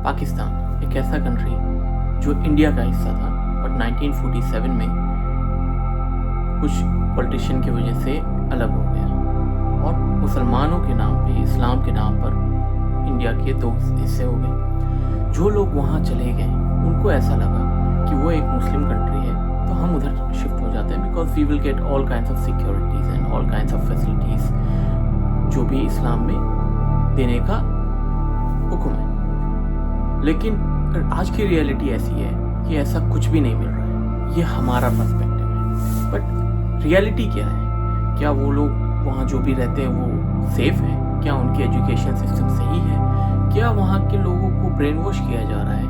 पाकिस्तान एक ऐसा कंट्री जो इंडिया का हिस्सा था, बट 1947 में कुछ पॉलिटिशियन की वजह से अलग हो गया और मुसलमानों के नाम पे, इस्लाम के नाम पर इंडिया के दो हिस्से हो गए। जो लोग वहाँ चले गए उनको ऐसा लगा कि वो एक मुस्लिम कंट्री है तो हम उधर शिफ्ट हो जाते हैं, because we will get all kinds of securities and all kinds of facilities जो भी इस्लाम में देने का हुक्म है। लेकिन आज की रियलिटी ऐसी है कि ऐसा कुछ भी नहीं मिल रहा है। ये हमारा पर्सपेक्टिव है, बट रियलिटी क्या है? क्या वो लोग वहाँ जो भी रहते हैं वो सेफ हैं? क्या उनकी एजुकेशन सिस्टम सही है? क्या वहाँ के लोगों को ब्रेन वॉश किया जा रहा है?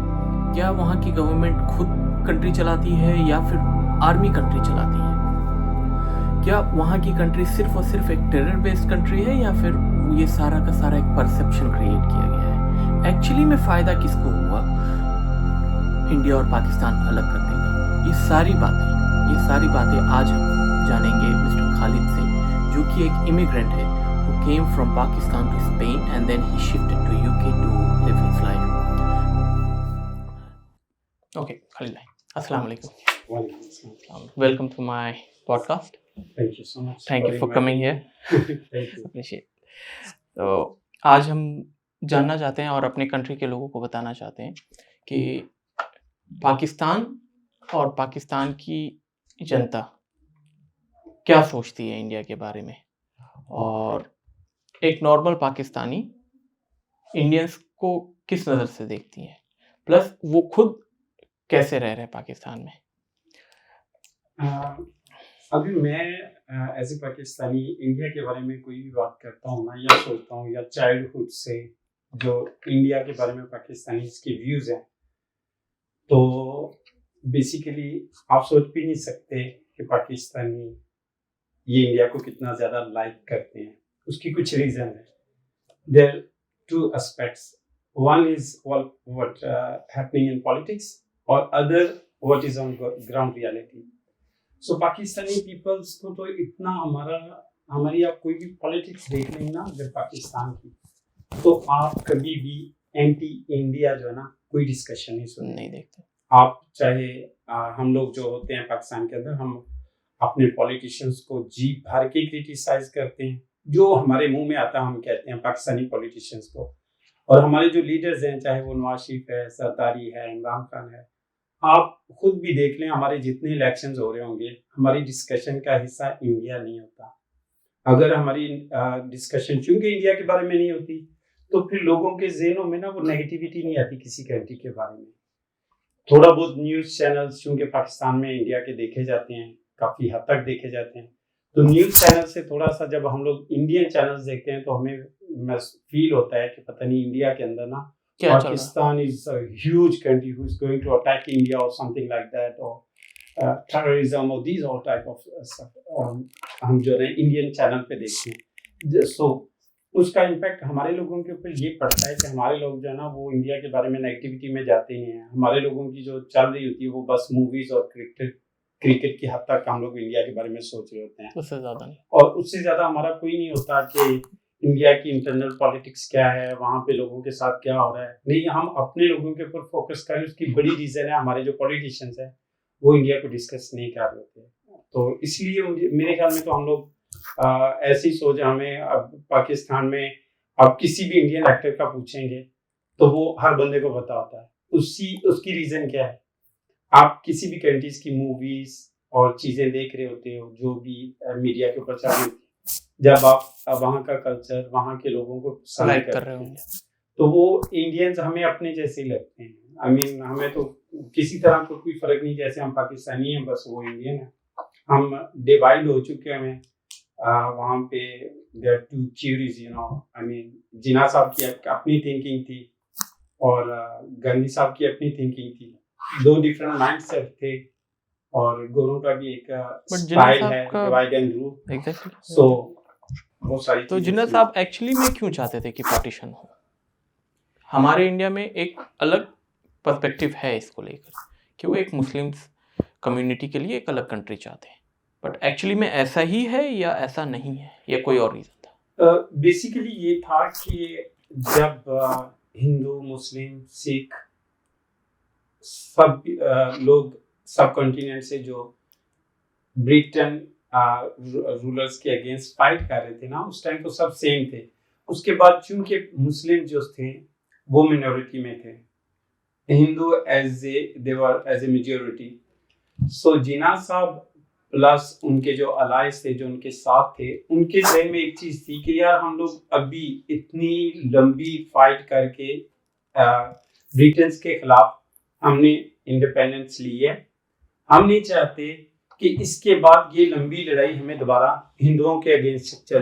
क्या वहाँ की गवर्नमेंट खुद कंट्री चलाती है या फिर आर्मी कंट्री चलाती है? क्या वहाँ की कंट्री सिर्फ और सिर्फ एक टेरर बेस्ड कंट्री है या फिर ये सारा का सारा एक परसेप्शन क्रिएट किया गया है? एक्चुअली में फ़ायदा किसको हुआ इंडिया और पाकिस्तान अलग करने का? ये सारी बातें आज हम जानेंगे मिस्टर खालिद से, जो कि एक इमिग्रेंट है who came from Pakistan to Spain and then he shifted to UK to live his life. Okay, Khalid bhai, Assalamu alaikum. Welcome to my podcast. Thank you so much. Thank you for coming here. Thank you. Appreciate. तो आज हम जानना चाहते हैं और अपने country के लोगों को बताना चाहते हैं कि पाकिस्तान और पाकिस्तान की जनता क्या सोचती है इंडिया के बारे में, और एक नॉर्मल पाकिस्तानी इंडियंस को किस नज़र से देखती है, प्लस वो खुद कैसे रह रहे हैं पाकिस्तान में। अभी मैं एज ए पाकिस्तानी इंडिया के बारे में कोई भी बात करता हूँ ना, या सोचता हूँ, या चाइल्डहुड से जो इंडिया के बारे में पाकिस्तानी इसके व्यूज़ हैं, तो बेसिकली आप सोच भी नहीं सकते कि पाकिस्तानी ये इंडिया को कितना ज़्यादा लाइक करते हैं। उसकी कुछ रीज़न है। There two aspects, one is what happening in politics और other what is on ground reality. So Pakistani peoples को तो इतना हमारी आप कोई भी पॉलिटिक्स देख लेंगे ना अगर पाकिस्तान की, तो आप कभी भी एंटी इंडिया जो है ना कोई डिस्कशन नहीं देखते। आप चाहे हम लोग जो होते हैं पाकिस्तान के अंदर, हम अपने पॉलिटिशियंस को जी भर के क्रिटिसाइज करते हैं। जो हमारे मुंह में आता है हम कहते हैं पाकिस्तानी पॉलिटिशियंस को। और हमारे जो लीडर्स हैं, चाहे वो नवाज शरीफ है, सरदारी है, इमरान खान है, आप खुद भी देख लें हमारे जितने इलेक्शंस हो रहे होंगे, हमारी डिस्कशन का हिस्सा इंडिया नहीं होता। अगर हमारी डिस्कशन चूंकि इंडिया के बारे में नहीं होती, तो फिर लोगों के ज़हनों में ना वो नेगेटिविटी नहीं आती किसी कंट्री के बारे में। थोड़ा बहुत न्यूज़ चैनल्स चूंकि पाकिस्तान में इंडिया के देखे जाते हैं, काफ़ी हद तक देखे जाते हैं, तो न्यूज़ चैनल से थोड़ा सा जब हम लोग इंडियन चैनल्स देखते हैं तो हमें फील होता है कि पता नहीं इंडिया के अंदर ना Pakistan is a huge country who is going to attack India और समथिंग लाइक दैट, और टेररिज्म और these all type of stuff हम जो है इंडियन चैनल पे देखते हैं। सो उसका इम्पैक्ट हमारे लोगों के ऊपर ये पड़ता है कि हमारे लोग जो है ना वो इंडिया के बारे में नेगेटिविटी में जाते ही नहीं हैं। हमारे लोगों की जो चल रही होती है वो बस मूवीज और क्रिकेट की हद तक हम लोग इंडिया के बारे में सोच रहे होते हैं, उससे ज़्यादा नहीं। और उससे ज़्यादा हमारा कोई नहीं होता कि इंडिया की इंटरनल पॉलिटिक्स क्या है, वहाँ पे लोगों के साथ क्या हो रहा है। नहीं, हम अपने लोगों के ऊपर फोकस करें। उसकी बड़ी रीज़न है हमारे जो पॉलिटिशियंस हैं वो इंडिया को डिस्कस नहीं कर रहे होते। तो इसलिए मेरे ख्याल में तो हम लोग ऐसी सोच, हमें अब पाकिस्तान में आप किसी भी इंडियन एक्टर का पूछेंगे तो वो हर बंदे को पता होता है उसकी रीज़न क्या है। आप किसी भी कंट्रीज की मूवीज और चीज़ें देख रहे होते हो जो भी मीडिया के ऊपर चल रही होती है, जब आप वहाँ का कल्चर, वहाँ के लोगों को लाइक कर रहे होंगे, तो वो इंडियंस हमें अपने जैसे ही लगते हैं। आई मीन हमें तो किसी तरह को कोई फर्क नहीं, जैसे हम पाकिस्तानी हैं बस वो इंडियन है। हम डिवाइड हो चुके हैं वहाँ पे। There two theories, you know, I mean Jinnah साहब की अपनी थिंकिंग थी और गांधी साहब की अपनी थिंकिंग थी। दो डिफरेंट माइंडसेट थे, और गोरों का भी एक स्टाइल है, डिवाइड एंड रूल। एग्जैक्टली। सो वो सारी तो जिन्ना साहब एक्चुअली में क्यों चाहते थे कि पार्टीशन हो? हमारे इंडिया में एक अलग पर्सपेक्टिव है इसको लेकर कि वो एक मुस्लिम कम्युनिटी के लिए एक अलग कंट्री चाहते हैं, बट एक्चुअली में ऐसा ही है या ऐसा नहीं है, या कोई और रीज़न था? बेसिकली ये था कि जब हिंदू, मुस्लिम, सिख सब लोग सब कॉन्टिनेंट से जो ब्रिटेन रूलर्स के अगेंस्ट फाइट कर रहे थे ना, उस टाइम तो सब सेम थे। उसके बाद चूंकि मुस्लिम जो थे वो मिनॉरिटी में थे, हिंदू एज ए मेजॉरिटी, सो जिन्ना साहब प्लस उनके जो अलाइज थे, जो उनके साथ थे, उनके जहन में एक चीज थी कि यार हम लोग अभी इतनी लंबी फाइट करके ब्रिटेन के खिलाफ हमने इंडिपेंडेंस ली है, हम नहीं चाहते कि इसके बाद ये लंबी लड़ाई हमें दोबारा हिंदुओं के अगेंस्ट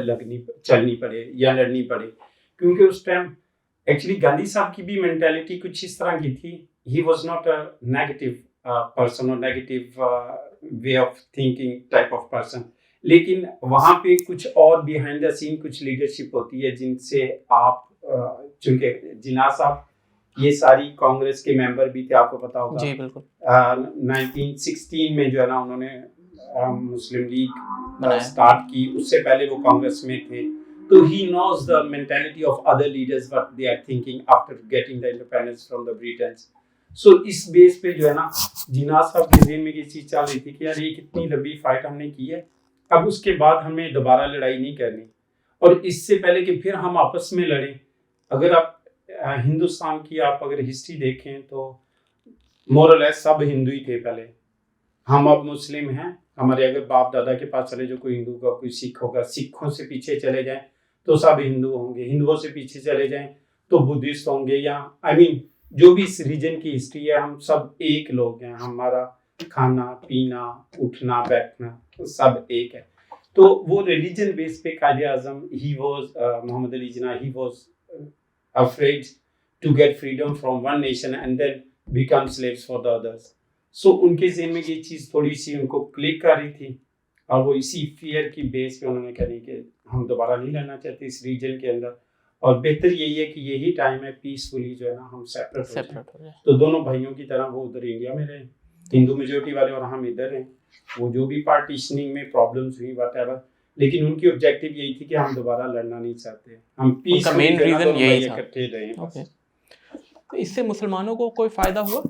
चलनी पड़े या लड़नी पड़े। क्योंकि उस टाइम एक्चुअली गांधी साहब की भी मेंटालिटी कुछ इस तरह की थी, he was not a negative person और negative way of thinking type of person, लेकिन वहां पे कुछ और बिहाइंड द सीन कुछ लीडरशिप होती है जिनसे आप चूंकि जिन्ना साहब ये सारी कांग्रेस के मेंबर भी थे, आपको पता होगा जी बिल्कुल। 1916 में जो है ना उन्होंने मुस्लिम लीग स्टार्ट की, उससे पहले वो कांग्रेस में थे, तो he knows the mentality of other leaders what they are thinking after getting the independence from the Britains. So इस बेस पे जो है ना जिन्ना साहब के ज़हन में ये चीज चल रही थी कि यार ये कितनी लंबी फाइट हमने की है, अब उसके बाद हमें दोबारा लड़ाई नहीं करनी, और इससे पहले कि फिर हम आपस में लड़ें, अगर आप हिंदुस्तान की आप अगर हिस्ट्री देखें तो मोर और लेस सब हिंदू ही थे पहले। हम अब मुस्लिम हैं, हमारे अगर बाप दादा के पास चले जो कोई हिंदू का कोई सिख होगा, सिखों से पीछे चले जाएं तो सब हिंदू होंगे, हिंदुओं से पीछे चले जाएं तो बुद्धिस्ट होंगे, या आई मीन जो भी इस रीजन की हिस्ट्री है, हम सब एक लोग हैं, हमारा खाना पीना उठना बैठना सब एक है। तो वो रिलीजन बेस पे Quaid-e Azam he was Mohammad Ali Jinnah he was afraid to get freedom from one nation and then become slaves for the others. So उनके ज़हन में ये चीज़ थोड़ी सी उनको क्लिक कर रही थी, और वो इसी फियर की बेस पे उन्होंने कहा कि हम दोबारा नहीं लड़ना चाहते इस रीजन के अंदर, और बेहतर यही है कि यही टाइम है पीसफुली जो है ना हम सेपरेट हो जाए। तो दोनों भाइयों की तरह वो उधर इंडिया में रहे, हिंदू मेजोरिटी वाले, और हम इधर हैं। वो जो भी पार्टीशनिंग में प्रॉब्लम्स हुई व्हाटएवर, लेकिन उनकी ऑब्जेक्टिव यही थी कि हम दोबारा लड़ना नहीं चाहते, हम पीस का मेन रीजन यही था। इकट्ठे रहे। ओके, तो इससे मुसलमानों को कोई फायदा हुआ,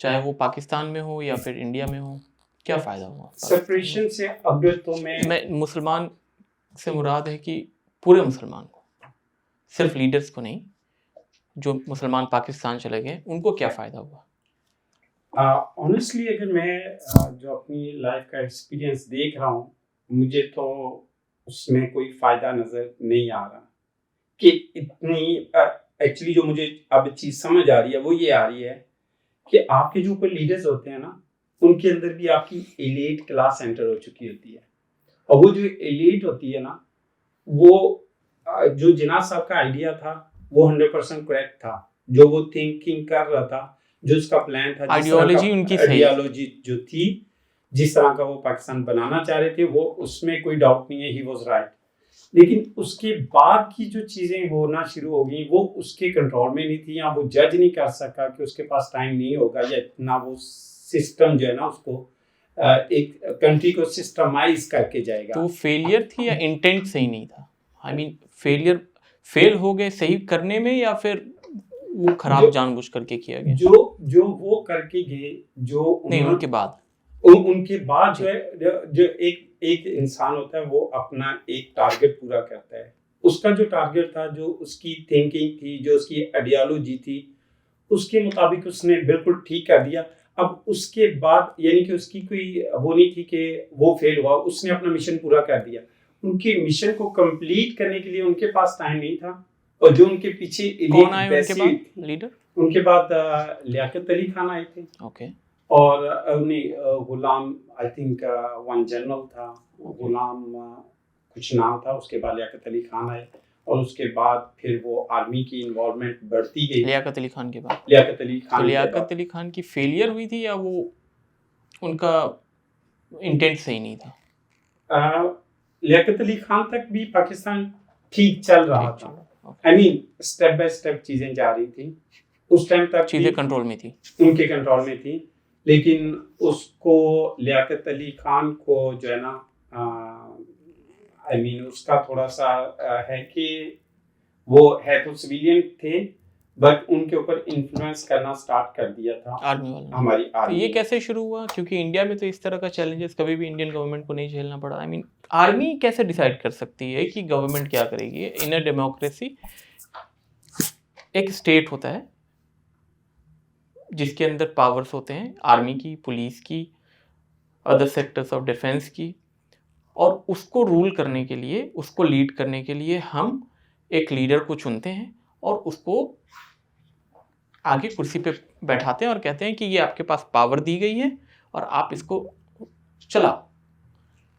चाहे वो पाकिस्तान में हो या फिर इंडिया में हो, क्या फायदा हुआ सेपरेशन से? अगर तो मैं मुसलमान से मुराद है कि पूरे मुसलमान को, सिर्फ लीडर्स को नहीं, जो मुसलमान पाकिस्तान चले गए उनको क्या फायदा हुआ? ऑनेस्टली अगर मैं जो अपनी लाइफ का एक्सपीरियंस देख रहा हूँ, मुझे तो उसमें कोई फायदा नजर नहीं आ रहा कि इतनी एक्चुअली जो मुझे अब चीज समझ आ रही है वो ये आ रही है कि आपके जो ऊपर लीडर्स होते हैं ना, उनके अंदर भी आपकी एलीट क्लास एंटर हो चुकी होती है, और वो जो एलीट होती है ना, वो जो जिन्ना साहब का आइडिया था वो 100% करेक्ट था, जो वो थिंकिंग कर रहा था, जो उसका प्लान था, आइडियोलॉजी उनकी सही, आइडियोलॉजी जो थी, जिस तरह का वो पाकिस्तान बनाना चाह रहे थे, वो उसमें कोई डाउट नहीं है, ही वाज राइट। लेकिन उसके बाद की जो चीजें होना शुरू हो गई वो उसके कंट्रोल में नहीं थी, या वो जज नहीं कर सका कि उसके पास टाइम नहीं होगा, या इतना वो सिस्टम जो है ना उसको एक कंट्री को सिस्टमाइज करके जाएगा। तो फेलियर थी या इंटेंट सही नहीं था? आई मीन फेल हो गए सही करने में, या फिर वो खराब जानबूझ करके किया गया? जो वो करके गए, जो नहीं, उनके बाद जो है, जो एक इंसान होता है वो अपना एक टारगेट पूरा करता है, उसका जो टारगेट था, जो उसकी थिंकिंग थी, जो उसकी आइडियोलॉजी थी, उसके मुताबिक उसने बिल्कुल ठीक कर दिया। अब उसके बाद यानी कि उसकी कोई वो नहीं थी कि वो फेल हुआ, उसने अपना मिशन पूरा कर दिया। उनके मिशन को कंप्लीट करने के लिए उनके पास टाइम नहीं था, और जो उनके पीछे कौन आए उनके बाद लीडर? उनके बाद लियाकत अली खान आए थे। ओके। और गुलाम, आई थिंक वन जनरल था, गुलाम कुछ नाम था, उसके बाद लियाकत अली खान आए, और उसके बाद फिर वो आर्मी की इन्वॉल्वमेंट बढ़ती गई। लियाकत अली खान के बाद लियाकत अली खान, तो लियाकत अली खान की फेलियर हुई थी, या वो उनका इंटेंट सही नहीं था? लियाकत अली खान तक भी पाकिस्तान ठीक चल रहा था, I mean step by step चीजें जा रही थी, उस टाइम तक चीजें कंट्रोल में थी, उनके कंट्रोल में थी। लेकिन उसको लियाकत अली खान को जो है ना, आई मीन उसका थोड़ा सा है कि वो है तो सिविलियन थे, बट उनके ऊपर इन्फ्लुएंस करना स्टार्ट कर दिया था आर्मी वाला। हमारी तो आर्मी। ये कैसे शुरू हुआ? क्योंकि इंडिया में तो इस तरह का चैलेंजेस कभी भी इंडियन गवर्नमेंट को नहीं झेलना पड़ा। आई मीन आर्मी कैसे डिसाइड कर सकती है कि गवर्नमेंट क्या करेगी? इन अ डेमोक्रेसी एक स्टेट होता है जिसके अंदर पावर्स होते हैं, आर्मी की, पुलिस की, अदर सेक्टर्स ऑफ डिफेंस की, और उसको रूल करने के लिए, उसको लीड करने के लिए हम एक लीडर को चुनते हैं और उसको आगे कुर्सी पे बैठाते हैं और कहते हैं कि ये आपके पास पावर दी गई है और आप इसको चलाओ।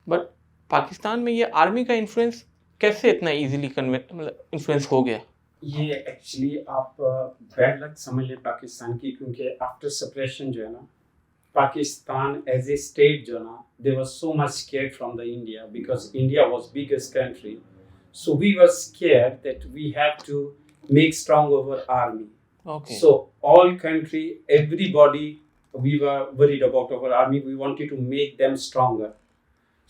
बट पाकिस्तान में ये आर्मी का इन्फ्लुएंस कैसे इतना इजीली इन्फ्लुएंस हो गया? ये एक्चुअली आप बैड लक समझ ले पाकिस्तान की, क्योंकि आफ्टर सेपरेशन जो है ना, पाकिस्तान एज ए स्टेट जो है ना, they were so much scared from the India because India was biggest country, so we were scared that we have to make strong our army. Okay. So all country, everybody, we were worried about our army. We wanted to make them stronger.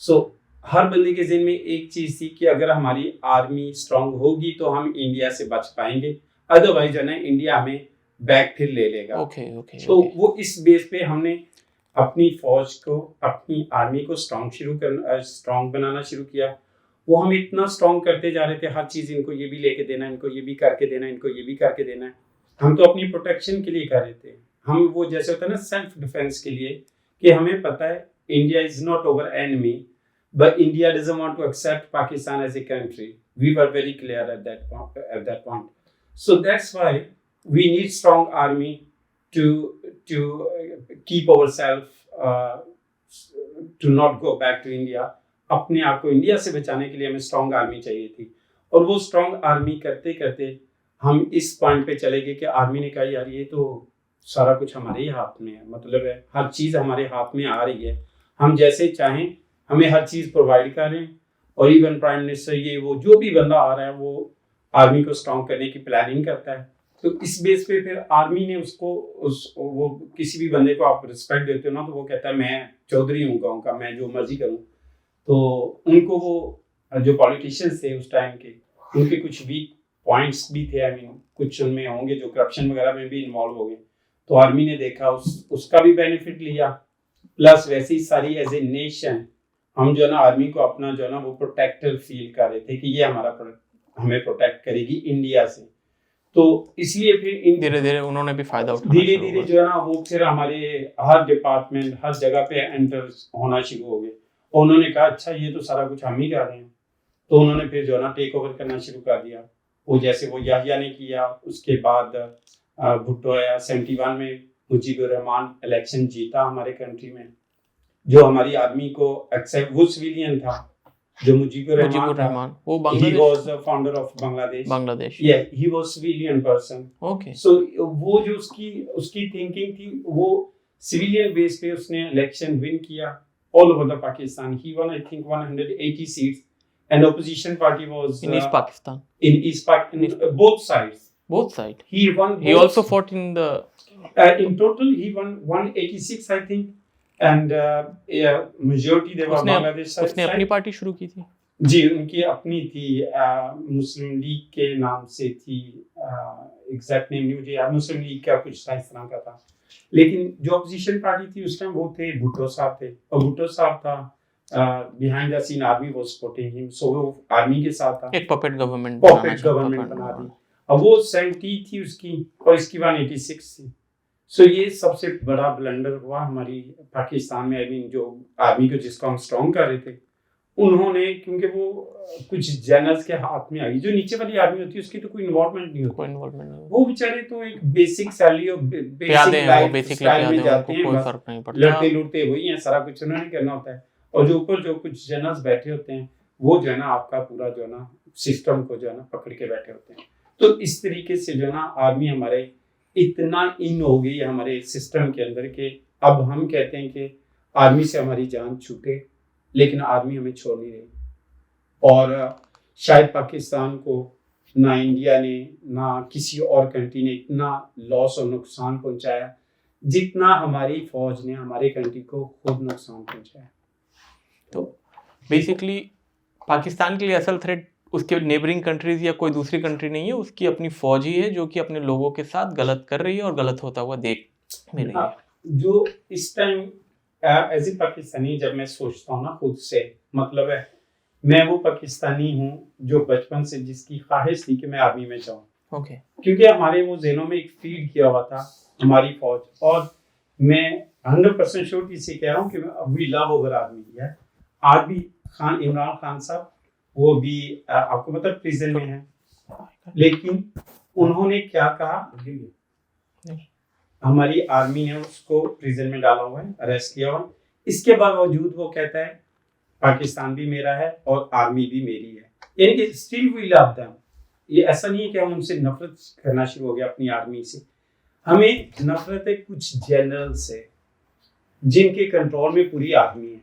So हर बंदे के ज़हन में एक चीज़ थी कि अगर हमारी army strong होगी तो हम इंडिया से बच पाएंगे, अदरवाइज जो है ना इंडिया हमें बैक फिर ले लेगा. तो वो इस बेस पे हमने अपनी फौज को, अपनी आर्मी को स्ट्रांग बनाना शुरू किया. वो हम इतना स्ट्रांग करते जा रहे थे, हर चीज़ इनको ये भी लेके देना, इनको ये भी करके देना, इनको ये भी करके देना है. हम तो अपनी प्रोटेक्शन के लिए कर रहे थे. हम वो जैसे होता है ना सेल्फ डिफेंस के लिए, कि हमें पता है India is not our enemy, but India doesn't want to accept Pakistan as a country. We were very clear at that point. So that's why we need strong army to keep ourself, to not go back to India. अपने आप को India से बचाने के लिए हमें strong army चाहिए थी. और वो स्ट्रांग आर्मी करते करते हम इस पॉइंट पे चले गए कि आर्मी ने कहा यार ये तो सारा कुछ हमारे ही हाथ में है, मतलब है हर चीज़ हमारे हाथ में आ रही है, हम जैसे चाहें हमें हर चीज़ प्रोवाइड करें. और इवन प्राइम मिनिस्टर ये वो जो भी बंदा आ रहा है वो आर्मी को स्ट्रांग करने की प्लानिंग करता है. तो इस बेस पे फिर आर्मी ने उसको वो किसी भी बंदे को आप रिस्पेक्ट देते हो ना, तो वो कहता है मैं चौधरी हूँ गाँव का, मैं जो मर्जी करूँ. तो उनको वो जो पॉलिटिशियंस थे उस टाइम के, उनके कुछ वीक पॉइंट्स भी थे. आई मीन कुछ उनमें होंगे जो करप्शन वगैरह में भी इन्वॉल्व हो गए. तो आर्मी ने देखा, उसका भी बेनिफिट लिया. प्लस वैसे ही सारी एज ए नेशन हम जो है ना आर्मी को अपना जो है ना वो प्रोटेक्टर फील कर रहे थे कि ये हमें प्रोटेक्ट करेगी इंडिया से. तो इसलिए फिर धीरे धीरे उन्होंने भी फायदा उठाना, धीरे धीरे जो है ना वो फिर हमारे हर डिपार्टमेंट, हर जगह पे एंटर होना शुरू हो गए. और उन्होंने कहा अच्छा ये तो सारा कुछ हम ही कर रहे हैं. तो उन्होंने फिर जो है ना टेक ओवर करना शुरू कर दिया. वो जैसे वो याहिया ने किया, उसके बाद भुट्टो आया. 71 में मुजीबुर रहमान इलेक्शन जीता हमारे कंट्री में, जो हमारी आर्मी को एक्सेप्ट, वो सिविलियन था जो मुजीबुर रहमान, वो Bangladesh, he was the founder of Bangladesh. Yeah, he was civilian person. Okay. So वो जो उसकी थिंकिंग थी, वो सिविलियन बेस पे उसने इलेक्शन विन किया all over the Pakistan. He won I think 180 seats. And opposition party was in East Pakistan. In East Pakistan, both sides. Both sides. He won. He also fought in the. In total, he won 186, I think, and majority they were Bangladesh side. उसने अपनी party शुरू की थी. जी, उनकी अपनी थी, मुस्लिम league के नाम से थी. एग्जैक्ट नेम नहीं मुझे याद, मुस्लिम लीग का कुछ इस तरह का था. लेकिन जो ऑपोजिशन पार्टी थी उस टाइम वो थे भुट्टो साहब थे. और भुट्टो साहब था behind the scene army was supporting him, so वो आर्मी के साथ था. एक पपेट गवर्नमेंट बना दी. अब वो 70 थी उसकी और इसकी 186 थी. सो ये सबसे बड़ा ब्लंडर हुआ हमारी पाकिस्तान में. आई मीन जो आर्मी को जिसको हम स्ट्रॉन्ग कर रहे थे, उन्होंने, क्योंकि वो कुछ जनरल्स के हाथ में आई. जो नीचे वाली आर्मी होती है उसकी तो कोई इन्वॉल्वमेंट नहीं होती. वो बेचारे तो एक बेसिक सैलरी और बेसिक लाइफ स्टाइल में जाते हैं, कोई फर्क नहीं पड़ता, लड़ते लुड़ते वही हैं, सारा कुछ उन्होंने करना होता है. और जो ऊपर जो कुछ जनरल्स बैठे होते हैं वो जो है ना आपका पूरा जो है ना सिस्टम को जो है ना पकड़ के बैठे होते हैं. तो इस तरीके से जो है ना आर्मी हमारे इतना इन हो गई हमारे सिस्टम के अंदर के अब हम कहते हैं कि आर्मी से हमारी जान छूटे, लेकिन आर्मी हमें छोड़ नहीं रही. और शायद पाकिस्तान को ना इंडिया ने ना किसी और कंट्री ने इतना लॉस और नुकसान पहुंचाया जितना हमारी फौज ने हमारे कंट्री को खुद नुकसान पहुंचाया. तो बेसिकली पाकिस्तान के लिए असल थ्रेट उसके नेबरिंग कंट्रीज या कोई दूसरी कंट्री नहीं है, उसकी अपनी फौज ही है जो कि अपने लोगों के साथ गलत कर रही है और गलत होता हुआ देख भी रही है। जो इस टाइम एज ए पाकिस्तानी जब मैं सोचता हूँ ना खुद से, मतलब है मैं वो पाकिस्तानी हूँ जो बचपन से जिसकी ख्वाहिश थी कि मैं आर्मी में जाऊँ। ओके। क्योंकि हमारे वो ज़हनों में एक फीड किया हुआ था हमारी फौज, और मैं 100% श्योर से कह रहा हूँ कि वी लव ओवर आर्मी है। आज भी इमरान खान साहब वो भी आपको पता प्रिजन में है, लेकिन उन्होंने क्या कहा, हमारी आर्मी ने उसको प्रिजन में डाला हुआ है, अरेस्ट किया हुआ। इसके बावजूद वो कहता है पाकिस्तान भी मेरा है और आर्मी भी मेरी है, यानी कि स्टिल वी लव देम। ये ऐसा नहीं है कि हम उनसे नफरत करना शुरू हो गया अपनी आर्मी से। हमें नफरत है कुछ जनरल से जिनके कंट्रोल में पूरी आर्मी है,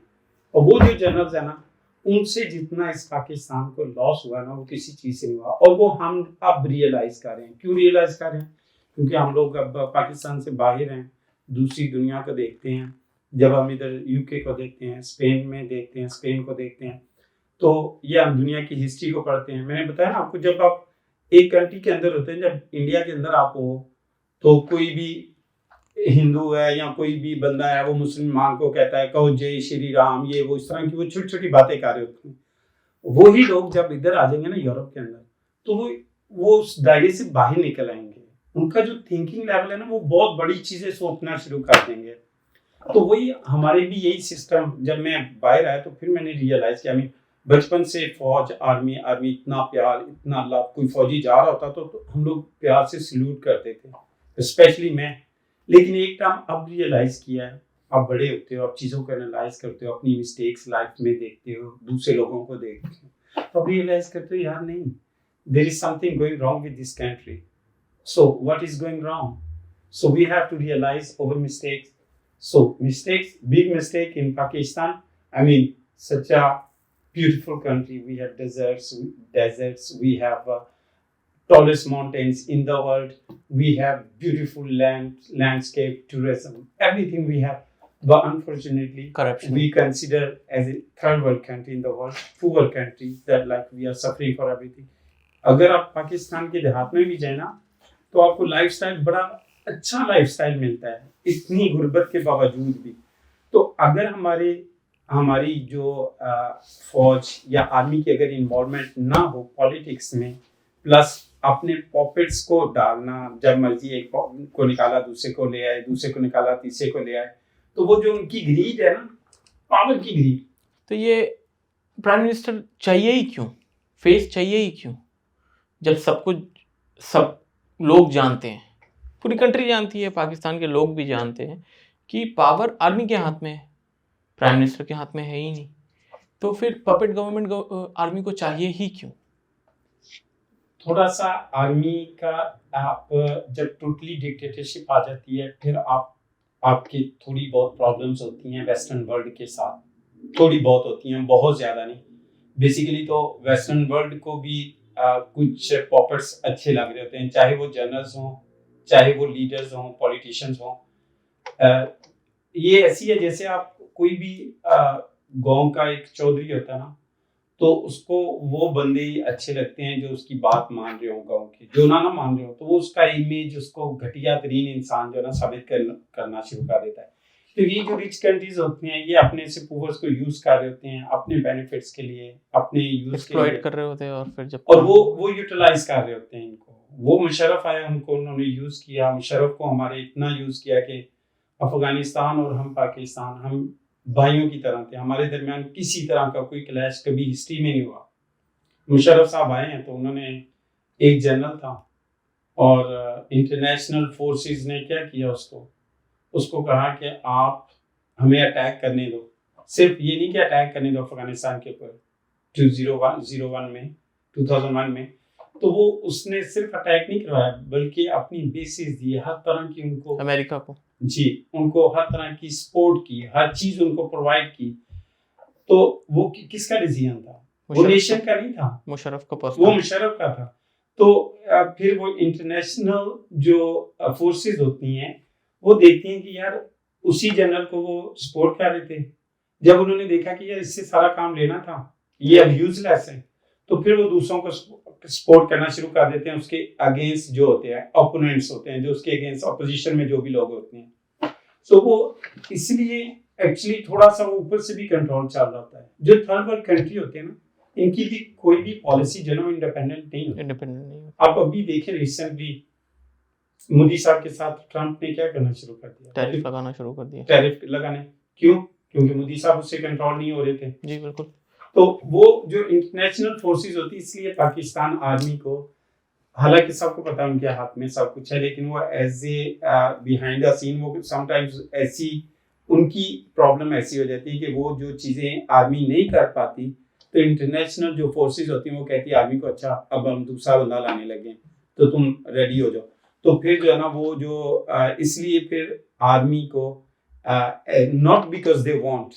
और वो जो जनरल्स है ना, उनसे जितना इस पाकिस्तान को लॉस हुआ ना वो किसी चीज़ से नहीं हुआ। और वो हम अब रियलाइज कर रहे हैं। क्यों रियलाइज कर रहे हैं? क्योंकि हम लोग अब पाकिस्तान से बाहर हैं, दूसरी दुनिया को देखते हैं। जब हम इधर यूके को देखते हैं, स्पेन में देखते हैं, स्पेन को देखते हैं, तो ये हम दुनिया की हिस्ट्री को पढ़ते हैं। मैंने बताया ना आपको, जब आप एक कंट्री के अंदर होते हैं, जब इंडिया के अंदर आप हो, तो कोई भी हिंदू है या कोई भी बंदा है वो मुसलमान को कहता है कहो जय श्री राम, ये वो इस तरह की वो छोटी छोटी बातें कर रहे होते हैं। वही लोग जब इधर आ जाएंगे ना यूरोप के अंदर, तो वो उस दायरे से बाहर निकल आएंगे। उनका जो थिंकिंग लेवल है ना, वो बहुत बड़ी चीजें सोचना शुरू कर देंगे। तो वही हमारे भी यही सिस्टम, जब मैं बाहर आया तो फिर मैंने रियलाइज किया। मैं बचपन से फौज, आर्मी आर्मी, इतना प्यार, इतना लव। कोई फौजी जा रहा होता तो हम लोग प्यार से सल्यूट करते थे, स्पेशली मैं। लेकिन एक टाइम अब रियलाइज किया है, आप बड़े होते हो, आप चीज़ों को एनालाइज करते हो, अपनी मिस्टेक्स लाइफ में देखते हो, दूसरे लोगों को देखते हो, तो अब रियलाइज करते हो यार नहीं, there is something going wrong with this country. So what is going wrong? So we have to realise over mistakes. So mistakes, big mistake in Pakistan. I mean, such a beautiful country. We have deserts. We have tallest mountains in the world. We have beautiful landscape, tourism, everything we have. But unfortunately, corruption. We consider as a third world country in the world, poor country, that like we are suffering for everything. अगर आप पाकिस्तान के देहात में भी जाए ना, तो आपको लाइफस्टाइल बड़ा अच्छा लाइफस्टाइल मिलता है, इतनी गुर्बत के बावजूद भी। तो अगर हमारी जो फौज या आर्मी की अगर इन्वॉल्वमेंट ना हो पॉलिटिक्स में, प्लस अपने पॉकेट्स को डालना, जब मर्जी एक को निकाला दूसरे को ले आए, दूसरे को निकाला तीसरे को ले आए, तो वो जो उनकी ग्रीड है ना, पावर की ग्रीड। तो ये प्राइम मिनिस्टर चाहिए ही क्यों, फेस चाहिए ही क्यों, जब सब लोग जानते हैं, पूरी कंट्री जानती है, पाकिस्तान के लोग भी जानते हैं कि पावर आर्मी के हाथ में है, प्राइम मिनिस्टर के हाथ में है ही नहीं। तो फिर पपेट गवर्नमेंट आर्मी को चाहिए ही क्यों? थोड़ा सा आर्मी का, आप जब टोटली डिक्टेटरशिप आ जाती है, फिर आपकी थोड़ी बहुत प्रॉब्लम्स होती हैं वेस्टर्न वर्ल्ड के साथ, थोड़ी बहुत होती हैं, बहुत ज़्यादा नहीं। बेसिकली तो वेस्टर्न वर्ल्ड को भी कुछ पॉपेट्स अच्छे लग रहे होते हैं, चाहे वो जनरल्स हों, चाहे वो लीडर्स हों, पॉलिटिशियंस हों। ये ऐसी है जैसे आप कोई भी गांव का एक चौधरी होता है ना, तो उसको वो बंदे ही अच्छे लगते हैं जो उसकी बात मान रहे हो गांव के, जो ना मान रहे हो तो वो उसका इमेज, उसको घटिया तरीन इंसान जो ना साबित करना शुरू कर देता है। तो ये जो रिच कंट्रीज होती हैं, ये अपने से पुअर्स को यूज कर रहे होते हैं अपने बेनिफिट्स के लिए, अपने यूज के लिए कर रहे होते हैं, और फिर वो यूटिलाइज कर रहे होते हैं इनको। वो मुशर्रफ आया, उन्होंने यूज किया, मुशर्रफ को हमारे इतना यूज किया कि अफगानिस्तान और हम पाकिस्तान, हम भाइयों की तरह थे, हमारे दरमियान किसी तरह का कोई क्लैश कभी हिस्ट्री में नहीं हुआ। मुशर्रफ साहब आए हैं तो उन्होंने, एक जनरल था और इंटरनेशनल फोर्सेस ने क्या किया, उसको कहा कि आप हमें अटैक करने दो। सिर्फ ये नहीं कि अटैक करने दो अफगानिस्तान के ऊपर 2001 में, तो वो उसने सिर्फ अटैक नहीं करवाया बल्कि अपनी बेसिस दी, हर तरह की उनको, अमेरिका को जी, उनको हर तरह की सपोर्ट की, हर चीज उनको प्रोवाइड की। तो वो किसका डिसीजन था? वो नेशन का नहीं था, मुशर्रफ का, वो मुशर्रफ का था। तो फिर वो इंटरनेशनल जो फोर्सेस होती हैं वो देखती हैं कि यार उसी जनरल को वो सपोर्ट कर रहे थे। जब उन्होंने देखा कि यार इससे सारा काम लेना था, ये अब यूजलेस है, तो फिर वो दूसरों को सपोर्ट करना शुरू कर देते हैं, उसके अगेंस्ट जो होते हैं ओपोनेंट्स होते हैं, जो उसके अगेंस्ट ऑपोजिशन में जो भी लोग होते हैं। तो वो इसलिए एक्चुअली थोड़ा सा ऊपर से भी कंट्रोल चल रहा है। जो थर्ड वर्ल्ड कंट्री होते हैं ना, इनकी भी कोई भी पॉलिसी जो है इंडिपेंडेंट नहीं होती। आप अभी देखें रिसेंटली मोदी साहब के साथ ट्रम्प ने क्या करना शुरू कर दिया, टैरिफ लगाना शुरू कर दिया। टैरिफ लगाने, क्यों? क्योंकि मोदी साहब उससे कंट्रोल नहीं हो रहे थे। जी बिल्कुल। तो वो जो इंटरनेशनल फोर्सेस होती है, इसलिए पाकिस्तान आर्मी को, हालांकि सबको पता है उनके हाथ में सब कुछ है, लेकिन वो as a behind the scene वो समटाइम्स ऐसी उनकी प्रॉब्लम ऐसी हो जाती है कि वो जो चीजें आर्मी नहीं कर पाती, तो इंटरनेशनल जो फोर्सेस होती हैं वो कहती है आर्मी को, अच्छा अब हम दूसरा बंदा लाने लगे तो तुम रेडी हो जाओ। तो फिर जो है ना वो जो इसलिए फिर आर्मी को नॉट बिकॉज दे वांट,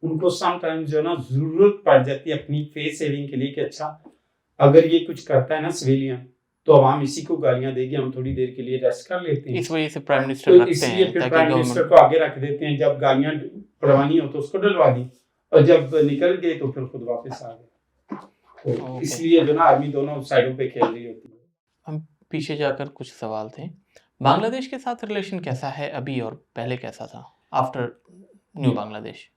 उनको समटाइम्स जो है ना जरूरत पड़ जाती है अपनी फेस सेविंग के लिए कि अच्छा अगर ये कुछ करता है ना सिविलियन, तो आवाम इसी को गालियां देगी, हम थोड़ी देर के लिए रेस्ट कर लेते हैं। इस वजह से प्राइम मिनिस्टर तो रखते इसलिए हैं फिर ताकि प्राइम मिनिस्टर गवर्नमेंट को आगे रख देते हैं, जब गालियां पड़वानी हो तो उसको डलवा दी, और जब निकल गए तो फिर खुद वापस आ गए। तो इसलिए जो ना आर्मी दोनों साइडों पे खेल रही होती है। हम पीछे जाकर कुछ सवाल थे। बांग्लादेश के साथ रिलेशन कैसा है अभी और पहले कैसा था आफ्टर न्यू बांग्लादेश?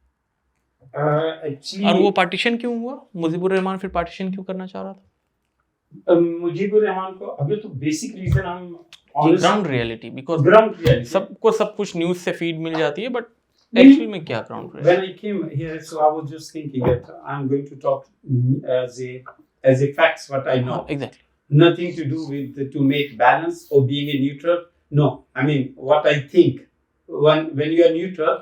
एक्चुअली और वो पार्टीशन क्यों हुआ? मुजीबुर रहमान फिर पार्टीशन क्यों करना चाह रहा था? मुजीबुर रहमान को अभी तो बेसिक रीजन हम ground reality, because ground reality सबको सब कुछ न्यूज से फीड मिल जाती है, बट एक्चुअली में क्या ground reality? When I came here, so I was just thinking that I'm going to talk as a facts what I know. Exactly. Nothing to do with to make balance or being a neutral. No, I mean what I think. When you are neutral,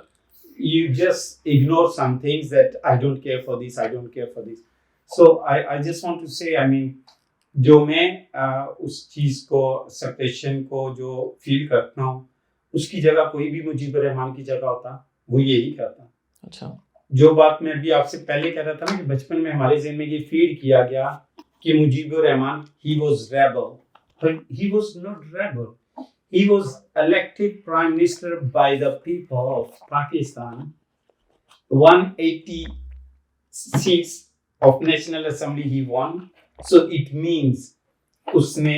you just ignore some things that I don't care for this, I don't care for this. So I just want to say, I mean, जो मैं उस चीज को separation को जो feel करता हूँ, उसकी जगह कोई भी मुजीबुर रहमान की जगह होता वो यही करता। अच्छा, जो बात मैं अभी आपसे पहले कह रहा था ना कि बचपन में हमारे ज़हन में ये फीड किया गया कि Mujibur Rahman he was rebel, but he was not rebel. He was elected prime minister by the people of Pakistan. 180 seats of National Assembly he won. So it means उसने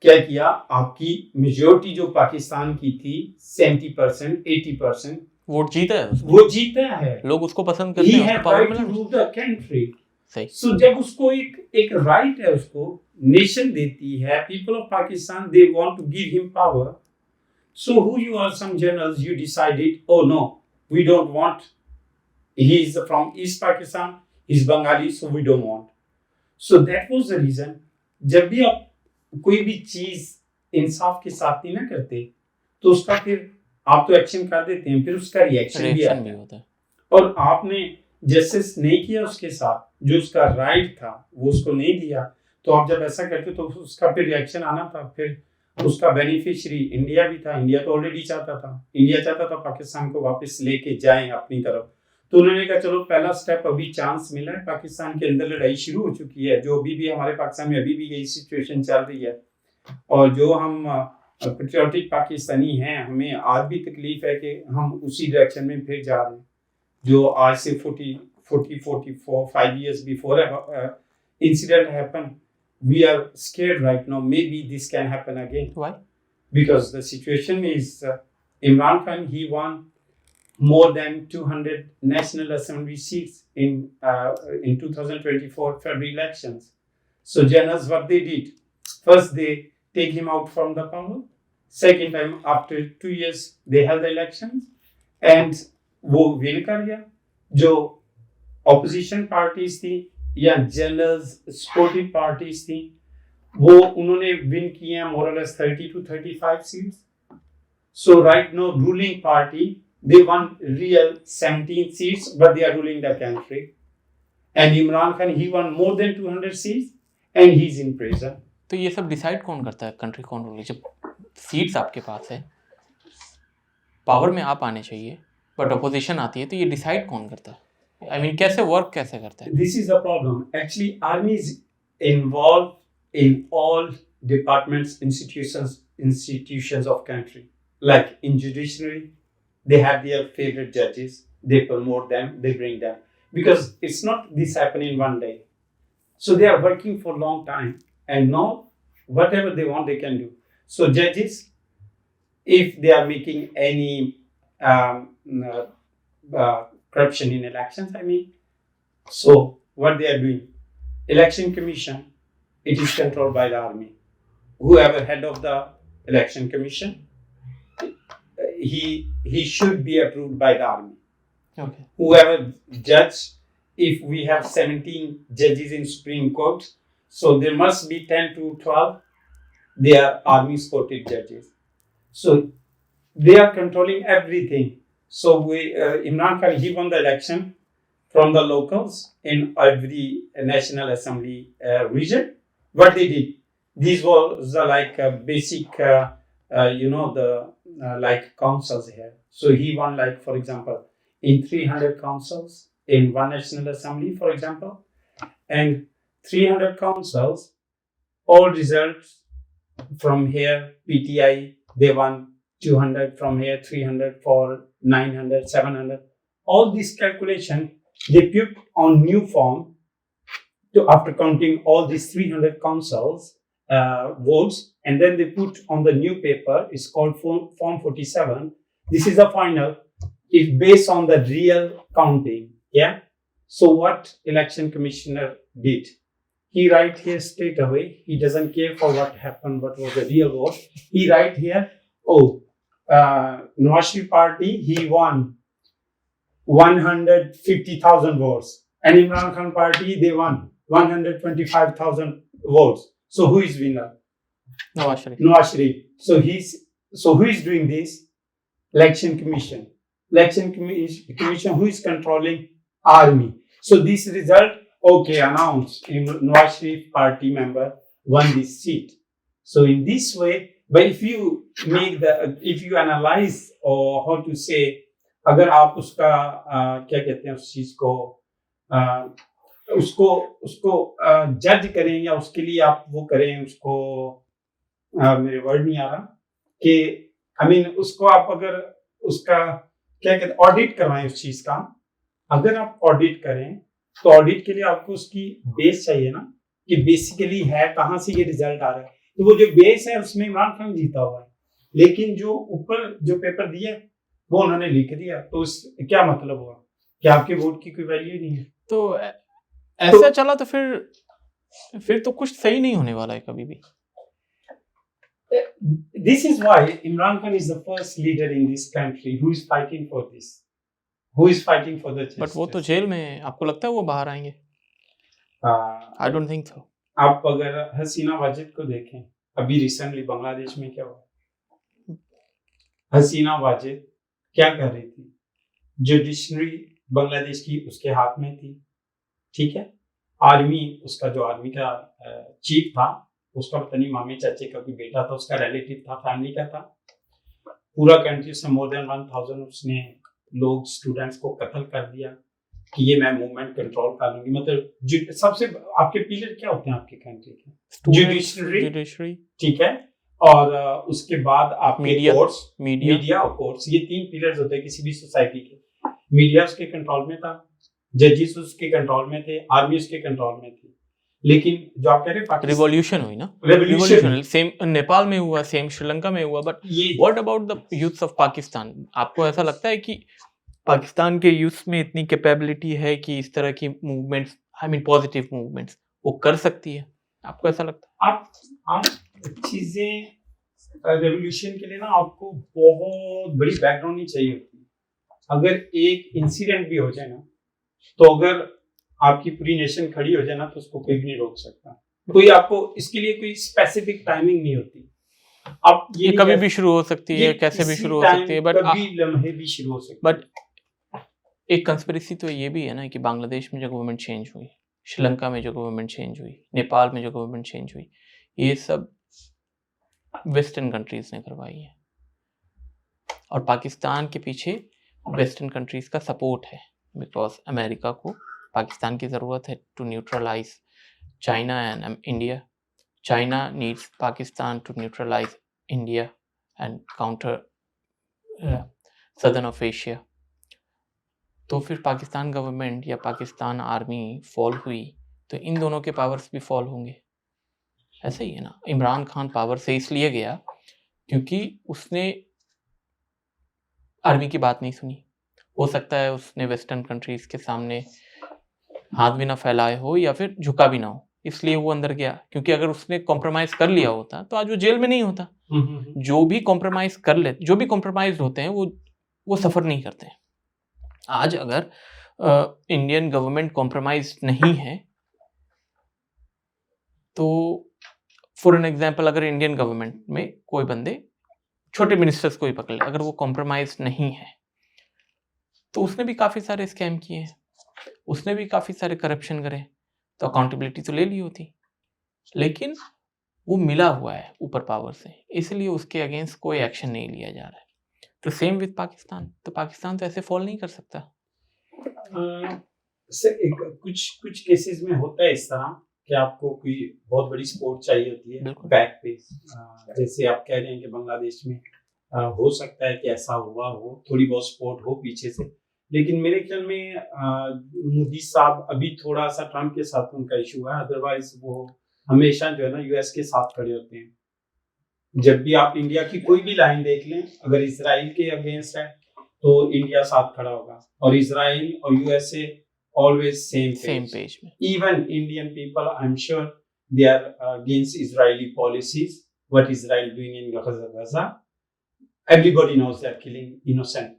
क्या किया, आपकी मेजोरिटी जो पाकिस्तान की थी 70%, 80% वोट जीता है, वो जीता है, लोग उसको पसंद करते हैं, उसको पावर मिला। Rule the country. सही। सो जब उसको एक राइट है, उसको नेशन देती है, people of Pakistan they want to give him power. So who you are some generals you decided, oh no we don't want, he is from East Pakistan, he is Bengali, so we don't want. So that was the reason. जब भी आप कोई भी चीज इंसाफ के साथ नहीं ना करते, तो उसका फिर आप तो एक्शन कर देते हैं, फिर उसका रिएक्शन भी होता है। और आपने जस्टिस नहीं किया उसके साथ, जो उसका राइट था वो उसको नहीं दिया, तो आप जब ऐसा करते तो उसका फिर रिएक्शन आना था। फिर उसका बेनिफिशियरी इंडिया भी था, इंडिया तो ऑलरेडी चाहता था, इंडिया चाहता था पाकिस्तान को वापस लेके जाएं अपनी तरफ। तो उन्होंने कहा चलो पहला स्टेप, अभी चांस मिला है, पाकिस्तान के अंदर लड़ाई शुरू हो चुकी है, जो अभी भी हमारे पाकिस्तान में अभी भी यही सिचुएशन चल रही है, और जो हम पेट्रियोटिक पाकिस्तानी हैं, हमें आज भी तकलीफ है कि हम उसी डायरेक्शन में फिर जा रहे हैं जो आज से 5 years before incident happened. We are scared right now. Maybe this can happen again. Why? Because the situation is Imran Khan, he won more than 200 National Assembly seats in 2024 February elections. So generals, what they did, first they take him out from the power. Second time, after 2 years, they held the elections and वो win कर गया। जो opposition parties थी या generals supportive parties थी, वो उन्होंने win किए हैं मोर और less 30 to 35 seats. So right now ruling party they won real 17 seats, but they are ruling the country. And Imran Khan he won more than 200 seats and he is in prison. तो ये सब decide कौन करता है, country कौन rule? जब seats आपके पास है, पावर में आप आने चाहिए, बट अपोजिशन आती है, तो ये डिसाइड कौन करता है? I mean, कैसे वर्क कैसे करता है? This is the problem. Actually, army is involved in all departments, institutions of country. Like in judiciary, they have their favorite judges. They promote them. They bring them, because it's not this happen in one day. So they are working for a long time, and now whatever they want they can do. So judges, if they are making any um, uh, corruption in elections, I mean, so what they are doing, election commission, it is controlled by the army. Whoever head of the election commission, he should be approved by the army. Okay. Whoever judge, if we have 17 judges in Supreme Court, so there must be 10 to 12, they are army supported judges. So they are controlling everything. So Imran Khan, he won the election from the locals in every National Assembly region. What they did, these was like basic, the like councils here. So he won, like, for example, in 300 councils in one National Assembly, for example, and 300 councils, all results from here, PTI, they won 200 from here, 300 for 900, 700. All this calculation, they put on new form after counting all these 300 councils votes, and then they put on the new paper. It's called Form 47. This is the final. It's based on the real counting. Yeah. So what election commissioner did? He write here straight away. He doesn't care for what happened, what was the real vote. He write here, Nawaz Sharif party, he won 150,000 votes. And Imran Khan party, they won 125,000 votes. So who is winner? Nawaz Sharif. Nawaz Sharif. So who is doing this? Election Commission. Election Commission, who is controlling? Army. So this result, okay, announced, Nawaz Sharif party member won this seat. So in this way, but if you analyze, or how to say, अगर आप उसका क्या कहते हैं, उस चीज को उसको जज करें, या उसके लिए आप वो करें, उसको मेरे वर्ड नहीं आ रहा, कि आई मीन उसको आप अगर उसका क्या कहते हैं, ऑडिट करवाएं उस चीज का, अगर आप ऑडिट करें तो ऑडिट के लिए आपको उसकी बेस चाहिए ना, कि बेसिकली है कहाँ से ये रिजल्ट आ रहा है. तो वो जो बेस है उसमें इमरान खान जीता हुआ है, लेकिन जो ऊपर जो पेपर दिया वो उन्होंने लिख दिया, तो क्या मतलब हुआ कि आपके वोट की कोई वैल्यू नहीं है. तो ऐसा चला तो फिर तो कुछ सही नहीं होने वाला है कभी भी. This is why Imran Khan is the first leader in this country who is fighting for this, who is fighting for the justice. But वो तो जेल में है. आपको लगता है वो बाहर आएंगे? I don't think so. आप अगर हसीना वाजिद को देखें, अभी रिसेंटली बांग्लादेश में क्या हुआ, हसीना वाजिद क्या कर रही थी, जुडिशरी बांग्लादेश की उसके हाथ में थी, ठीक है. आर्मी, उसका जो आर्मी का चीफ था, उसका पता नहीं मामी चाचे का कोई बेटा था, उसका रिलेटिव था, फैमिली का था. पूरा कंट्री से मोर देन 1000 उसने लोग, स्टूडेंट्स को कत्ल कर दिया कि ये मैं मूवमेंट कंट्रोल कर लूंगी. मतलब सबसे आपके पिलर क्या होते हैं आपके कंट्री के? जुडिशरी, ठीक है, और उसके बाद आपके कोर्ट्स, मीडिया और कोर्ट्स, ये 3 पिलर्स होते हैं किसी भी सोसाइटी के. मीडिया उसके कंट्रोल में था, जजेस उसके कंट्रोल में थे, आर्मी उसके कंट्रोल में थी. लेकिन जो आप कह रहे हैं रिवॉल्यूशन हुई ना, रिवॉल्यूशन सेम नेपाल में हुआ, सेम श्रीलंका में हुआ, but what about the youth of Pakistan? आपको ऐसा लगता है कि पाकिस्तान के यूथ में इतनी कैपेबिलिटी है कि इस तरह की movements, I mean positive movements, वो कर सकती है? आपको ऐसा लगता है? आप चीजें रेवोल्यूशन के लिए ना आपको बहुत बड़ी बैकग्राउंड नहीं चाहिए होती. अगर एक इंसिडेंट भी हो जाए ना, तो अगर आपकी पूरी नेशन खड़ी हो जाए ना, तो उसको कोई भी नहीं रोक सकता. कोई आपको इसके लिए कोई स्पेसिफिक टाइमिंग नहीं होती. आप ये कभी भी शुरू हो सकती है, कैसे भी शुरू हो सकती है, बट कभी लम्हे भी शुरू हो सकती है. बट एक कंस्पिरेसी तो ये भी है ना कि बांग्लादेश में जो गवर्नमेंट चेंज हुई, श्रीलंका में जो गवर्नमेंट चेंज हुई, नेपाल में जो गवर्नमेंट चेंज हुई, ये सब वेस्टर्न कंट्रीज ने करवाई है, और पाकिस्तान के पीछे वेस्टर्न कंट्रीज का सपोर्ट है, बिकॉज अमेरिका को पाकिस्तान की ज़रूरत है to neutralise China and India. China needs Pakistan to neutralise India and counter southern of Asia. तो फिर पाकिस्तान गवर्नमेंट या पाकिस्तान आर्मी फॉल हुई तो इन दोनों के पावर्स भी फॉल होंगे। ऐसे ही है ना, इमरान खान पावर से इसलिए गया क्योंकि उसने आर्मी की बात नहीं सुनी। हो सकता है उसने वेस्टर्न कंट्रीज के सामने हाथ भी ना फैलाए हो या फिर झुका भी ना हो, इसलिए वो अंदर गया। क्योंकि अगर उसने कॉम्प्रोमाइज कर लिया होता तो आज वो जेल में नहीं होता। जो भी कॉम्प्रोमाइज होते हैं वो सफर नहीं करते हैं। आज अगर इंडियन गवर्नमेंट कॉम्प्रोमाइज नहीं है तो फॉर एन एग्जांपल, अगर इंडियन गवर्नमेंट में कोई बंदे छोटे मिनिस्टर्स को ही पकड़ ले, अगर वो कॉम्प्रोमाइज नहीं है तो उसने भी काफी सारे स्कैम किए हैं, उसने भी काफी सारे करप्शन करे, तो अकाउंटेबिलिटी तो ले ली होती। लेकिन वो मिला हुआ है ऊपर पावर से, इसलिए उसके अगेंस्ट कोई एक्शन नहीं लिया जा रहा है। तो सेम विद पाकिस्तान, तो पाकिस्तान तो ऐसे फॉल नहीं कर सकता। कुछ केसेस में होता है इस तरह कि आपको कोई बहुत बड़ी सपोर्ट चाहिए होती है बैक पे, जैसे आप कह रहे हैं कि बांग्लादेश में हो सकता है कि ऐसा हुआ हो, थोड़ी बहुत सपोर्ट हो पीछे से। लेकिन मेरे ख्याल में मोदी साहब अभी थोड़ा सा ट्रम्प के साथ उनका इशू है, अदरवाइज वो हमेशा जो है ना यूएस के साथ खड़े होते हैं। जब भी आप इंडिया की कोई भी लाइन देख लें, अगर इसराइल के अगेंस्ट है तो इंडिया साथ खड़ा होगा, और इसराइल और USA always same page. Even Indian people, I'm sure, they are against Israeli policies. What Israel doing in Gaza? Everybody knows they are killing innocent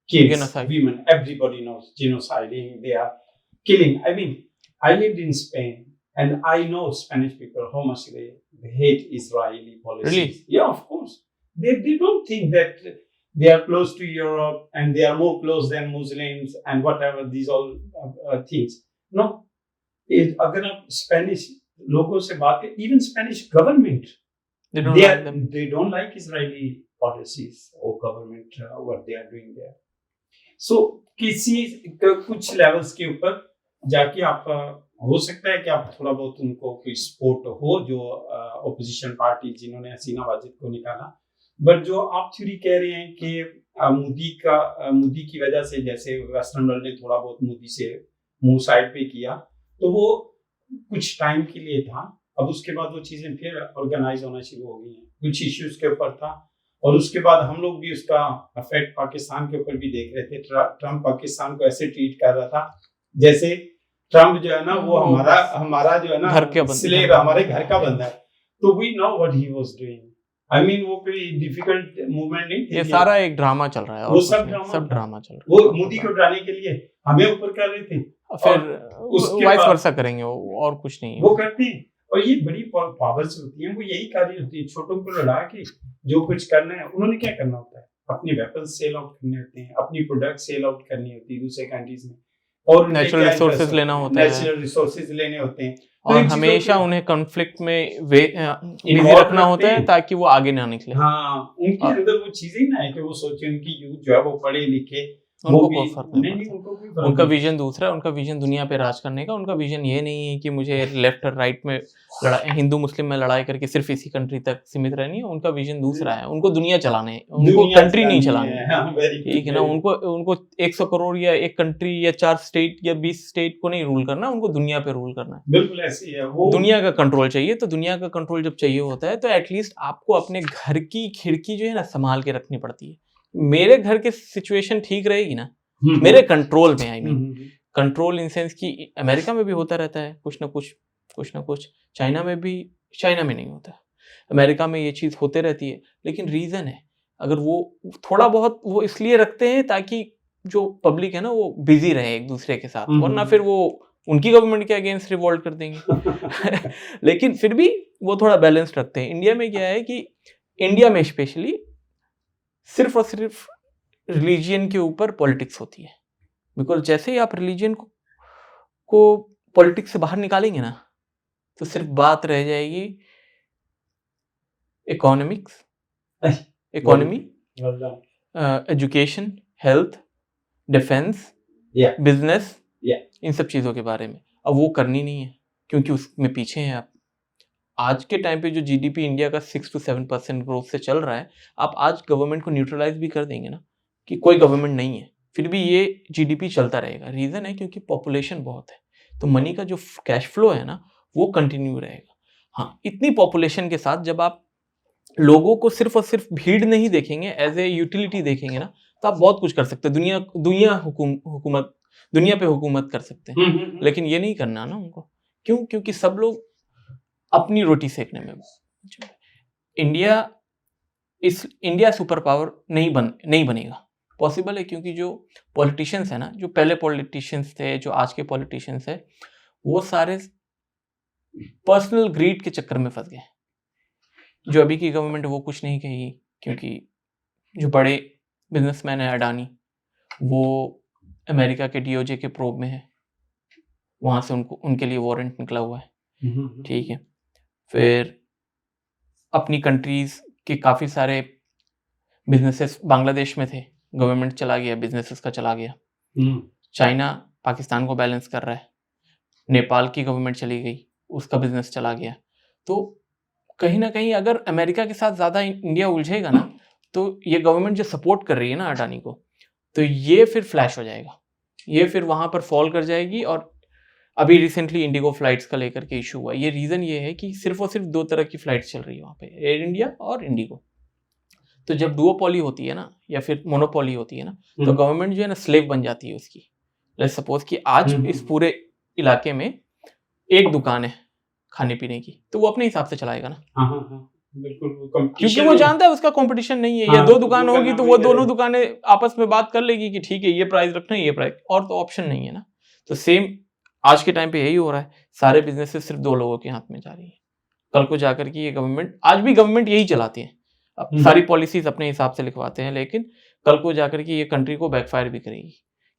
kids, genocide. Women. Everybody knows genociding. They are killing. I mean, I lived in Spain, and I know Spanish people how much they hate Israeli policies. Really? Yeah, of course. They don't think that they are close to Europe and they are more close than Muslims and whatever these all things. No, अगर आप Spanish लोगों से बात करें, even Spanish government, they don't like Israeli policies or government what they are doing there. So कुछ levels के ऊपर जाके आप हो सकता है कि आप थोड़ा बहुत उनको कोई सपोर्ट हो, जो ऑपोजिशन पार्टी जिन्होंने हसीना वाजिद को निकाला। बट जो आप थ्योरी कह रहे हैं कि मोदी की वजह से, जैसे वेस्टर्न वर्ल्ड ने थोड़ा बहुत मोदी से मुंह साइड पे किया, तो वो कुछ टाइम के लिए था, अब उसके बाद वो चीजें फिर ऑर्गेनाइज होना शुरू हो गई हैं। कुछ इश्यूज के ऊपर था, और उसके बाद हम लोग भी उसका इफेक्ट पाकिस्तान के ऊपर भी देख रहे थे। ट्रम्प पाकिस्तान को ऐसे ट्रीट कर रहा था जैसे ट्रम्प जो है ना वो हमारा जो है ना स्लेव, हमारे घर का बंदा है। तो we know what he was doing. I mean वो कोई डिफिकल्ट मूवमेंट नहीं थी, ये सारा एक ड्रामा चल रहा है, वो सब ड्रामा चल रहा है। वो मोदी को डराने के लिए हमें ऊपर कर रहे थे, फिर वाइस वर्सा करेंगे वो, और कुछ नहीं वो करते हैं। और ये बड़ी पावर्स होती हैं, वो यही कार्य होती है, छोटों को लड़ा के जो कुछ करना है। उन्होंने क्या करना होता है, अपने वेपन सेल आउट करने होते हैं, अपनी प्रोडक्ट सेल आउट करनी होती है दूसरे कंट्रीज में, और नेचुरल रिसोर्सेज लेना होता है, नेचुरल रिसोर्सेज लेने होते हैं, और हमेशा उन्हें कॉन्फ्लिक्ट में बिजी रखना होता है ताकि वो आगे ना निकले। हाँ, उनके अंदर वो चीजें ना है कि वो सोचे उनकी यूथ जो है वो पढ़े लिखे, उनको कोई फर्क नहीं पड़ता। उनका विजन दूसरा है, उनका विजन दुनिया पे राज करने का। उनका विजन ये नहीं है कि मुझे लेफ्ट और राइट में हिंदू मुस्लिम में लड़ाई करके सिर्फ इसी कंट्री तक सीमित रहनी है। उनका विजन दूसरा है, उनको दुनिया चलाने, उनको कंट्री नहीं चलानी, ठीक है ना। उनको 100 करोड़ या एक कंट्री या 4 स्टेट या 20 स्टेट को नहीं रूल करना, उनको दुनिया पे रूल करना है। बिल्कुल ऐसी है वो, दुनिया का कंट्रोल चाहिए। तो दुनिया का कंट्रोल जब चाहिए होता है तो एटलीस्ट आपको अपने घर की खिड़की जो है ना संभाल के रखनी पड़ती है। मेरे घर की सिचुएशन ठीक रहेगी ना, मेरे कंट्रोल में, I mean control in sense कि अमेरिका में भी होता रहता है कुछ ना कुछ, चाइना में भी, चाइना में नहीं होता, अमेरिका में ये चीज़ होते रहती है। लेकिन रीज़न है, अगर वो थोड़ा बहुत वो इसलिए रखते हैं ताकि जो पब्लिक है ना वो बिजी रहे एक दूसरे के साथ, वरना फिर वो उनकी गवर्नमेंट के अगेंस्ट रिवोल्ट कर देंगे। लेकिन फिर भी वो थोड़ा बैलेंस रखते हैं। इंडिया में क्या है कि इंडिया में स्पेशली सिर्फ और सिर्फ रिलीजियन के ऊपर पॉलिटिक्स होती है। बिकॉज जैसे ही आप रिलीजियन को पॉलिटिक्स से बाहर निकालेंगे ना, तो सिर्फ बात रह जाएगी economy, education, health, defence, business, इन सब चीज़ों के बारे में। अब वो करनी नहीं है क्योंकि उसमें पीछे हैं आप। आज के टाइम पे जो जीडीपी इंडिया का 6 to 7% ग्रोथ से चल रहा है, आप आज गवर्नमेंट को न्यूट्रलाइज भी कर देंगे ना कि कोई गवर्नमेंट नहीं है, फिर भी ये जीडीपी चलता रहेगा। रीज़न है क्योंकि पॉपुलेशन बहुत है। तो मनी का जो कैश फ्लो है ना वो कंटिन्यू रहेगा। हाँ, इतनी पॉपुलेशन के साथ जब आप लोगों को सिर्फ और सिर्फ भीड़ नहीं देखेंगे, एज ए यूटिलिटी देखेंगे ना, तो आप बहुत कुछ कर सकते हैं। दुनिया पे हुकूमत कर सकते हैं। लेकिन ये नहीं करना ना उनको। क्यों? क्योंकि सब लोग अपनी रोटी सेकने में। इंडिया सुपर पावर नहीं बनेगा। पॉसिबल है क्योंकि जो पॉलिटिशियंस है ना, जो पहले पॉलिटिशियंस थे, जो आज के पॉलिटिशियंस है, वो सारे पर्सनल ग्रीड के चक्कर में फंस गए। जो अभी की गवर्नमेंट है वो कुछ नहीं कहेगी, क्योंकि जो बड़े बिजनेसमैन है अडानी, वो अमेरिका के डीओजे के प्रोब में है, वहां से उनके लिए वारंट निकला हुआ है। ठीक है। फिर अपनी कंट्रीज के काफी सारे बिजनेसेस बांग्लादेश में थे, गवर्नमेंट चला गया, बिजनेसेस का चला गया। चाइना पाकिस्तान को बैलेंस कर रहा है, नेपाल की गवर्नमेंट चली गई, उसका बिजनेस चला गया। तो कहीं ना कहीं अगर अमेरिका के साथ ज्यादा इंडिया उलझेगा ना, तो ये गवर्नमेंट जो सपोर्ट कर रही है ना अडानी को, तो ये फिर फ्लैश हो जाएगा, ये फिर वहां पर फॉल कर जाएगी। और अभी रिसेंटली इंडिगो फ्लाइट्स का लेकर के इशू हुआ। ये रीजन ये है कि सिर्फ और सिर्फ 2 तरह की फ्लाइट्स चल रही है वहां पे, एयर इंडिया और इंडिगो। तो जब डुओपोली होती है ना, या फिर मोनोपोली होती है ना, तो गवर्नमेंट जो है ना स्लेव बन जाती है उसकी। लेट्स सपोज कि आज इस पूरे इलाके में एक दुकान है खाने पीने की, तो वो अपने हिसाब से चलाएगा ना। बिल्कुल, क्योंकि वो जानता है उसका कंपटीशन नहीं है। या 2 दुकान होगी तो वो दोनों दुकानें आपस में बात कर लेगी कि ठीक है ये प्राइस रखना है, ये प्राइस, और तो ऑप्शन नहीं है ना। तो सेम आज के टाइम पे यही हो रहा है, सारे बिजनेसेस सिर्फ 2 लोगों के हाथ में जा रही है। कल को जाकर के ये गवर्नमेंट, आज भी गवर्नमेंट यही चलाती है, अब सारी पॉलिसीज अपने हिसाब से लिखवाते हैं, लेकिन कल को जाकर के ये कंट्री को बैकफायर भी करेगी,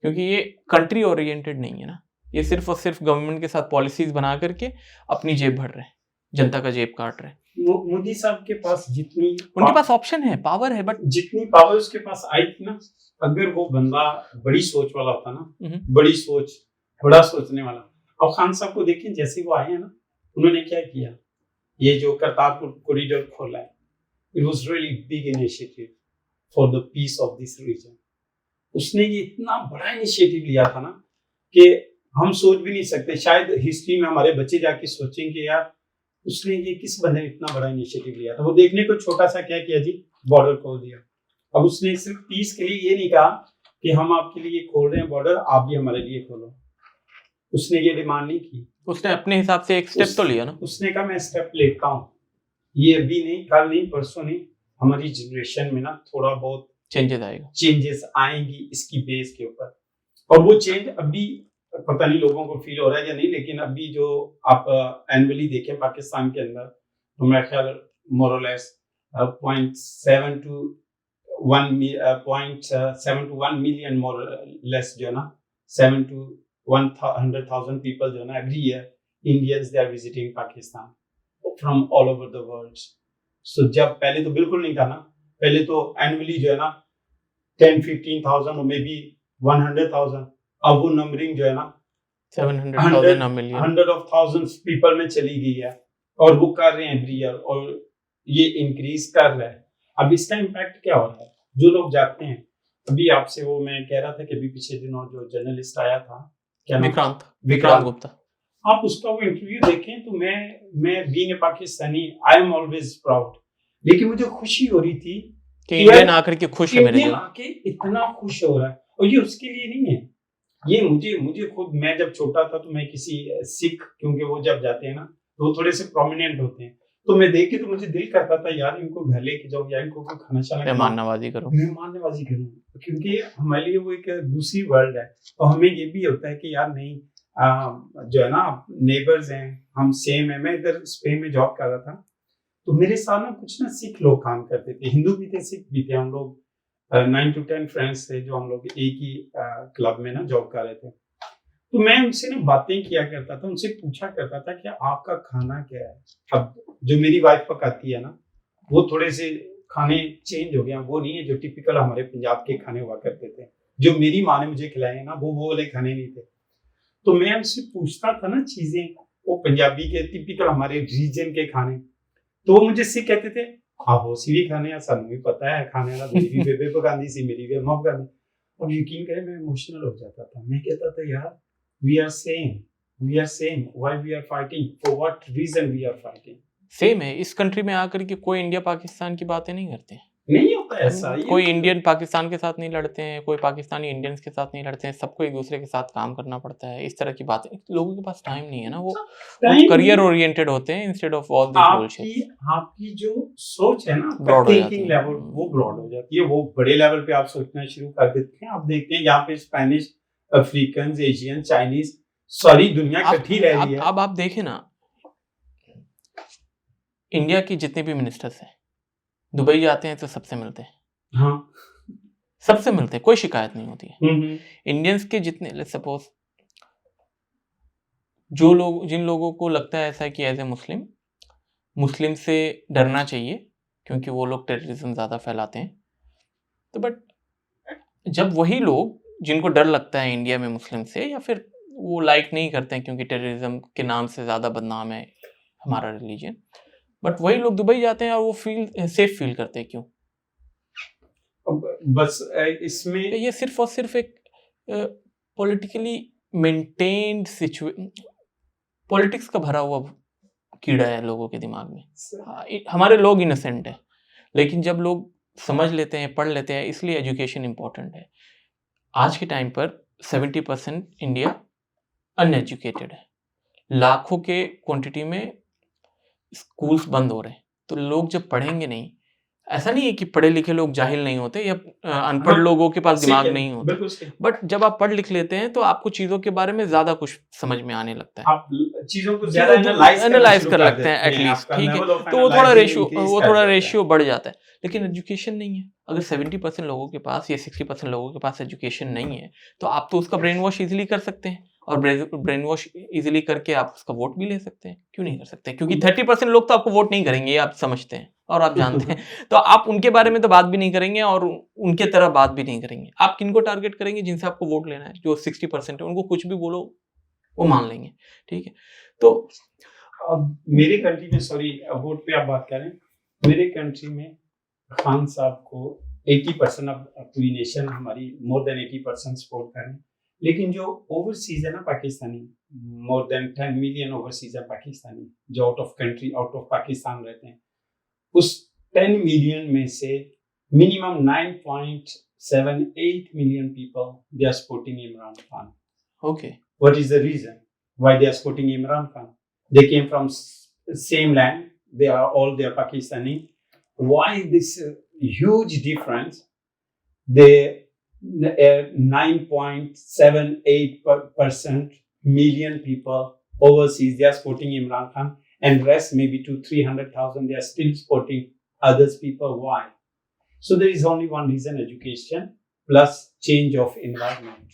क्योंकि ये कंट्री ओरिएंटेड नहीं है ना। ये सिर्फ और सिर्फ गवर्नमेंट के साथ पॉलिसीज बना करके अपनी जेब भर रहे हैं, जनता का जेब काट रहे हैं। मोदी साहब के पास उनके पास ऑप्शन है, पावर है, बट जितनी पावर उसके पास आई थी ना, अगर वो बंदा बड़ी सोच वाला होता ना, बड़ी सोच, बड़ा सोचने वाला। और खान साहब को देखें, जैसे वो आए हैं ना, उन्होंने क्या किया, ये जो करतारपुर कॉरिडोर खोला है, it was really big initiative for the peace of this region. उसने ये इतना बड़ा इनिशिएटिव लिया था ना कि हम सोच भी नहीं सकते। शायद हिस्ट्री में हमारे बच्चे जाके सोचेंगे यार उसने ये किस बंदे ने इतना बड़ा इनिशिएटिव लिया था। वो देखने को छोटा सा क्या किया जी, बॉर्डर खोल दिया। अब उसने सिर्फ पीस के लिए ये नहीं कहा कि हम आपके लिए खोल रहे हैं बॉर्डर, आप भी हमारे लिए खोलो। उसने ये डिमांड नहीं की, उसने अपने हिसाब से एक स्टेप तो लिया ना। उसने कहा मैं स्टेप लेता हूँ, ये अभी नहीं, कल नहीं, परसों नहीं, हमारी जनरेशन में ना थोड़ा बहुत चेंजेस आएंगी इसकी बेस के ऊपर। और वो चेंज अभी पता नहीं लोगों को फील हो रहा है या नहीं, लेकिन अभी जो आप एनुअली देखें पाकिस्तान के अंदर, तो मेरा ख्याल मोर और less 0.7 to 1 million more less जो है ना, 7 to 100,000 पीपल जो है ना every year Indians they are visiting Pakistan from all over the world. So जब पहले तो बिल्कुल नहीं था ना, पहले तो एनुअली जो है ना 10-15,000 और मे बी 100,000, अब वो नंबरिंग जो है ना 100 of thousands पीपल में चली गई है, और वो कर रहे हैं एवरी ईयर, और ये इंक्रीज कर रहा है। अब इसका इम्पैक्ट क्या हो रहा है, जो लोग जाते हैं, अभी आपसे वो मैं कह रहा था कि अभी पिछले दिनों जो जर्नलिस्ट आया था, क्या विक्रांत गुप्ता, आप उसका वो इंटरव्यू देखें, तो मैं being a Pakistani I am always proud, लेकिन मुझे खुशी हो रही थी कि इंडियन आकर के खुश है, मेरे इंडियन आके इतना खुश हो रहा है। और ये उसके लिए नहीं है, ये मुझे खुद, मैं जब छोटा था तो मैं किसी सिख, क्योंकि वो जब जाते हैं ना तो वो थोड़े से प्रोमिनेंट होते हैं, तो मैं देख के तो मुझे दिल करता था यार इनको घर लेके जाऊं या इनको कोई खाना शाना मेहमान नवाजी करूं, क्योंकि हमारे लिए वो एक दूसरी वर्ल्ड है। तो हमें ये भी होता है कि यार नहीं, जो है ना नेबर्स हैं, हम सेम है। मैं इधर स्पेन में जॉब कर रहा था, तो मेरे साथ ना कुछ ना सिख लोग काम करते थे, हिंदू भी थे, सिख भी थे। हम लोग 9 to 10 फ्रेंड्स थे जो हम लोग एक ही क्लब में ना जॉब कर रहे थे। तो मैं उनसे ना बातें किया करता था, उनसे पूछा करता था कि आपका खाना क्या है। अब जो मेरी वाइफ पकाती है ना, वो थोड़े से खाने चेंज हो गए, वो नहीं है जो टिपिकल हमारे पंजाब के खाने हुआ करते थे, जो मेरी माँ ने मुझे खिलाए ना, वो वाले खाने नहीं थे। तो मैं उनसे पूछता था ना चीजें, वो पंजाबी के टिपिकल हमारे रीजन के खाने, तो वो मुझे से कहते थे आप वो भी खाने हैं, सानू भी पता है खाने वाला, मेरी भी बेबे पकांदी सी, मेरी भी अम्मा पकांदी। और यकीन करें मैं इमोशनल हो जाता था, मैं कहता था यार we are same, we are same. Why we are fighting? For what reason we are fighting? Same है, इस कंट्री में आकर के कोई इंडिया पाकिस्तान की बातें नहीं करते हैं। नहीं होता ऐसा। कोई इंडियन पाकिस्तान के साथ नहीं लड़ते हैं, कोई पाकिस्तानी इंडियंस के साथ नहीं लड़ते हैं, सबको एक दूसरे के साथ काम करना पड़ता है। इस तरह की बातें लोगों के पास टाइम नहीं है ना, वो करियर ओरिएंटेड होते हैं instead of all this bullshit. आपकी जो सोच है ना, ब्रॉड हो जाती थिंकिंग है। लेवल वो ब्रॉड हो जाती है, वो बड़े लेवल पे आप सोचना शुरू कर देते हैं। आप देखते हैं यहाँ पे स्पेनिश, अफ्रीकन, एशियन, चाइनीज, सारी दुनिया इकट्ठी रह रही है। अब आप देखें ना, इंडिया के जितने भी मिनिस्टर्स हैं दुबई जाते हैं तो सबसे मिलते हैं। हाँ, सबसे मिलते हैं, कोई शिकायत नहीं होती है। इंडियंस के जितने, लेट्स सपोज जो लोग, जिन लोगों को लगता है ऐसा कि एज ए मुस्लिम से डरना चाहिए क्योंकि वो लोग टेररिज्म ज़्यादा फैलाते हैं, तो बट जब वही लोग जिनको डर लगता है इंडिया में मुस्लिम से, या फिर वो लाइक नहीं करते हैं क्योंकि टेररिज्म के नाम से ज़्यादा बदनाम है हमारा रिलीजन, बट वही लोग दुबई जाते हैं और वो सेफ फील करते हैं। क्यों? बस इसमें ये सिर्फ और सिर्फ एक पॉलिटिकली मेंटेन्ड पॉलिटिक्स का भरा हुआ कीड़ा है लोगों के दिमाग में। हमारे लोग इनोसेंट है, लेकिन जब लोग समझ लेते हैं, पढ़ लेते हैं, इसलिए एजुकेशन इंपॉर्टेंट है। आज के टाइम पर 70% इंडिया अनएजुकेटेड है। लाखों के क्वांटिटी में स्कूल्स बंद हो रहे हैं, तो लोग जब पढ़ेंगे नहीं, ऐसा नहीं है कि पढ़े लिखे लोग जाहिल नहीं होते या अनपढ़ लोगों के पास दिमाग नहीं होता, बट जब आप पढ़ लिख लेते हैं तो आपको चीजों के बारे में ज्यादा कुछ समझ में आने लगता है, आप चीजों को ज्यादा एनालाइज कर लगते हैं एटलीस्ट, ठीक है, तो वो थोड़ा रेशियो बढ़ जाता है। लेकिन एजुकेशन नहीं है। अगर 70% लोगों के पास या 60% लोगों के पास एजुकेशन नहीं है, तो आप तो उसका ब्रेन वॉश इजिली कर सकते हैं, और ब्रेन वॉश इजिली करके आप उसका वोट भी ले सकते हैं। क्यों नहीं कर सकते? क्योंकि 30% लोग तो आपको वोट नहीं करेंगे, ये आप समझते हैं और आप जानते हैं, तो आप उनके बारे में तो बात भी नहीं करेंगे और उनके तरह बात भी नहीं करेंगे। आप किनको टारगेट करेंगे? जिनसे आपको वोट लेना है, जो 60% है, उनको कुछ भी बोलो वो मान लेंगे, ठीक है। तो अब मेरे कंट्री में, सॉरी वोट पे आप बात करें, मेरे कंट्री में खान साहब को 80%, अब पूरी नेशन हमारी मोर देन 80% सपोर्ट करें, लेकिन जो ओवरसीज है ना Pakistani, more than 10 million overseas है पाकिस्तानी जो out of country, out of Pakistan रहते हैं, उस 10 मिलियन में से minimum 9.78 million people they are supporting Imran Khan. Okay, what is the reason why they are supporting Imran Khan? They came from same land, they are Pakistani. Why this huge difference? They 9.78% million people overseas, they are supporting Imran Khan, and rest maybe 200,000-300,000 they are still supporting others people. Why? So there is only one reason: education plus change of environment.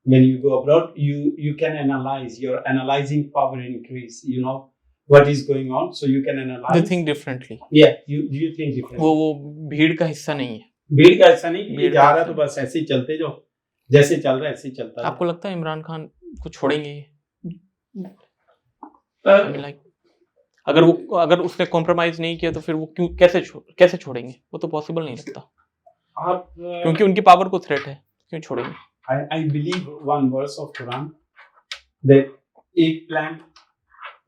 When you go abroad, you can analyze, your analyzing power increase, you know what is going on, so you can analyze. They think differently. Yeah, you think differently. वो भीड़ का हिस्सा नहीं है। भीड़ का हिस्सा नहीं, भीड़ जा रहा तो बस ऐसे ही चलते जाओ, जैसे चल रहा है ऐसे ही चलता है। आपको लगता है इमरान खान को छोड़ेंगे? लाइक अगर उसने कॉम्प्रोमाइज नहीं किया तो फिर वो कैसे छोड़ेंगे? वो तो पॉसिबल नहीं लगता। आप क्योंकि उनकी पावर को थ्रेट है, क्यों छोड़ेंगे? I believe one verse of Quran that एक प्लान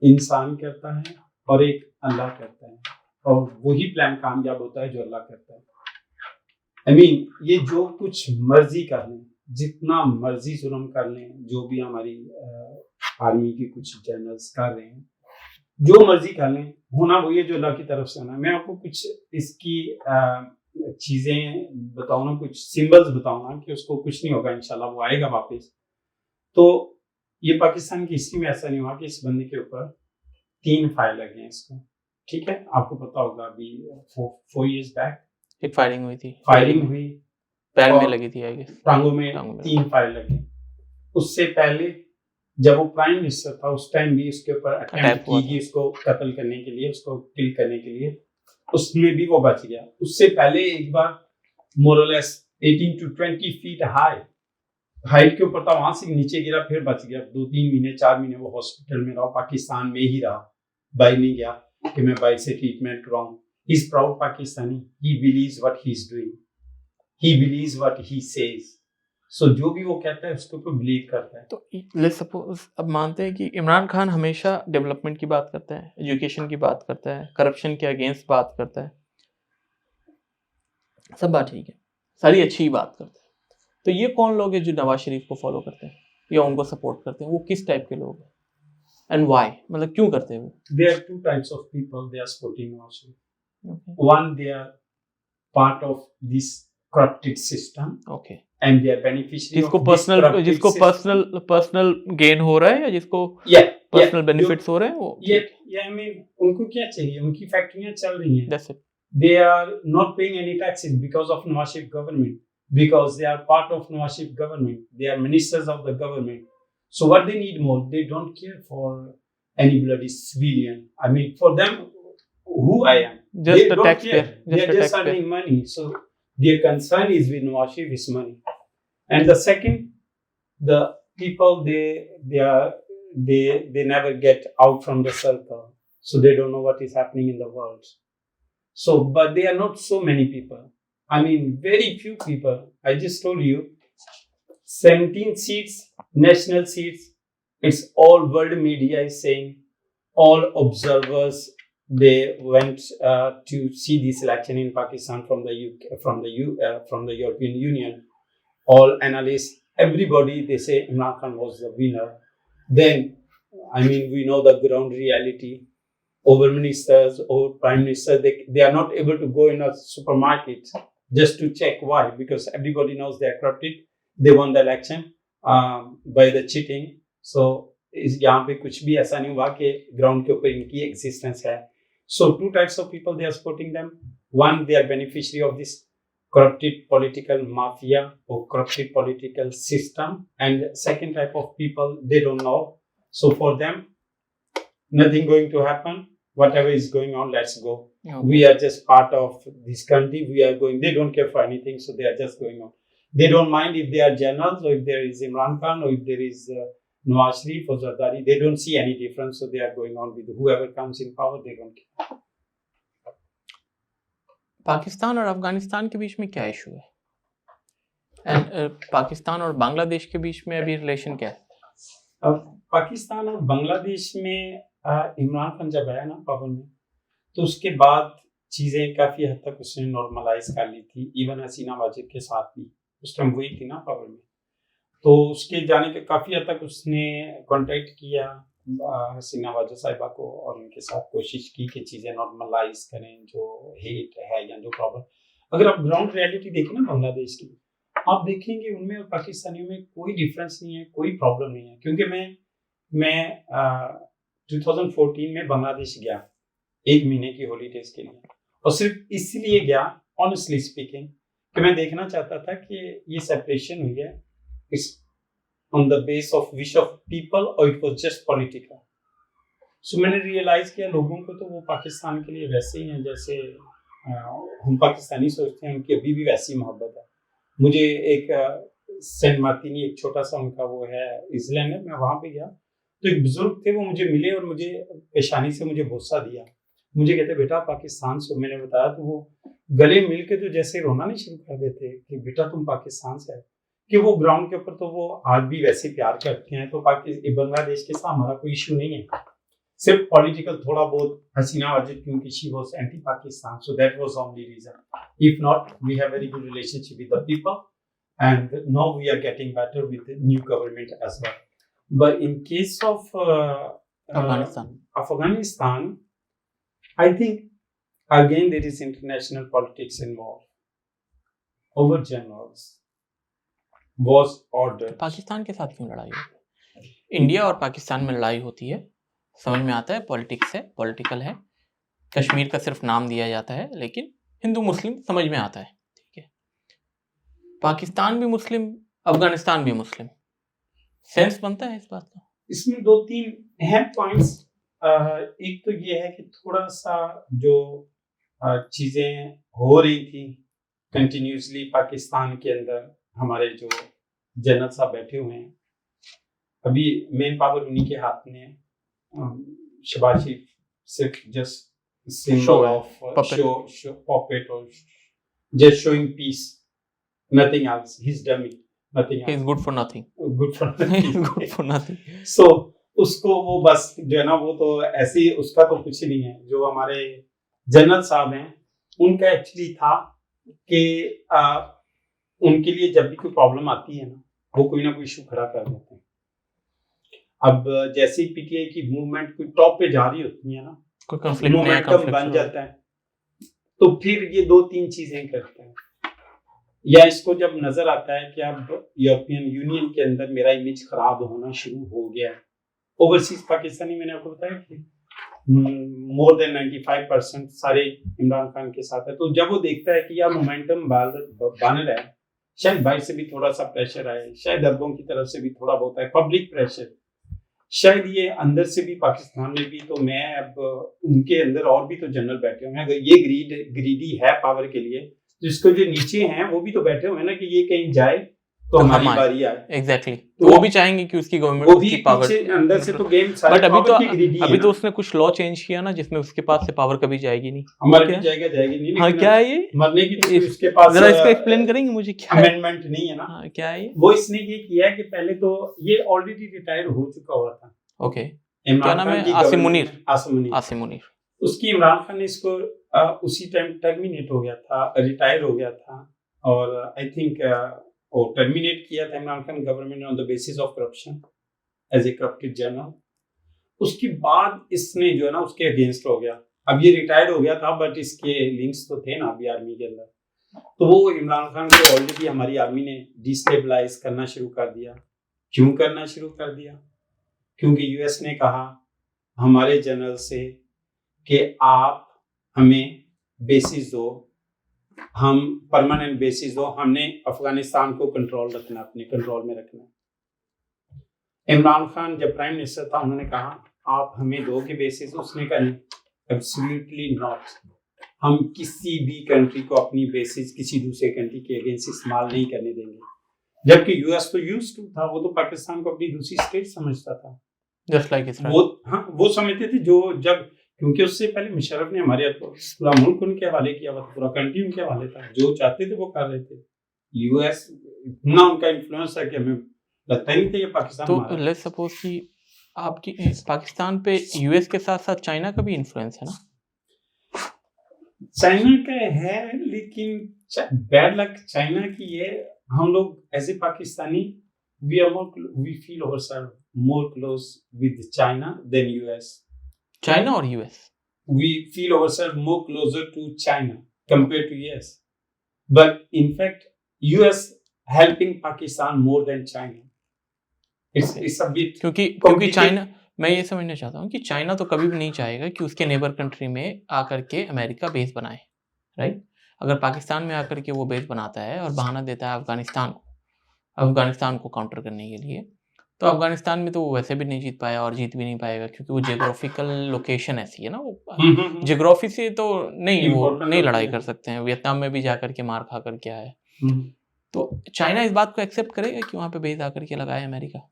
इंसान करता है और एक अल्लाह करता है, और वही प्लान कामयाब होता है जो अल्लाह करता है। I mean, ये जो कुछ मर्जी कर लें, जितना मर्जी जुल्म कर लें, जो भी हमारी आर्मी के कुछ जनरल्स कर रहे हैं, जो मर्जी कर लें, होना वही है जो अल्लाह की तरफ से होना है। मैं आपको कुछ इसकी चीजें बताऊँ ना, कुछ सिंबल्स बताऊँ ना, कि उसको कुछ नहीं होगा, इंशाल्लाह वो आएगा वापस। तो ये पाकिस्तान की हिस्ट्री में ऐसा नहीं हुआ कि इस बंदे के ऊपर 3 फायर लगे हैं इसको, ठीक है। आपको पता होगा अभी 4 years बैक एक फायरिंग हुई थी, पैर में लगी थी, आई गेस टांगों में 3 फायर लगे। उससे पहले जब वो प्राइम मिनिस्टर था, उस टाइम भी उसके ऊपर अटैक की गई, उसको कत्ल करने के लिए, उसको किल करने के लिए, उसमें भी वो बच गया। उससे पहले एक बार मोर और लेस 18 to 20 फीट हाइट के ऊपर था, वहां से नीचे गिरा, फिर बच गया। 2-3 महीने 4 महीने वो हॉस्पिटल में रहा, पाकिस्तान में ही रहा, बाहर नहीं गया कि मैं बाहर से ट्रीटमेंट कराऊं। He is proud Pakistani, he believes what he is doing, he believes what he says. So जो भी वो कहता है उसके ऊपर बिलीव करता है। तो लेट्स सपोज अब मानते हैं कि इमरान खान हमेशा डेवलपमेंट की बात करता है, एजुकेशन की बात करता है, करप्शन के अगेंस्ट बात करता है, सब बात ठीक है, सारी अच्छी बात करता है। तो ये कौन लोग हैं जो नवाज शरीफ को फॉलो करते हैं या उनको सपोर्ट करते हैं? वो किस टाइप के लोग हैं एंड व्हाई, मतलब क्यों करते हैं वो? There are two types of people they are supporting Nawaz Sharif. Okay One, they are part of this corrupted system okay, and they are beneficiary जिसको of this corrupted जिसको system. पर्सनल गेन हो रहा है या जिसको Yeah, personal yeah. Benefits हो रहे हैं वो, Yeah, I mean, उनको क्या चाहिए? उनकी फैक्ट्रियां चल रही हैं। That's it. They are not paying any taxes because of Nawaz Sharif government, because they are part of Nawaz Sharif government. They are ministers of the government. So what they need more? They don't care for any bloody civilian. I mean, for them, who I am, Just they a don't taxpayer, care. just They a are just taxpayer. earning money. So their concern is with Nawaz Sharif's money. And the second, the people they never get out from the circle, so they don't know what is happening in the world. So, but they are not so many people. I mean, very few people. I just told you, 17 seats, national seats. It's all world media is saying. All observers they went to see this election in Pakistan from the UK, from the European Union. All analysts, everybody, they say Imran Khan was the winner. Then, I mean, we know the ground reality. Over ministers or prime minister, they are not able to go in a supermarket just to check. Why? Because everybody knows they are corrupted. They won the election by the cheating. So इस यहाँ पे कुछ भी ऐसा नहीं हुआ कि ground के ऊपर इनकी एग्जिस्टेंस है. So two types of people they are supporting them. One, they are beneficiary of this corrupted political mafia or corrupted political system, and second type of people they don't know. So for them, nothing going to happen. Whatever is going on, let's go. Okay. We are just part of this country. We are going. They don't care for anything, so they are just going on. They don't mind if they are generals or if there is Imran Khan or if there is Nawaz Sharif or Zardari. They don't see any difference, so they are going on with whoever comes in power. They don't care. Pakistan और अफगानिस्तान के बीच में क्या issue है? And Pakistan और बांग्लादेश के बीच में अभी relation क्या है? अब पाकिस्तान और बांग्लादेश में इमरान खान जब आया ना पावर में, तो उसके बाद चीज़ें काफ़ी हद तक उसने नॉर्मलाइज कर ली थी. इवन हसीना वाजिद के साथ भी उस टाइम वही थी ना पावर में, तो उसके जाने के काफ़ी हद तक उसने कॉन्टेक्ट किया हसीना वाजिद साहिबा को और उनके साथ कोशिश की कि चीज़ें नॉर्मलाइज करें, जो हेट है या जो प्रॉब्लम. अगर आप ग्राउंड रियलिटी देखें ना बांग्लादेश की, आप देखेंगे उनमें और पाकिस्तानियों में कोई डिफरेंस नहीं है, कोई प्रॉब्लम नहीं है. क्योंकि मैं 2014 में बांग्लादेश गया 1 महीने की हॉलीडेज के लिए, और सिर्फ इसलिए गया ऑनेस्टली स्पीकिंग कि मैं देखना चाहता था कि ये सेपरेशन हुई है it's on the base of wish of people और इट वाज जस्ट पॉलिटिकल. सो मैंने रियलाइज किया लोगों को तो वो पाकिस्तान के लिए वैसे ही हैं जैसे हम पाकिस्तानी सोचते हैं, उनकी अभी भी वैसी मोहब्बत है. मुझे एक सेंट मार्टिनी एक छोटा सा उनका वो है आइसलैंड है, मैं वहाँ पे गया तो एक बुजुर्ग थे, वो मुझे मिले और मुझे पेशानी से मुझे बोसा दिया. मुझे कहते बेटा पाकिस्तान से. मैंने बताया तो वो गले मिल के तो जैसे रोना नहीं शुरू कर देते कि बेटा तुम पाकिस्तान से है. कि वो ग्राउंड के ऊपर तो वो आज भी वैसे प्यार करते हैं. तो बांग्लादेश के साथ हमारा कोई इशू नहीं है, सिर्फ पॉलिटिकल थोड़ा बहुत हसीना वाजिद क्योंकि she was anti Pakistan, so that was only reason. If not we have very good relationship with the people and now we are getting better with the new government as well. But in case of Afghanistan, I think again there is international politics involved. Over generals, was ordered. Pakistan के साथ क्यों लड़ाई होती है? India और पाकिस्तान में लड़ाई होती है, समझ में आता है, पॉलिटिक्स है, पॉलिटिकल है. कश्मीर का सिर्फ नाम दिया जाता है, लेकिन हिंदू मुस्लिम समझ में आता है. ठीक है, पाकिस्तान भी मुस्लिम, अफगानिस्तान भी मुस्लिम, सेंस बनता है इस बात का. इसमें 2-3 हैं पॉइंट्स. एक तो ये है कि थोड़ा सा जो चीजें हो रही थी कंटिन्यूसली पाकिस्तान के अंदर, हमारे जो जनरल साहब बैठे हुए हैं, अभी मेन पावर उन्हीं के हाथ में है. शहबाज शरीफ सिर्फ just symbol of puppet or just showing peace, nothing else. He's dummy. nothing He is good for nothing. good for He is nothing. good for nothing. So उसको वो बस जो है ना वो तो ऐसे ही उसका तो कुछ नहीं है। जो हमारे जनरल साहब हैं उनका एक्चुअली था कि उनके लिए जब भी कोई प्रॉब्लम आती है ना वो कोई ना कोई इशू खड़ा कर देते हैं। अब जैसे ही पीटीआई की मूवमेंट कोई टॉप पे जा रही होती है ना, कोई conflict नया मोमेंटम conflict बन शुरू जाता है, तो फिर ये 2-3 चीजें करते हैं। या इसको जब नजर आता है कि अब यूरोपियन यूनियन के अंदर मेरा इमेज खराब होना शुरू हो गया है, ओवरसीज पाकिस्तानी मैंने आपको बताया कि मोर देन 95% सारे इमरान खान के साथ है। तो जब वो देखता है कि यार मोमेंटम बन रहा है, शायद बाहर से भी थोड़ा सा प्रेशर आए, शायद अरबों की तरफ से भी थोड़ा बहुत है, पब्लिक प्रेशर, शायद ये अंदर से भी पाकिस्तान में भी, तो मैं अब उनके अंदर और भी तो जनरल बैठे हुए हैं, अगर ये ग्रीडी है पावर के लिए, तो इसको जो नीचे हैं वो भी तो बैठे हुए हैं ना कि ये कहीं जाए तो हमारी बारी आए। एग्जैक्टली, तो वो भी चाहेंगे कि उसकी गवर्नमेंट वो भी उसकी पावर पीछे अंदर से तो गेम सारे बट पावर की greedy है अभी तो ना। उसने कुछ लॉ चेंज किया ना जिसमें उसके पास से पावर कभी जाएगी नहीं। हमारे क्या? भी जाएगी नहीं, हाँ लेकिन क्या है ये? मरने की तो उसके पास जरा इसको एक्सप्लेन करेंगे मुझे क्या है? अमेंडमेंट नहीं है ना। हाँ क्या है ये? वो इसने ये किया है कि पहले तो ये ऑलरेडी रिटायर हो चुका हुआ था। ओके, इमरान क्या नाम खान है? की आसिम government मुनीर। में, आसिम मुनीर। आसिम मुनीर। उसकी इमरान खान ने इसको उसी टाइम टर्मिनेट हो गया था, रिटायर हो गया था, और आई थिंक वो टर्मिनेट किया था इमरान खान गवर्नमेंट ने on the basis of corruption as a corrupted general. उसके बाद इसने जो है ना उसके अगेंस्ट हो गया। अब ये रिटायर हो गया था बट इसके लिंक्स तो थे ना अभी आर्मी के अंदर, तो वो इमरान खान को ऑलरेडी हमारी आर्मी ने डिस्टेबलाइज करना शुरू कर दिया। क्यों करना शुरू कर दिया? क्योंकि यूएस ने कहा हमारे जनरल से कि आप हमें बेसिस दो, हम परमानेंट बेसिस दो, हमने अफगानिस्तान को कंट्रोल रखना, अपने कंट्रोल में रखना। इमरान खान जब प्राइम मिनिस्टर था उन्होंने कहा आप हमें दोगे बेसिस? उसने कहा एब्सोल्युटली नॉट, हम किसी भी कंट्री को अपनी बेसिस किसी दूसरे कंट्री के अगेंस्ट इस्तेमाल नहीं करने देंगे। जबकि यूएस तो यूज्ड टू था, वो तो पाकिस्तान को अपनी दूसरी स्टेट समझता था, जस्ट लाइक इसराइल। वो समझते थे जो जब, क्योंकि उससे पहले मुशर्रफ ने हमारे पूरा मुल्क उनके हवाले किया हुआ था, पूरा कंट्री उनके हवाले था, जो चाहते थे वो कर रहे थे। यूएस इतना उनका इन्फ्लुएंस है कि हमें लगता ही नहीं था ये पाकिस्तान तो लेट्स सपोज कि आपकी पाकिस्तान पे यूएस के साथ साथ चाइना का भी इन्फ्लुएंस है ना? चाइना का है, लेकिन बैड लक चाइना की है। हम लोग as a Pakistani we feel ourself more close with China than US. China और US, we feel ourselves more closer to China compared to US, but in fact US helping Pakistan more than China. It's a bit क्योंकि China, मैं ये समझना चाहता हूँ कि China तो कभी भी नहीं चाहेगा कि उसके नेबर कंट्री में आकर के अमेरिका बेस बनाए, राइट? अगर पाकिस्तान में आकर के वो बेस बनाता है और बहाना देता है अफगानिस्तान को काउंटर करने के लिए, तो अफगानिस्तान में तो वो वैसे भी नहीं जीत पाया और जीत भी नहीं पाएगा, क्योंकि वो जियोग्राफिकल लोकेशन ऐसी है ना, वो जियोग्राफी से तो नहीं लड़ाई कर सकते हैं। वियतनाम में भी जाकर के मार खा कर के आए। तो चाइना इस बात को एक्सेप्ट करेगा कि वहाँ पे बेस आकर के लगाए अमेरिका?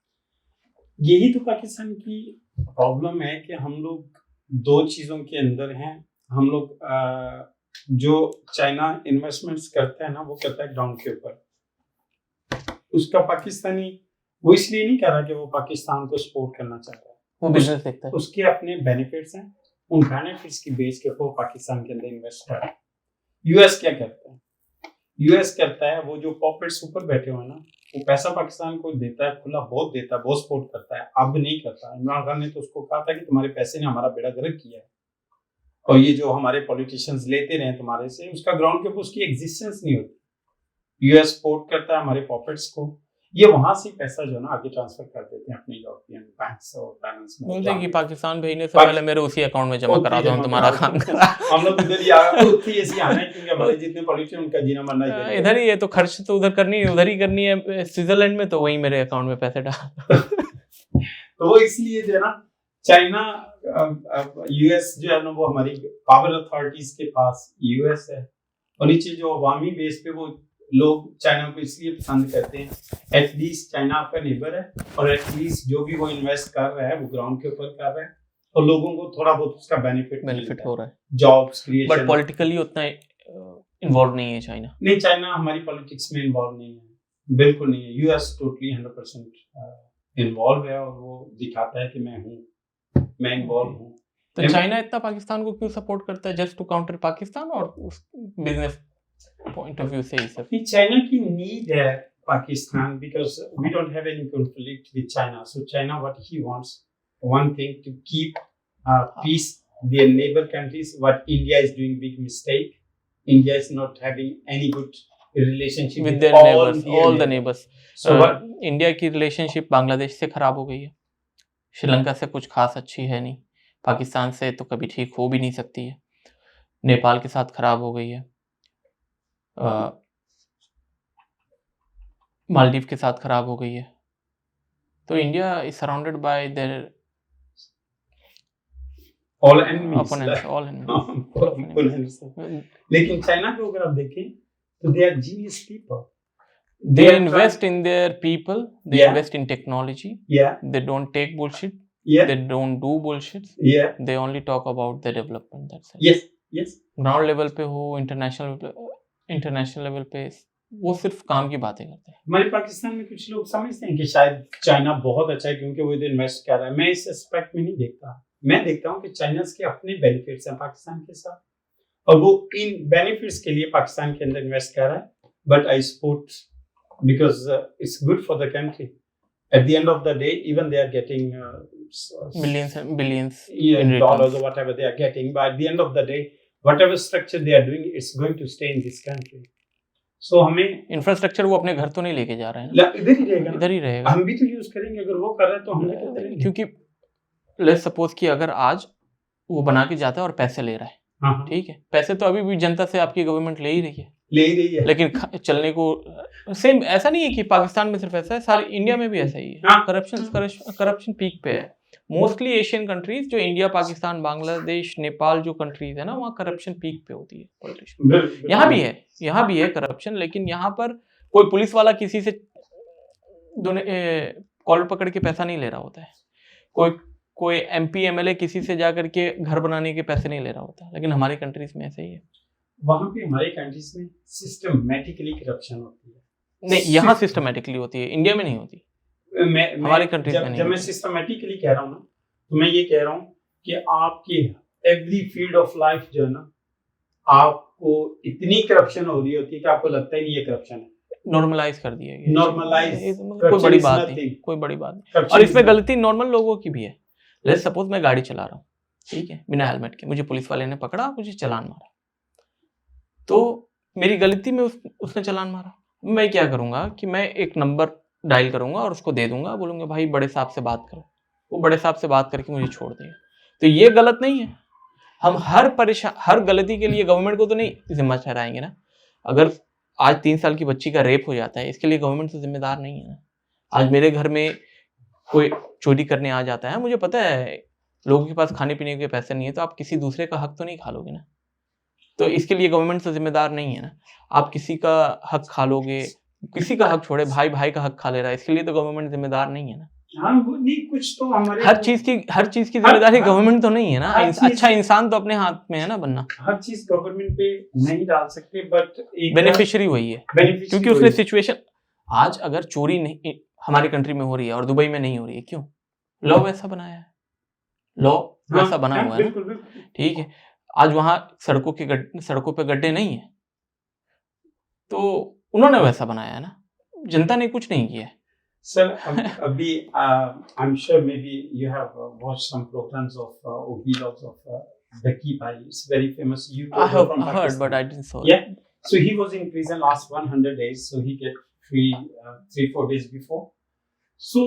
यही तो पाकिस्तान की प्रॉब्लम है कि हम लोग दो चीजों के अंदर हैं। हम लोग जो चाइना इन्वेस्टमेंट्स करता है ना, वो करता है ग्राउंड के ऊपर। उसका पाकिस्तानी वो इसलिए नहीं कह रहा कि वो पाकिस्तान को सपोर्ट करना चाहता है, वो बिजनेस देखता है, उसके अपने बेनिफिट्स हैं, उन बेनिफिट्स की बेस के ऊपर पाकिस्तान के अंदर इन्वेस्ट कर रहा है। यूएस क्या करता है? यूएस करता है वो जो पॉकेट्स ऊपर बैठे हुए हैं ना, वो पैसा पाकिस्तान को देता है, खुला बहुत देता है, बहुत सपोर्ट करता है। अब नहीं करता। इमरान खान ने तो उसको कहा था कि तुम्हारे पैसे ने हमारा बेड़ा गर्क किया है, और ये जो हमारे पॉलिटिशियंस लेते रहे तुम्हारे से, उसका ग्राउंड के ऊपर उसकी एग्जिस्टेंस नहीं होती। यूएस सपोर्ट करता है हमारे पॉकेट्स को, ये वहां से पैसा जो ना आगे ट्रांसफर कर देते हैं अपने यूरोपियन बैंक्स और बैलेंस में। बोलते हैं कि पाकिस्तान भेजने से पहले मेरे उसी अकाउंट में जमा करा दो, हम तुम्हारा काम करा। हम लोग इधर ही आ गए, ऐसे आना है, क्योंकि हमारे जितने पॉलिटिशियन उनका जीना मरना इधर ही है, तो खर्च तो उधर ही करनी है स्विट्जरलैंड में, तो वही मेरे अकाउंट में पैसे डाल। तो वो इसलिए जो है ना, चाइना यूएस जो है ना, वो हमारी पावर अथॉरिटीज के पास यूएस है, और नीचे जो अवामी बेस पे वो लोग चाइना को इसलिए पसंद करते हैं, एटलीस्ट चाइना आपका नेबर है, और एटलीस्ट जो भी वो इन्वेस्ट कर रहा है वो ग्राउंड के ऊपर कर रहा है, और लोगों को थोड़ा बहुत उसका बेनिफिट हो रहा है, जॉब्स क्रिएशन। बट पॉलिटिकली उतना इन्वॉल्व नहीं है चाइना। नहीं, चाइना हमारी पॉलिटिक्स में इन्वॉल्व नहीं है। बिल्कुल नहीं है। यूएस टोटली 100% इन्वॉल्व है और वो दिखाता है कि मैं इन्वॉल्व हूँ। तो चाइना इतना पाकिस्तान को क्यों सपोर्ट करता है, जस्ट टू काउंटर पाकिस्तान, और उस बिजनेस पॉइंट ऑफ व्यू से ही सब? चाइना की नीड है Pakistan, because we don't have any conflict with China. So China, what he wants, one thing, to keep peace. Their neighbor countries, what India is doing big mistake. India is not having any good relationship with with their neighbors, all the neighbors. So what India की relationship Bangladesh से खराब हो गई है, श्रीलंका से कुछ खास अच्छी है नहीं, पाकिस्तान से तो कभी ठीक हो भी नहीं सकती है, नेपाल के साथ खराब हो गई है, मालदीव के साथ खराब हो गई है। तो India is surrounded by there all enemies, opponents, all enemies. लेकिन चाइना को अगर आप देखें तो they are genius people. They invest in their people, they Yeah. invest in technology, Yeah, they don't take bullshit, yeah, they don't do bullshit, yeah, they only talk about the development, that's it. yes, yes. Ground level पे हो, international level पे, वो सिर्फ काम की बातें करते हैं। हमारे पाकिस्तान में कुछ लोग समझते हैं कि शायद चाइना बहुत अच्छा है क्योंकि वो इधर इन्वेस्ट कर रहा है। मैं इस एस्पेक्ट में नहीं देखता। मैं देखता हूँ कि चाइना के अपने बेनिफिट्स हैं पाकिस्तान के साथ, और वो इन बेनिफिट्स के लिए पाकिस्तान के अंदर इन्वेस्ट कर रहा है। But I support because it's good for the country. At the end of the day even they are getting billions dollars or whatever they are getting, but at the end of the day whatever structure they are doing, it's going to stay in this country. So हमें infrastructure वो अपने घर तो नहीं लेके जा रहे हैं ना, इधर ही रहेगा, इधर ही रहेगा। हम भी तो यूज करेंगे, अगर वो कर रहे हैं तो हम भी तो करेंगे। क्योंकि लेट्स सपोज कि अगर आज वो बना के जाता है और पैसे ले रहा है, हाँ, ठीक है, पैसे तो अभी भी जनता से आपकी गवर्नमेंट ले ही रही है, ले ही रही है, लेकिन चलने को सेम ऐसा नहीं है कि पाकिस्तान में सिर्फ ऐसा है, सारी इंडिया में भी ऐसा ही है। हाँ। करप्शन पीक पे है। मोस्टली एशियन कंट्रीज जो इंडिया, पाकिस्तान, बांग्लादेश, नेपाल जो कंट्रीज है ना, वहाँ करप्शन पीक पे होती है पॉलिटिशियन। यहाँ भी है करप्शन, लेकिन यहाँ पर कोई पुलिस वाला किसी से कॉलर पकड़ के पैसा नहीं ले रहा होता है, कोई MP MLA किसी से जाकर के घर बनाने के पैसे नहीं ले रहा होता, लेकिन हमारी कंट्रीज में ऐसे ही है। वहाँ पे हमारे कंट्रीज में सिस्टमेटिकली करप्शन होती है। नहीं, यहाँ सिस्टमेटिकली होती है, इंडिया में नहीं होती। हमारे कंट्रीज में नहीं। जब मैं सिस्टमेटिकली कह रहा हूँ ना, तो मैं ये कह रहा हूँ कि आपकी एवरी फील्ड ऑफ लाइफ जो है ना, आपको इतनी करप्शन हो रही होती है कि आपको लगता ही नहीं ये करप्शन है। नॉर्मलाइज कर दिया गया, नॉर्मलाइज, कोई बड़ी बात नहीं। और इसमें गलती नॉर्मल लोगों की भी है। लेट्स सपोज मैं गाड़ी चला रहा हूँ, ठीक है, बिना हेलमेट के, मुझे पुलिस वाले ने पकड़ा, मुझे चालान मारा, तो मेरी गलती में उसने चालान मारा, मैं क्या करूंगा कि मैं एक नंबर डायल करूंगा और उसको दे दूंगा, बोलूंगा भाई बड़े साहब से बात करो, वो बड़े साहब से बात करके मुझे छोड़ देगा। तो ये गलत नहीं है। हम हर गलती के लिए गवर्नमेंट को तो नहीं जिम्मा ठहराएंगे ना। अगर आज 3 साल की बच्ची का रेप हो जाता है, इसके लिए गवर्नमेंट तो जिम्मेदार नहीं है ना। आज मेरे घर में कोई चोरी करने आ जाता है, मुझे पता है लोगों के पास खाने पीने के पैसे नहीं है, तो आप किसी दूसरे का हक तो नहीं खा लोगे ना। तो इसके लिए गवर्नमेंट तो जिम्मेदार नहीं है ना। आप किसी का हक खा लोगे, किसी का हक छोड़े, भाई का हक खा ले रहा है, इसके लिए तो गवर्नमेंट जिम्मेदार नहीं है ना। हाँ, वो नहीं, कुछ तो हमारे हर चीज की जिम्मेदारी गवर्नमेंट तो नहीं है ना। अच्छा इंसान तो अपने हाथ में है ना बनना। हर चीज गवर्नमेंट पे नहीं डाल सकते, बट एक बेनिफिशियरी वही है, क्योंकि उसने सिचुएशन, आज अगर चोरी नहीं हमारी कंट्री में हो रही है और दुबई में नहीं हो रही है, क्यों? लॉ वैसा बनाया है, लॉ वैसा बना हुआ है ना, ठीक है। आज वहां सड़कों पे गड्ढे नहीं है, तो उन्होंने वैसा बनाया है ना, जनता ने कुछ नहीं किया है। Sir, अभी I'm sure maybe you have watched some programs of vlogs of Daki Bhai. It's very famous YouTuber. I have from heard, Pakistan. but I didn't saw. Yeah, so he was in prison last 100 days, so he get free 3-4 days before. So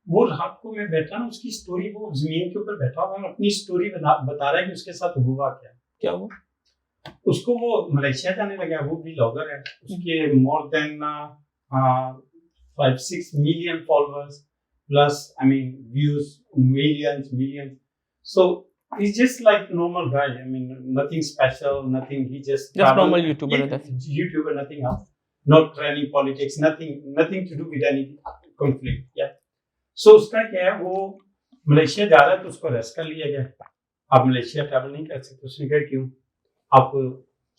वो रात को मैं बैठा ना, उसकी story, वो जमीन के ऊपर बैठा हुआ अपनी स्टोरी बता रहा है कि उसके साथ हुआ क्या हुआ। उसको वो मलेशिया जाने लगा, वो भी ब्लॉगर है, उसके more than 5-6 million followers, plus I mean views, millions. So he's just like normal guy. I mean nothing special, nothing. He just normal YouTuber. YouTuber, nothing else. Not any politics, nothing to do with any conflict. Yeah. So उसका क्या है, वो Malaysia जा रहा है तो उसको arrest कर लिया गया। आप मलेशिया ट्रैवल नहीं कर सकते। उसने कहा क्यों? आप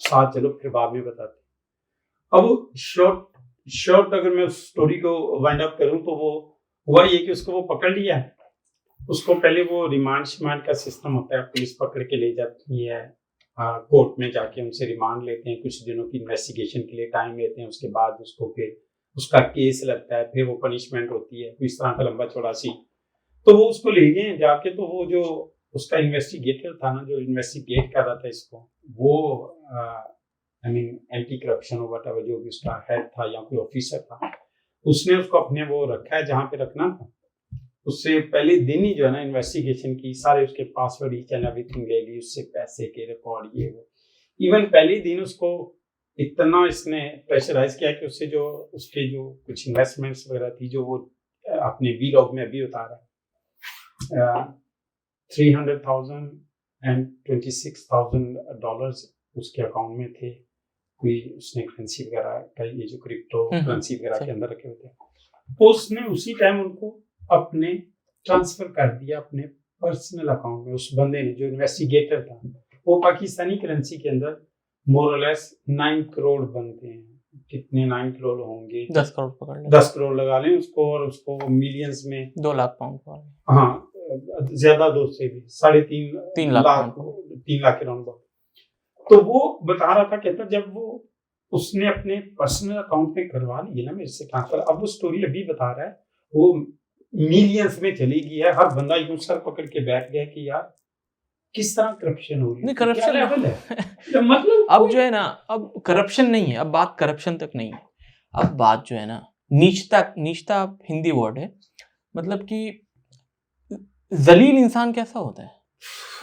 साथ चलो, फिर बाद में बताते। अब शॉर्ट शॉर्ट अगर मैं उस स्टोरी को वाइंड अप करूं तो वो हुआ ये कि उसको वो पकड़ लिया। उसको पहले वो रिमांड शिमांड का सिस्टम होता है, पुलिस पकड़ के ले जाती है कोर्ट में, जाके उनसे रिमांड लेते हैं, कुछ दिनों की इन्वेस्टिगेशन के लिए टाइम लेते हैं, उसके बाद उसको फिर उसका केस लगता है, फिर वो पनिशमेंट होती है, इस तरह का लंबा चौड़ा सी। तो वो उसको ले गए जाके, तो वो जो उसका इन्वेस्टिगेटर था ना, जो इन्वेस्टिगेट कर रहा था इसको, वो आई मीन एंटी करप्शन और वट एवर जो भी उसका हेड था या कोई ऑफिसर था, उसने उसको अपने वो रखा है जहाँ पे रखना था। उससे पहले दिन ही जो है ना इन्वेस्टिगेशन की, सारे उसके पासवर्ड ईच एंड एवरीथिंग ले ली, उससे पैसे के रिकॉर्ड ये वो। इवन पहले दिन उसको इतना इसने प्रेशराइज किया कि उससे जो उसके जो कुछ इन्वेस्टमेंट्स वगैरह थी, जो वो अपने वीलॉग में अभी उतारा है, $300,000 and $26,000 उसके अकाउंट में थे। कोई उसने करेंसी वगैरह का, ये जो क्रिप्टो करेंसी वगैरह के अंदर रखे हुए थे, तो उसने उसी टाइम उनको अपने ट्रांसफर कर दिया अपने पर्सनल अकाउंट में। उस बंदे ने, जो इन्वेस्टिगेटर था, वो पाकिस्तानी करेंसी के अंदर मोर और लेस 9 करोड़ बनते हैं। कितने 9 करोड़ होंगे? 10 करोड़ पकड़ लें, 10 करोड़ लगा लें उसको, और उसको मिलियंस में 2 लाख पाउंड। हाँ, ज्यादा, 2 से भी 3.5 लाख 3 लाख के राउंड। तो वो बता रहा था, कहता जब वो उसने अपने पर्सनल अकाउंट में करवा ली ना मेरे से ट्रांसफर, अब वो स्टोरी अभी बता रहा है, वो मिलियंस में चली गई है। हर बंदा यूं सर पकड़ के बैठ गया कि यार किस तरह करप्शन हो रही है, नहीं करप्शन लेवल है। मतलब अब जो है ना, अब करप्शन नहीं है, अब बात करप्शन तक नहीं है, अब बात जो है ना नीचता हिंदी वर्ड है, मतलब कि जलील इंसान कैसा होता है।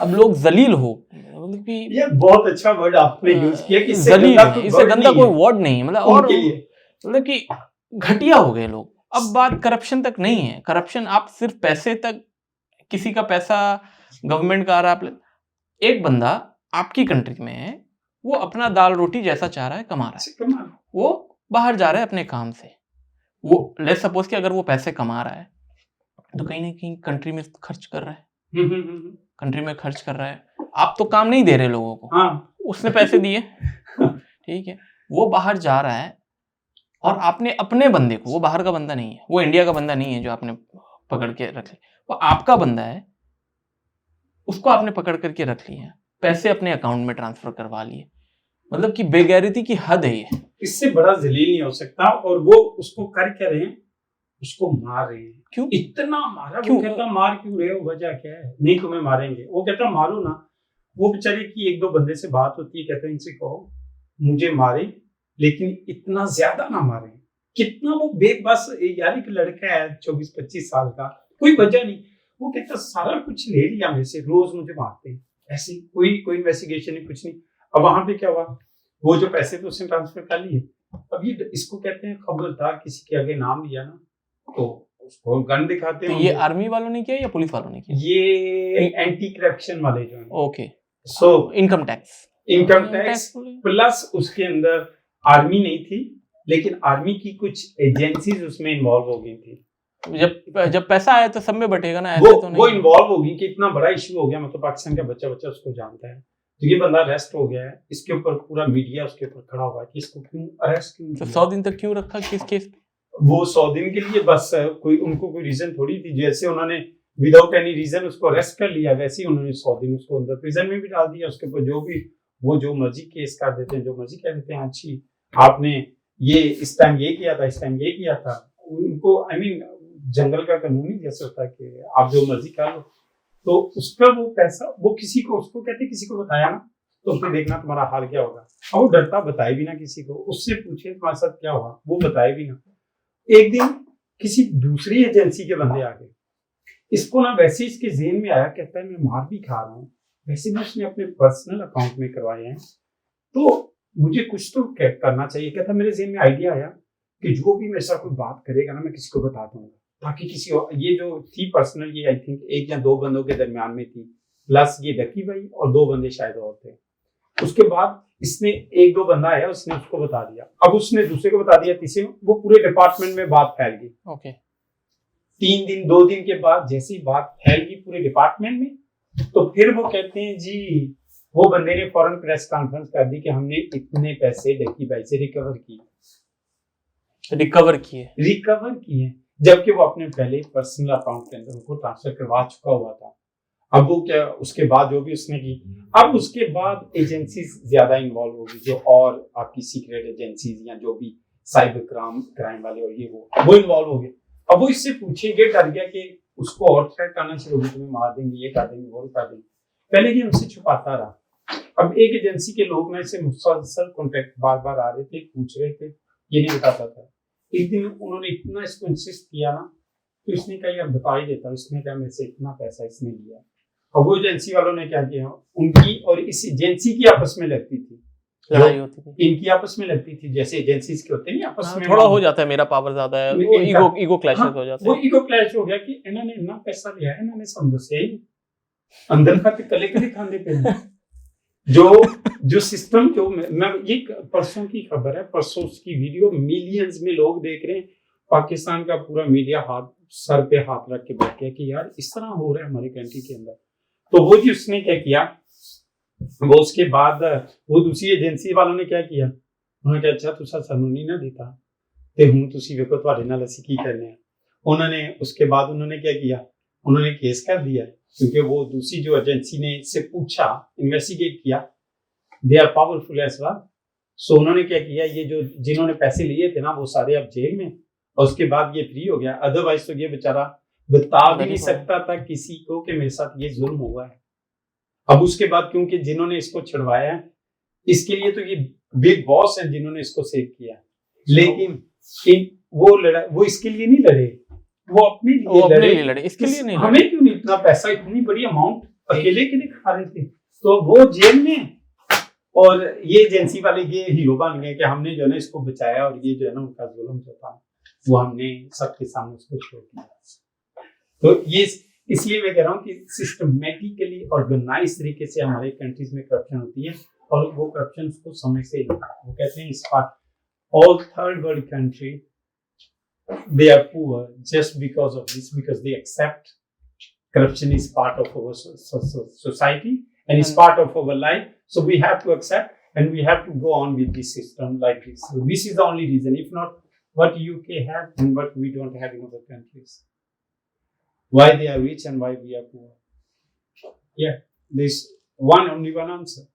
अब लोग जलील हो, मतलब कि ये बहुत अच्छा वर्ड आपने यूज किया कि जलील है, इससे गंदा कोई वर्ड नहीं है, मतलब और मतलब कि घटिया हो गए लोग। अब बात करप्शन तक नहीं है, करप्शन आप सिर्फ पैसे तक, किसी का पैसा गवर्नमेंट का आ रहा है, एक बंदा आपकी कंट्री में है, वो अपना दाल रोटी जैसा चाह रहा है कमा रहा है, वो बाहर जा रहा है अपने काम से, वो लेट्स सपोज कि अगर वो पैसे कमा रहा है तो कहीं ना कहीं कंट्री में खर्च कर रहा है, कंट्री में खर्च कर रहा है। आप तो काम नहीं दे रहे लोगों को, हाँ। उसने पैसे दिए, ठीक है, वो बाहर जा रहा है, और आपने अपने बंदे को, वो बाहर का बंदा नहीं है, वो इंडिया का बंदा नहीं है जो आपने पकड़ के रख लिया, वो आपका बंदा है, उसको आपने पकड़ करके रख लिया, पैसे अपने अकाउंट में ट्रांसफर करवा लिए, मतलब कि बेगैरती की हद है ये। इससे बड़ा जलील नहीं हो सकता। और वो उसको कर क्या रहे हैं, उसको मार रहे हैं। क्यों इतना मारा? क्यों? वो कहता मार क्यों रहे हो, वजह क्या है? नहीं तुम्हें मारेंगे। वो कहता मारो ना। वो बेचारे की 1-2 बंदे से बात होती है, कहते हैं इनसे कहो मुझे मारे लेकिन इतना ज्यादा ना मारे। कितना वो बेबस यार, एक लड़का है 24-25 साल का, कोई वजह नहीं। वो कहता सारा कुछ ले लिया मेरे से, रोज मुझे मारते हैं ऐसे, कोई इन्वेस्टिगेशन नहीं, कुछ नहीं। अब वहां पे क्या हुआ, वो जो पैसे तो उसने ट्रांसफर कर लिए। अब ये इसको कहते हैं खबरदार, किसी के आगे नाम लिया ना तो उसको गन दिखाते हैं। तो ये आर्मी वालों ने किया या पुलिस वालों ने किया? ये एंटी करप्शन वाले जो हैं। Okay, so income tax plus उसके अंदर आर्मी नहीं थी, लेकिन आर्मी की कुछ एजेंसीज उसमें इन्वॉल्व हो गई थी। जब पैसा आया तो सब में बटेगा ना, ऐसे तो नहीं। वो इन्वॉल्व हो गई कि इतना बड़ा इशू हो गया, मतलब पाकिस्तान का बच्चा उसको जानता है, तो ये बंदा अरेस्ट हो गया है। इसके ऊपर पूरा मीडिया उसके ऊपर खड़ा हुआ है कि इसको क्यों अरेस्ट क्यों, तो 100 दिन तक क्यों रखा, किस केस? वो 100 दिन के लिए बस, उनको कोई रीजन थोड़ी थी। जैसे उन्होंने विदाउट एनी रीजन उसको अरेस्ट कर लिया, वैसे ही उन्होंने 100 दिन उसको अंदर प्रिजन में भी डाल दिया। उसके ऊपर जो मर्जी केस कर देते हैं, जो मर्जी कह देते हैं, अच्छी आपने ये इस टाइम ये किया था, इस टाइम ये किया था। उनको आई मीन जंगल का कानून ही जैसे होता है कि आप जो मर्जी कर लो। तो उसका वो पैसा वो किसी को, उसको कहते किसी को बताया ना तो फिर देखना तुम्हारा हाल क्या होगा। और वो डरता बताए भी ना किसी को, उससे पूछे तुम्हारे साथ क्या हुआ, वो बताए भी ना। एक दिन किसी दूसरी एजेंसी के बंदे आ गए, इसको ना वैसे इसके जेहन में आया, कहता है मैं मार भी खा रहा हूँ, वैसे मैं उसने अपने पर्सनल अकाउंट में करवाए हैं, तो मुझे कुछ तो करना चाहिए। कहता मेरे जेहन में आइडिया आया कि जो भी मेरे साथ कोई बात करेगा ना, मैं किसी को बता दूंगा, ताकि किसी और, ये जो थी पर्सनल, ये आई थिंक 1 या 2 बंदों के दरमियान में थी, प्लस ये डकी भाई और 2 बंदे शायद और थे। उसके बाद इसने 1-2 बंदा आया, उसने उसको बता दिया, अब उसने दूसरे को बता दिया, तीसरे, वो पूरे डिपार्टमेंट में बात फैल गई। ओके 2 दिन के बाद जैसी बात फैल गई पूरे डिपार्टमेंट में, तो फिर वो कहते हैं जी, वो बंदे ने फौरन प्रेस कॉन्फ्रेंस कर दी कि हमने इतने पैसे डकी भाई से रिकवर किए। रिकवर किए। रिकवर किए, जबकि वो अपने पहले पर्सनल अकाउंट के अंदर उनको ट्रांसफर करवा चुका हुआ था। अब वो क्या, उसके बाद जो भी उसने की, अब उसके बाद एजेंसीज ज्यादा इन्वॉल्व होगी, जो और आपकी सीक्रेट एजेंसीज या जो भी साइबर क्राइम वाले और ये वो इन्वॉल्व हो गए। अब वो इससे पूछेंगे, डर गया कि उसको और थ्रेट करना शुरू हो गया, तुम्हें मार देंगे, ये कर देंगे, वो कर देंगे। पहले ये हमसे छुपाता रहा। अब एक एजेंसी के लोग ना इससे मुसलसल कॉन्टेक्ट बार बार आ रहे थे, पूछ रहे थे, ये नहीं बताता था। एक दिन उन्होंने इतना इसको इंसिस्ट किया ना, तो इसने कहा यार बता ही देता। उसने कहा मेरे से इतना पैसा इसने लिया। और वो एजेंसी वालों ने क्या किया, उनकी और इस एजेंसी की आपस में लगती थी, लड़ाई होती थी, इनकी आपस में लगती थी, जैसे एजेंसीज के होते हैं आपस में। थोड़ा हो जाता है, मेरा पावर ज्यादा है, वो ईगो क्लैशेस हो जाते हैं। वो ईगो क्लैश हो गया कि इन्होंने इतना पैसा लिया है, इन्होंने समझे ही अंदर का कले कले खाने पे जो सिस्टम, जो मैं ये परसों की खबर है, परसों की वीडियो मिलियंस में लोग देख रहे हैं। पाकिस्तान का पूरा मीडिया हाथ सर पे हाथ रख के बैठ गया कि यार इस तरह हो रहा है हमारी कंट्री के अंदर। तो वो जी उसने क्या किया, वो उसके बाद वो दूसरी एजेंसी वालों ने क्या किया, उन्होंने कहा अच्छा तुसा सानू नहीं ना देता ते हुण तुसी वेखो तुहाडे नाल असीं की करने हैं। उन्होंने उसके बाद उन्होंने क्या किया, उन्होंने केस कर दिया, क्योंकि वो दूसरी जो एजेंसी ने इससे पूछा, इन्वेस्टिगेट किया, they are powerful as well. So उन्होंने क्या किया, ये जो जिन्होंने पैसे लिए थे ना वो सारे अब जेल में, और उसके बाद ये फ्री हो गया। अदरवाइज तो ये बेचारा बता भी नहीं सकता था किसी को कि मेरे साथ ये जुल्म हुआ है। अब उसके बाद क्योंकि जिन्होंने इसको छुड़वाया है, इसके लिए तो ये बिग बॉस हैं जिन्होंने इसको सेव किया, लेकिन वो इसके लिए नहीं लड़े, वो अपने लिए लड़े, इसके लिए नहीं। हमें क्यों नहीं इतना पैसा, इतनी बड़ी अमाउंट अकेले के लिए खा रहे थे। तो वो जेल में, और ये एजेंसी वाले ये हीरो बन गए कि हमने जो है ना इसको बचाया, और ये जो है ना उनका जुल्म जो था वो हमने सबके सामने उसको शो किया। तो ये इसलिए मैं कह रहा हूँ कि सिस्टमेटिकली ऑर्गेनाइज तरीके से हमारे कंट्रीज में करप्शन होती है, और वो करप्शन को समय से वो कहते हैं इस part all third world country they are poor just because of this, because they accept corruption is part of our society and is part of our life. So we have to accept and we have to go on with this system like this. So this is the only reason. If not, what UK have and what we don't have in other countries. Why they are rich and why we are poor. Yeah, there's only one answer.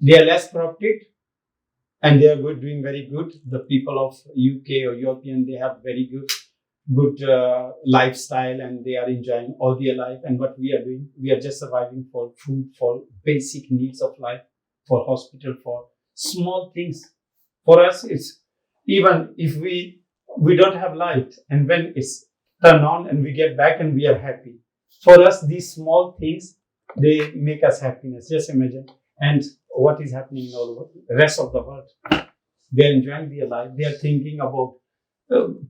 They are less corrupted. And they are doing very good. The people of UK or European, they have very good lifestyle, and they are enjoying all their life. And what we are doing, we are just surviving for food, for basic needs of life, for hospital, for small things. For us, it's even if we don't have light, and when it's turned on and we get back and we are happy. For us, these small things, they make us happiness. Just imagine. And what is happening in all over the rest of the world? They are enjoying their life. They are thinking about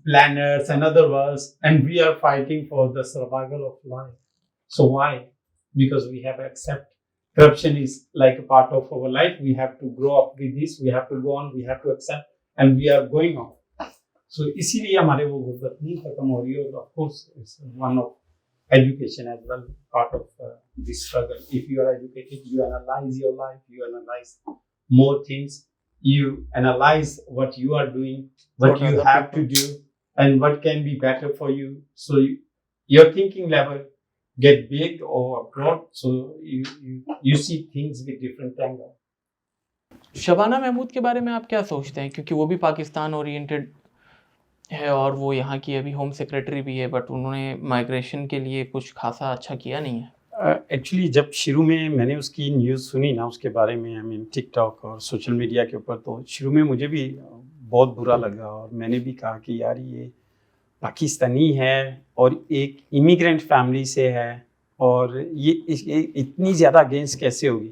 planets and other worlds, and we are fighting for the survival of life. So why? Because we have accept corruption is like a part of our life. We have to grow up with this. We have to go on. We have to accept, and we are going on. So इसीलिए हमारे वो गुर्बत नहीं खत्म हो रही है, और of course it's one of education as well, part of this struggle. If you are educated, you analyze your life, you analyze more things, you analyze what you are doing, what you have to do, and what can be better for you. So your thinking level get big or broad, so you see things with different angle. Shabana Mahmood के बारे में आप क्या सोचते हैं, क्योंकि वो भी पाकिस्तान ओरिएंटेड है और वो यहाँ की अभी होम सेक्रेटरी भी है, बट उन्होंने माइग्रेशन के लिए कुछ खासा अच्छा किया नहीं है। एक्चुअली जब शुरू में मैंने उसकी न्यूज़ सुनी ना उसके बारे में, आई मीन टिकटॉक और सोशल मीडिया के ऊपर, तो शुरू में मुझे भी बहुत बुरा लगा, और मैंने भी कहा कि यार ये पाकिस्तानी है और एक इमिग्रेंट फैमिली से है, और ये इतनी ज़्यादा अगेंस्ट कैसे होगी।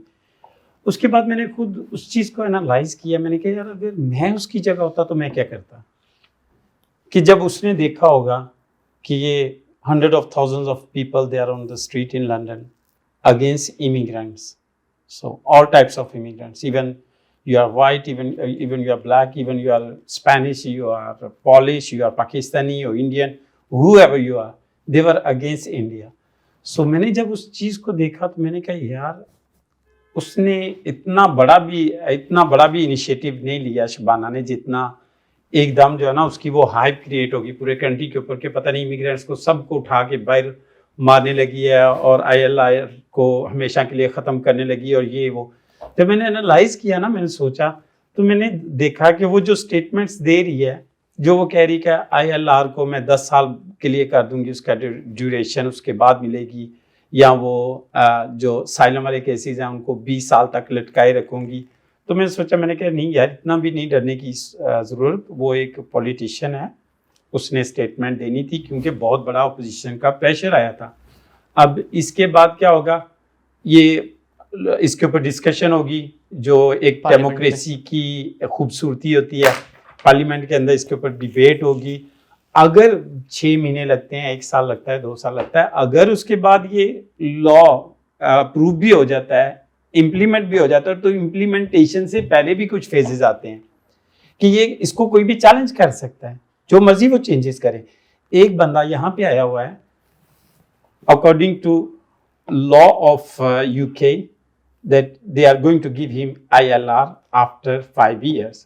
उसके बाद मैंने खुद उस चीज़ को एनालाइज किया। मैंने कहा यार अगर मैं उसकी जगह होता तो मैं क्या करता, कि जब उसने देखा होगा कि ये hundreds of thousands of people they are on the street in London against immigrants, so all types of immigrants, even you are white, even you are black, even you are Spanish, you are Polish, you are Pakistani or Indian, whoever you are, they were against India. So मैंने जब उस चीज़ को देखा तो मैंने कहा यार उसने इतना बड़ा भी इनिशिएटिव नहीं लिया शबाना ने, जितना एकदम जो है ना उसकी वो हाइप क्रिएट होगी पूरे कंट्री के ऊपर कि पता नहीं इमिग्रेंट्स को सबको उठा के बाहर मारने लगी है और ILR को हमेशा के लिए ख़त्म करने लगी और ये वो। जब मैंने एनालाइज किया ना, मैंने सोचा तो मैंने देखा कि वो जो स्टेटमेंट्स दे रही है, जो वो कह रही है कि ILR को मैं 10 साल के लिए कर दूंगी, उसका ड्यूरेशन उसके बाद मिलेगी, या वो जो साइलम वाले केसेस हैं उनको 20 साल तक लटकाए रखूंगी। तो मैंने सोचा, मैंने कहा नहीं यार, इतना भी नहीं डरने की ज़रूरत। वो एक पॉलिटिशियन है, उसने स्टेटमेंट देनी थी क्योंकि बहुत बड़ा अपोजिशन का प्रेशर आया था। अब इसके बाद क्या होगा, ये इसके ऊपर डिस्कशन होगी, जो एक डेमोक्रेसी की खूबसूरती होती है। पार्लियामेंट के अंदर इसके ऊपर डिबेट होगी। अगर 6 महीने लगते हैं, 1 साल लगता है, 2 साल लगता है, अगर उसके बाद ये लॉ अप्रूव भी हो जाता है, इम्प्लीमेंट भी हो जाता है, तो इम्प्लीमेंटेशन से पहले भी कुछ फेजेस आते हैं कि ये इसको कोई भी चैलेंज कर सकता है, जो मर्जी वो चेंजेस करे। एक बंदा यहाँ पे आया हुआ है, according to law of UK that they are going to give him ILR after 5 years.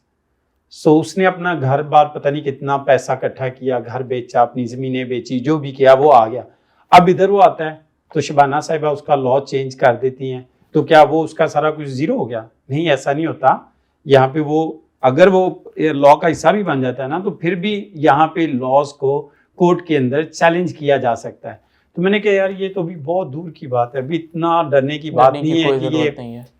So उसने अपना घर बार पता नहीं कितना पैसा इकट्ठा किया, घर बेचा, अपनी ज़मीनें बेची, जो भी किया वो आ गया। अब इधर वो आता है तो शबाना साहिबा उसका लॉ चेंज कर देती हैं, तो क्या वो उसका सारा कुछ ज़ीरो हो गया? नहीं, ऐसा नहीं होता। यहाँ पे वो अगर वो लॉ का हिस्सा भी बन जाता है ना, तो फिर भी यहाँ पे लॉज को कोर्ट के अंदर चैलेंज किया जा सकता है। तो मैंने कहा यार ये तो भी बहुत दूर की बात है, अभी इतना डरने की बात नहीं है कि ये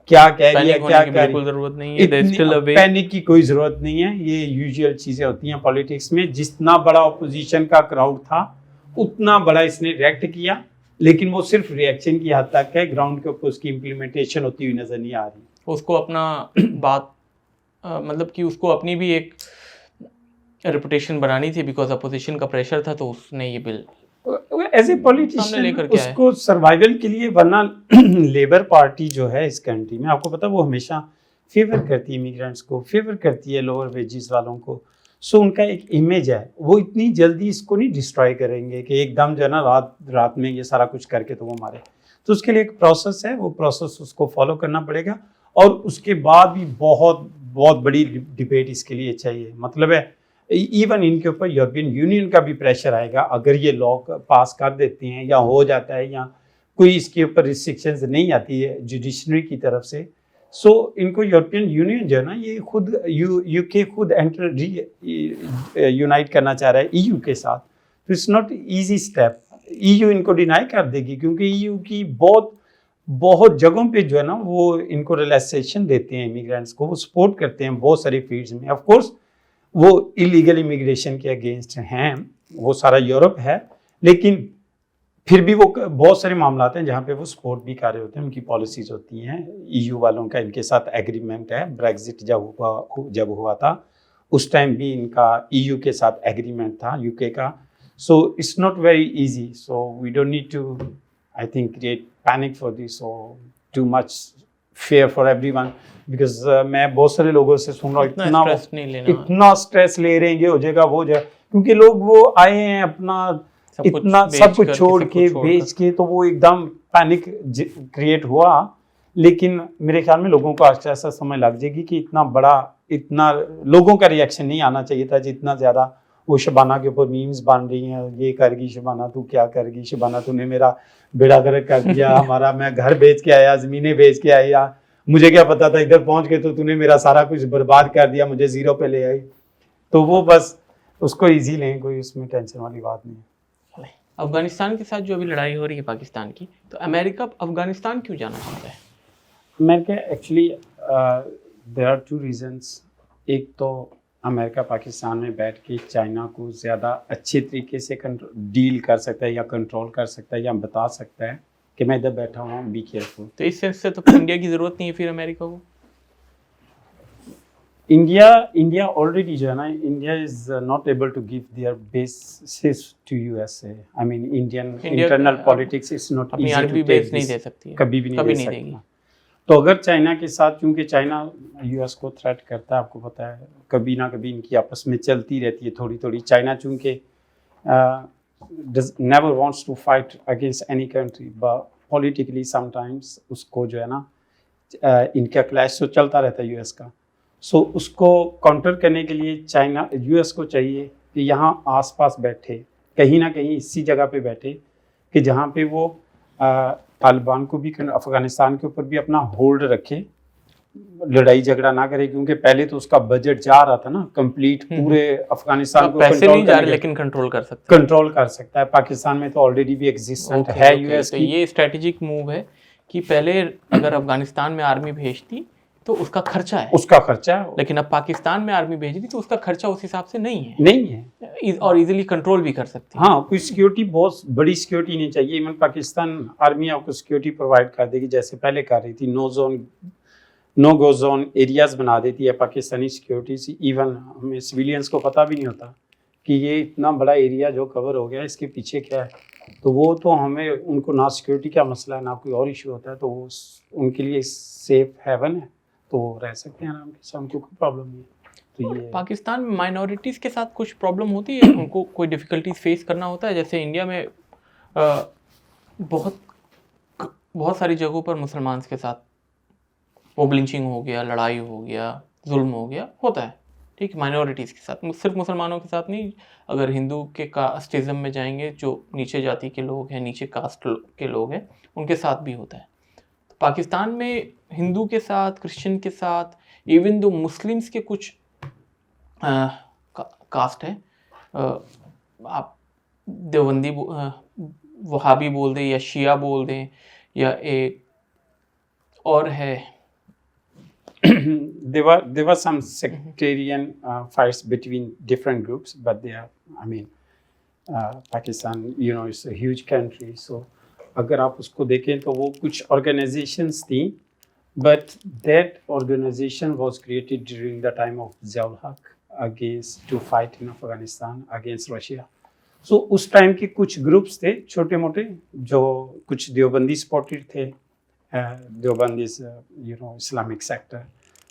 क्या कह रही है, क्या कह रही है, जरूरत नहीं है, पैनिक की कोई जरूरत नहीं है। ये यूजुअल चीजें होती हैं पॉलिटिक्स में। जितना बड़ा ऑपोजिशन का क्राउड था उतना बड़ा इसने रिएक्ट किया, लेकिन वो सिर्फ रिएक्शन की हद तक है, ग्राउंड के ऊपर उसकी इम्प्लीमेंटेशन होती हुई नजर नहीं आ रही। उसको अपना बात मतलब कि उसको अपनी भी एक रेपुटेशन बनानी थी, बिकॉज अपोजिशन का प्रेशर था, तो उसने ये बिल एज ए पॉलिटिशियन उसको सर्वाइवल के लिए, वरना लेबर पार्टी जो है इस कंट्री में, आपको पता है वो हमेशा फेवर करती है इमिग्रेंट्स को, फेवर करती है लोअर वेजेस वालों को। सो उनका एक इमेज है, वो इतनी जल्दी इसको नहीं डिस्ट्रॉय करेंगे कि एकदम जो है ना रात में ये सारा कुछ करके तो वो मारे। तो उसके लिए एक प्रोसेस है, वो प्रोसेस उसको फॉलो करना पड़ेगा। और उसके बाद भी बहुत बहुत बड़ी डिबेट इसके लिए चाहिए। मतलब है इवन इनके ऊपर यूरोपियन यूनियन का भी प्रेशर आएगा अगर ये लॉ पास कर देते हैं या हो जाता है, या कोई इसके ऊपर रिस्ट्रिक्शंस नहीं आती है जुडिशरी की तरफ से। सो इनको यूरोपियन यूनियन जो है ना, ये खुद यूके खुद यूनाइट करना चाह रहा है EU के साथ। तो it's not easy step. EU इनको डिनाई कर देगी, क्योंकि EU की बहुत जगहों पे जो है ना वो इनको रिलैक्सेशन देते हैं इमिग्रेंट्स को, वो सपोर्ट करते हैं बहुत सारी फील्ड्स में। ऑफ कोर्स वो इलीगल इमिग्रेशन के अगेंस्ट हैं, वो सारा यूरोप है, लेकिन फिर भी वो बहुत सारे मामला हैं जहाँ पे वो सपोर्ट भी कर रहे होते हैं, उनकी पॉलिसीज होती हैं। EU वालों का इनके साथ एग्रीमेंट है। ब्रेग्जिट जब हुआ था उस टाइम भी इनका EU के साथ एग्रीमेंट था UK का। So it's not very easy. So we don't need to I think create panic for this और too much fear for everyone, because मैं बहुत सारे लोगों से सुन रहा हूँ इतना स्ट्रेस ले रहे हैं, ये हो जाएगा वो हो जाएगा, क्योंकि लोग वो आए हैं अपना इतना सब कुछ छोड़ के बेच के, तो वो एकदम पैनिक क्रिएट हुआ। लेकिन मेरे ख्याल में लोगों को आज ऐसा समय लग जाएगी कि इतना लोगों का रिएक्शन नहीं आना चाहिए था जितना ज़्यादा वो शबाना के ऊपर मीम्स बन रही हैं। ये करेगी शबाना, तू क्या करेगी शबाना, तूने मेरा बेड़ा गर्क कर दिया, हमारा मैं घर बेच के आया, ज़मीनें बेच के आया, मुझे क्या पता था इधर पहुंच के तो तूने मेरा सारा कुछ बर्बाद कर दिया, मुझे ज़ीरो पे ले आई। तो वो बस उसको ईजी लें, कोई उसमें टेंशन वाली बात नहीं है। अफगानिस्तान के साथ जो अभी लड़ाई हो रही है पाकिस्तान की, तो अमेरिका अफगानिस्तान क्यों जाना चाहता है? America actually there are 2 reasons. एक तो अमेरिका पाकिस्तान में बैठ के चाइना को ज़्यादा अच्छे तरीके से डील कर सकता है या कंट्रोल कर सकता है या बता सकता है कि मैं इधर बैठा हुआ हूँ, बी केयरफुल। तो इस सेंस से तो इंडिया की ज़रूरत नहीं है फिर अमेरिका को। इंडिया ऑलरेडी जो है ना, India is not able to give their basis to USA। I mean Indian internal politics is not अपनी आर्मी बेस नहीं दे सकती है, कभी भी नहीं दे सकती। तो अगर चाइना के साथ, क्योंकि चाइना US को थ्रेट करता है, आपको पता है, कभी ना कभी इनकी आपस में चलती रहती है थोड़ी थोड़ी। चाइना चूँकि never wants to fight against any country, but politically sometimes उसको जो है ना इनका क्लैश तो चलता रहता है US का। सो उसको काउंटर करने के लिए चाइना यूएस को चाहिए कि यहाँ आसपास बैठे, कहीं ना कहीं इसी जगह पे बैठे कि जहाँ पे वो तालिबान को भी, अफगानिस्तान के ऊपर भी अपना होल्ड रखे, लड़ाई झगड़ा ना करे, क्योंकि पहले तो उसका बजट जा रहा था ना कंप्लीट पूरे अफगानिस्तान को पैसे नहीं जा रहे लेकिन कंट्रोल कर सकते कंट्रोल कर सकता है। पाकिस्तान में तो ऑलरेडी भी एग्जिस्टेंट है यूएस तो की। ये स्ट्रेटेजिक मूव है कि पहले अगर अफगानिस्तान में आर्मी भेजती तो उसका खर्चा है, लेकिन अब पाकिस्तान में आर्मी भेज दी तो उसका खर्चा उस हिसाब से नहीं है और इजीली कंट्रोल भी कर सकती है। हाँ, कोई सिक्योरिटी, बहुत बड़ी सिक्योरिटी नहीं चाहिए। इवन पाकिस्तान आर्मी आपको सिक्योरिटी प्रोवाइड कर देगी जैसे पहले कर रही थी। नो गो जोन एरियाज बना देती है पाकिस्तानी सिक्योरिटी से। इवन हमें सिविलियंस को पता भी नहीं होता कि ये इतना बड़ा एरिया जो कवर हो गया इसके पीछे क्या है। तो वो तो हमें, उनको ना सिक्योरिटी का मसला है ना कोई और इशू होता है, तो वो उनके लिए सेफ हेवन है, तो वो रह सकते हैं आराम के साथ, उनको कोई प्रॉब्लम नहीं है। तो ये पाकिस्तान में माइनॉरिटीज़ के साथ कुछ प्रॉब्लम होती है, उनको कोई डिफ़िकल्टीज फेस करना होता है? जैसे इंडिया में बहुत सारी जगहों पर मुसलमान के साथ वो ब्लिंचिंग हो गया, लड़ाई हो गया, जुल्म हो गया, होता है, ठीक, माइनॉरिटीज़ के साथ, सिर्फ मुसलमानों के साथ नहीं। अगर हिंदू के कास्टिज़म में जाएंगे, जो नीचे जाति के लोग हैं, नीचे कास्ट के लोग हैं, उनके साथ भी होता है। तो पाकिस्तान में हिंदू के साथ, क्रिश्चियन के साथ, इवन दो मुस्लिम्स के कुछ कास्ट है, आप देवबंदी वहाबी बोल दें या शिया बोल दें या एक और है there were some sectarian fights between different groups, but they are, I mean, Pakistan, you know, it's a huge country, so अगर आप उसको देखें तो वो कुछ organizations थी, but that organization was created during the time of Ziaul Haq against to fight in Afghanistan against Russia. So उस time के कुछ ग्रुप्स थे छोटे मोटे, जो कुछ देवबंदी सपोर्टेड थे, Deobandi you know Islamic sector.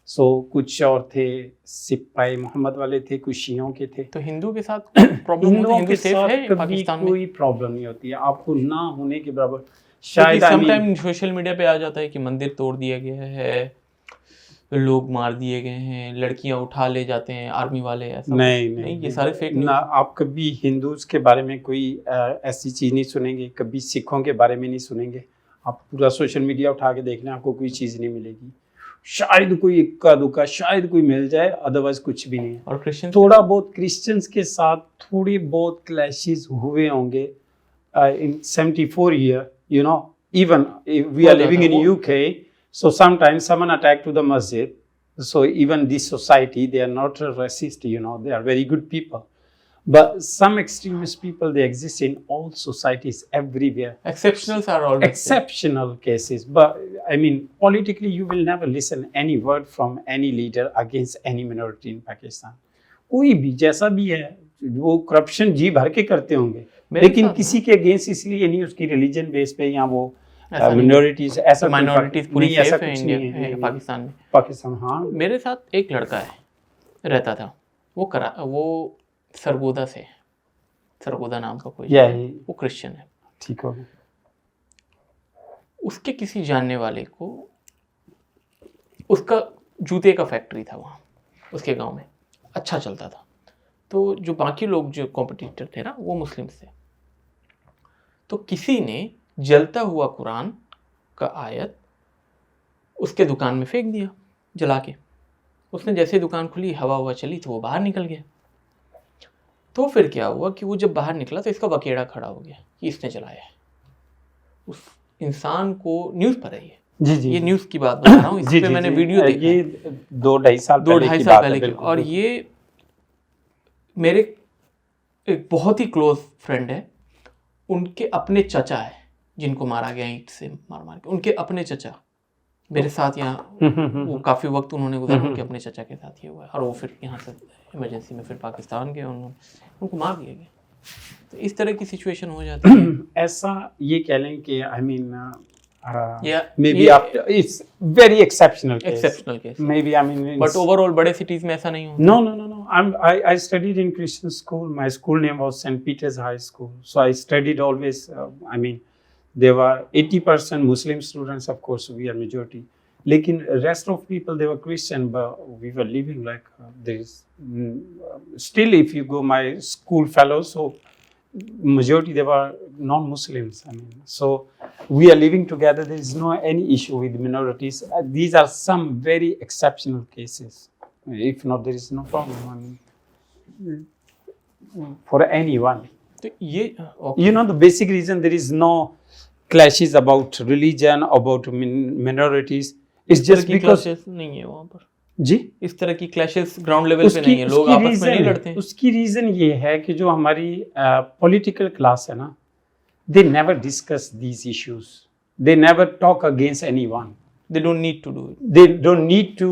So कुछ और थे सिपाही मोहम्मद वाले थे, कुछ शियों के थे। तो हिंदू के साथ प्रॉब्लम होती है? हिंदू सेफ है कभी पाकिस्तान में? कोई प्रॉब्लम नहीं होती है, आपको ना होने के बराबर। शायद समटाइम सोशल मीडिया पे आ जाता है कि मंदिर तोड़ दिया गया है, लोग मार दिए गए हैं, लड़कियां उठा ले जाते हैं आर्मी वाले, ऐसा नहीं, ये सारे फेक ना। आप कभी हिंदूज के बारे में कोई ऐसी चीज़ नहीं सुनेंगे, कभी सिखों के बारे में नहीं सुनेंगे। आप पूरा सोशल मीडिया उठा के देखना, आपको कोई चीज़ नहीं मिलेगी। शायद कोई इक्का दुक्का शायद कोई मिल जाए, अदरवाइज कुछ भी नहीं है। और क्रिश्चियन, थोड़ा बहुत क्रिश्चियंस के साथ थोड़ी बहुत क्लैशेस हुए होंगे in 74 year, you know, even we are living in UK, so sometimes someone attacked to the masjid. So even this society, they are not racist, you know, they are very good people. But some extremist people, they exist in all societies everywhere. Exceptionals are always exceptional cases. But I mean, politically, you will never listen any word from any leader against any minority in Pakistan. कोई भी जैसा भी है, वो corruption जी भर के करते होंगे, लेकिन किसी के अगेंस्ट इसलिए नहीं, उसकी रिलीजन बेस पे या वो मिनोरिटीज, ऐसा माइनॉरिटीज पूरी सेफ है इंडिया है, पाकिस्तान में। पाकिस्तान, हाँ। मेरे साथ एक लड़का है, रहता था, वो सरगोदा से, सरगोदा नाम का कोई, वो क्रिश्चियन है, ठीक हो गया। उसके किसी जानने वाले को, उसका जूते का फैक्ट्री था वहाँ उसके गांव में, अच्छा चलता था। तो जो बाकी लोग जो कॉम्पिटिटर थे ना, वो मुस्लिम्स थे। तो किसी ने जलता हुआ कुरान का आयत उसके दुकान में फेंक दिया जला के। उसने जैसे दुकान खुली, हवा चली तो वो बाहर निकल गया। तो फिर क्या हुआ कि वो जब बाहर निकला तो इसका बकेड़ा खड़ा हो गया कि इसने जलाया है। उस इंसान को न्यूज़ पर है, ये न्यूज़ की बात बता रहा हूँ, इस पे मैंने वीडियो देखा, ये 2-2.5 साल पहले की। और ये मेरे एक बहुत ही क्लोज फ्रेंड है, उनके अपने चचा है जिनको मारा गया ईंट से मार के, उनके अपने चचा मेरे साथ यहाँ, वो काफ़ी वक्त उन्होंने गुजारा उनके अपने चचा के साथ ये हुआ है। और वो फिर यहाँ से इमरजेंसी में फिर पाकिस्तान गए, उनको मार दिया गया। तो इस तरह की सिचुएशन हो जाती है। ऐसा ये कह लें कि I mean maybe after it's very exceptional case. Maybe I mean, but overall बड़े cities में ऐसा नहीं होता। No. I studied in Christian school. My school name was St. Peter's High School. So I studied always. I mean, there were 80% Muslim students. Of course, we are majority. लेकिन rest of people they were Christian, but we were living like there is still if you go my school fellows, so majority they were non-Muslims. I mean, so we are living together. There is no any issue with minorities. These are some very exceptional cases. If not, there is no problem. I mean, for anyone. तो ये You know, the basic reason there is no clashes about religion, about minorities, is इस तरह just की because. clashes नहीं है वहाँ पर, जी, इस तरह की क्लैशेस ग्राउंड लेवल पे नहीं है, लोग आपस में नहीं लड़ते हैं। उसकी रीजन ये है कि जो हमारी पॉलिटिकल क्लास है ना, they never discuss these issues, they never talk against anyone, They don't need to do it. they don't need to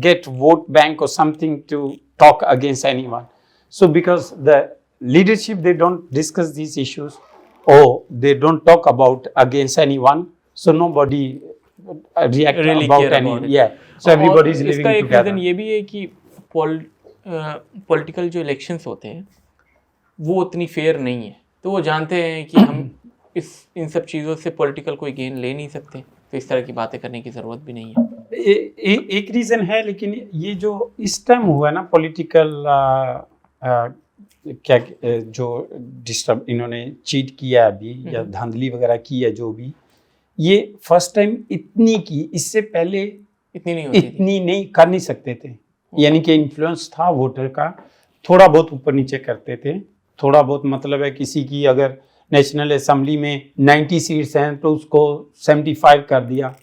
get vote bank or something to talk against anyone. So because the leadership, they don't discuss these issues or they don't talk about against anyone, so nobody react Really about care any about it. yeah, so everybody is और living इसका एक together. Reason ये भी है कि political जो elections होते हैं वो उतनी फेयर नहीं है, तो वो जानते हैं कि हम इन सब चीज़ों से पॉलिटिकल कोई गेन ले नहीं सकते, तो इस तरह की बातें करने की ज़रूरत भी नहीं है। एक रीज़न है, लेकिन ये जो इस टाइम हुआ है ना पॉलिटिकल क्या जो डिस्टर्ब इन्होंने चीट किया अभी या धांधली वगैरह की है, जो भी ये फर्स्ट टाइम इतनी की, इससे पहले इतनी नहीं कर नहीं सकते थे। यानी कि इन्फ्लुएंस था वोटर का, थोड़ा बहुत ऊपर नीचे करते थे, थोड़ा बहुत मतलब है किसी की अगर नेशनल असेंबली में 90 सीट्स हैं तो उसको 75 कर दिया,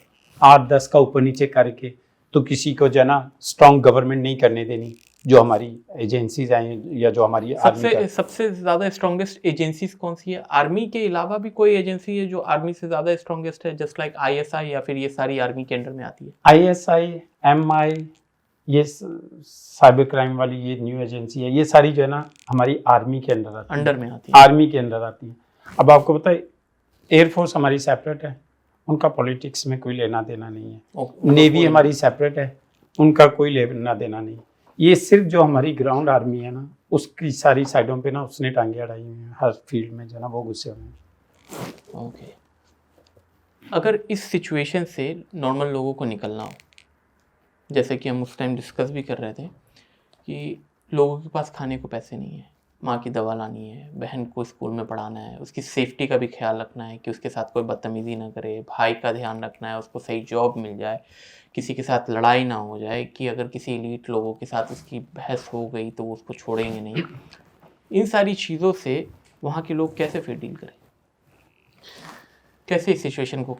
8-10 का ऊपर नीचे करके, तो किसी को जो है ना स्ट्रॉन्ग गवर्नमेंट नहीं करने देनी। जो हमारी एजेंसीज हैं या जो हमारी सबसे ज़्यादा स्ट्रॉन्गेस्ट एजेंसीज कौन सी है? आर्मी के अलावा भी कोई एजेंसी है जो आर्मी से ज़्यादा स्ट्रॉन्गेस्ट है, जस्ट लाइक ISI, या फिर ये सारी आर्मी के अंडर में आती है? ISI, MI, ये साइबर क्राइम वाली ये न्यू एजेंसी है, ये सारी जो है ना हमारी आर्मी के अंडर में आती है, आर्मी के अंदर आती है। अब आपको पता है एयरफोर्स हमारी सेपरेट है, उनका पॉलिटिक्स में कोई लेना देना नहीं है। नेवी हमारी सेपरेट है, उनका कोई लेना देना नहीं। ये सिर्फ जो हमारी ग्राउंड आर्मी है ना, उसकी सारी साइडों पे ना उसने टांगे अड़ाई हुई हैं, हर फील्ड में जो है ना वो घुसे हुए हैं। ओके, अगर इस सिचुएशन से नॉर्मल लोगों को निकलना हो, जैसे कि हम उस टाइम डिस्कस भी कर रहे थे कि लोगों के पास खाने को पैसे नहीं है, माँ की दवा लानी है, बहन को स्कूल में पढ़ाना है, उसकी सेफ्टी का भी ख्याल रखना है कि उसके साथ कोई बदतमीज़ी ना करे, भाई का ध्यान रखना है, उसको सही जॉब मिल जाए, किसी के साथ लड़ाई ना हो जाए कि अगर किसी एलीट लोगों के साथ उसकी बहस हो गई तो वो उसको छोड़ेंगे नहीं। इन सारी चीज़ों से वहाँ के लोग कैसे फिर डील करें, कैसे इस सिचुएशन को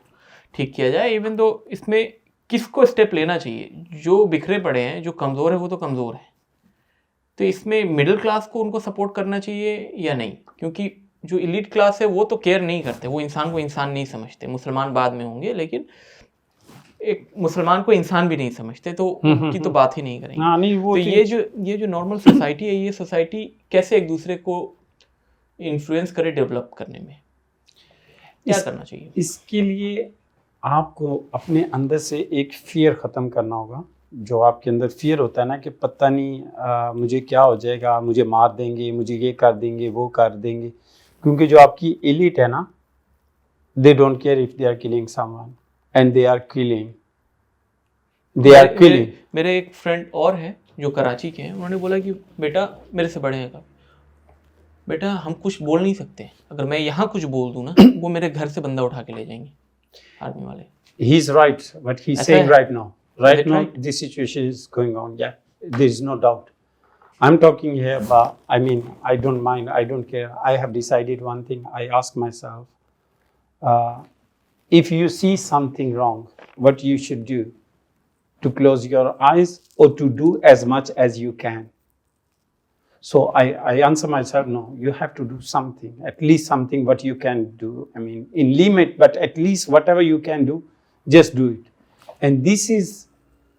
ठीक किया जाए? इवन दो इसमें किसको स्टेप लेना चाहिए? जो बिखरे पड़े हैं, जो कमज़ोर है वो तो कमज़ोर है, तो इसमें मिडिल क्लास को उनको सपोर्ट करना चाहिए या नहीं? क्योंकि जो एलीट क्लास है वो तो केयर नहीं करते, वो इंसान को इंसान नहीं समझते। मुसलमान बाद में होंगे, लेकिन एक मुसलमान को इंसान भी नहीं समझते, तो उनकी तो बात ही नहीं करेंगे। हाँ, नहीं, वो तो ये जो नॉर्मल सोसाइटी है, ये सोसाइटी कैसे एक दूसरे को इन्फ्लुएंस करे डेवलप करने में, क्या करना चाहिए? इसके लिए आपको अपने अंदर से एक फियर ख़त्म करना होगा। जो आपके अंदर फियर होता है ना कि पता नहीं मुझे क्या हो जाएगा, मुझे मार देंगे, मुझे ये कर देंगे, वो कर देंगे, क्योंकि जो आपकी एलिट है ना, they don't care if they are killing someone and they are killing. मेरे एक फ्रेंड और है जो कराची के हैं, उन्होंने बोला कि बेटा, मेरे से बड़े हैं, बेटा हम कुछ बोल नहीं सकते, अगर मैं यहाँ कुछ बोल दूँ ना वो मेरे घर से बंदा उठा के ले जाएंगे आर्मी वाले। He is right, what he is saying right now. Right now, this situation is going on. Yeah, there is no doubt. I'm talking here, but I mean, I don't mind. I don't care. I have decided one thing. I ask myself, if you see something wrong, what you should do? To close your eyes or to do as much as you can? So I answer myself, no, you have to do something, at least something what you can do. I mean, in limit, but at least whatever you can do, just do it. And this is,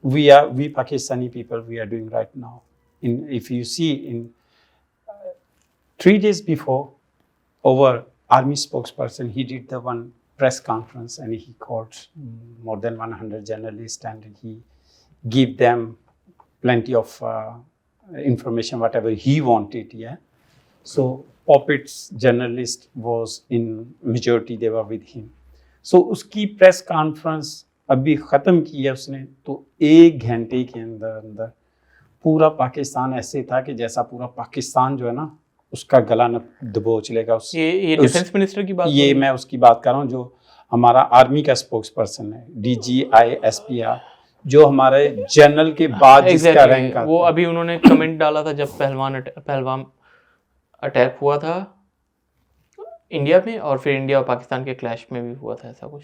we Pakistani people, we are doing right now. If you see, in 3 days before, our army spokesperson, he did the one press conference and he called more than 100 journalists and he gave them plenty of information, whatever he wanted. Yeah. So Puppet's journalist was in majority, they were with him. So uski press conference अभी ख़त्म की है उसने, तो 1 घंटे के अंदर अंदर पूरा पाकिस्तान ऐसे था कि जैसा पूरा पाकिस्तान जो है ना उसका गला न दबोच लेगा। ये डिफेंस मिनिस्टर की बात हो रही ये है? मैं उसकी बात कर रहा हूँ जो हमारा आर्मी का स्पोक्स पर्सन है, DGI जो हमारे जनरल के बाद जिसका Exactly, रैंक आता वो है। अभी उन्होंने कमेंट डाला था जब पहलवान अटैक हुआ था इंडिया में, और फिर इंडिया और पाकिस्तान के क्लैश में भी हुआ था ऐसा कुछ।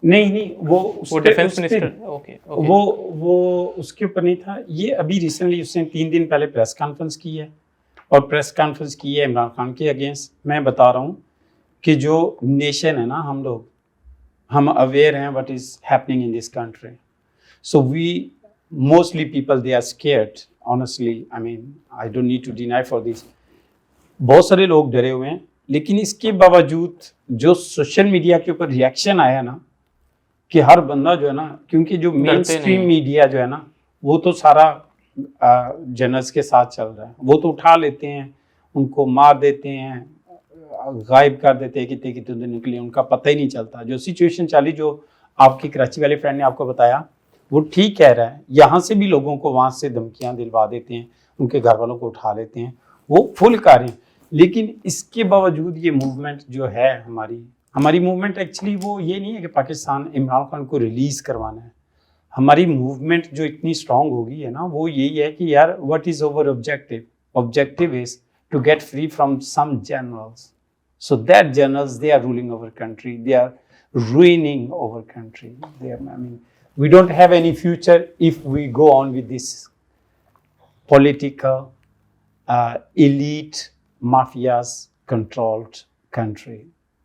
नहीं वो डिफेंस मिनिस्टर, ओके वो उसके ऊपर नहीं था। ये अभी रिसेंटली उसने 3 दिन पहले प्रेस कॉन्फ्रेंस की है, और प्रेस कॉन्फ्रेंस की है इमरान खान के अगेंस्ट। मैं बता रहा हूँ कि जो नेशन है ना, हम अवेयर हैं what is happening in this country. So we mostly people they are scared, honestly, I mean I don't need to deny for this. बहुत सारे लोग डरे हुए हैं, लेकिन इसके बावजूद जो सोशल मीडिया के ऊपर रिएक्शन आया ना, कि हर बंदा जो है ना, क्योंकि जो मेन स्ट्रीम मीडिया जो है ना वो तो सारा जनरल्स के साथ चल रहा है, वो तो उठा लेते हैं, उनको मार देते हैं, गायब कर देते हैं, कितने कितने दिन निकले उनका पता ही नहीं चलता। जो सिचुएशन चली, जो आपकी कराची वाले फ्रेंड ने आपको बताया, वो ठीक कह रहा है। यहाँ से भी लोगों को वहाँ से धमकियाँ दिलवा देते हैं, उनके घर वालों को उठा लेते हैं, वो फुल कार्य। लेकिन इसके बावजूद ये मूवमेंट जो है हमारी मूवमेंट एक्चुअली वो ये नहीं है कि पाकिस्तान इमरान खान को रिलीज करवाना है। हमारी मूवमेंट जो इतनी स्ट्रांग होगी है ना, वो यही है कि यार what is over objective is to get free from some generals, so that generals, they are ruling our country, they are ruining our country, I mean we don't have any future if we go on with this political elite mafias controlled country,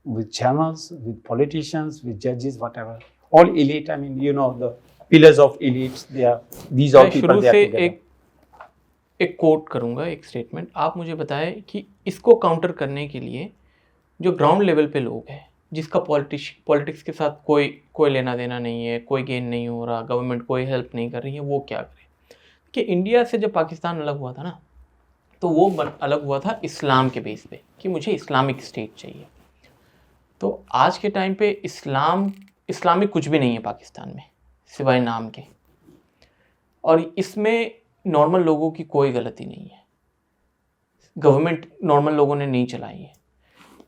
with channels, with politicians, with judges, whatever, all elite. I mean, you know, the pillars of elites, they are, these all people, they are together. एक coat करूंगा, एक statement. आप मुझे बताएं कि इसको counter करने के लिए जो ग्राउंड लेवल पे लोग हैं, जिसका पॉलिटिक्स के साथ कोई लेना देना नहीं है, कोई गेन नहीं हो रहा, गवर्नमेंट कोई हेल्प नहीं कर रही है, वो क्या करे? कि इंडिया से जब पाकिस्तान अलग हुआ था ना, तो वो अलग हुआ था इस्लाम के बेस पे कि मुझे इस्लामिक स्टेट चाहिए। तो आज के टाइम पे इस्लामिक कुछ भी नहीं है पाकिस्तान में सिवाय नाम के, और इसमें नॉर्मल लोगों की कोई गलती नहीं है। गवर्नमेंट नॉर्मल लोगों ने नहीं चलाई है,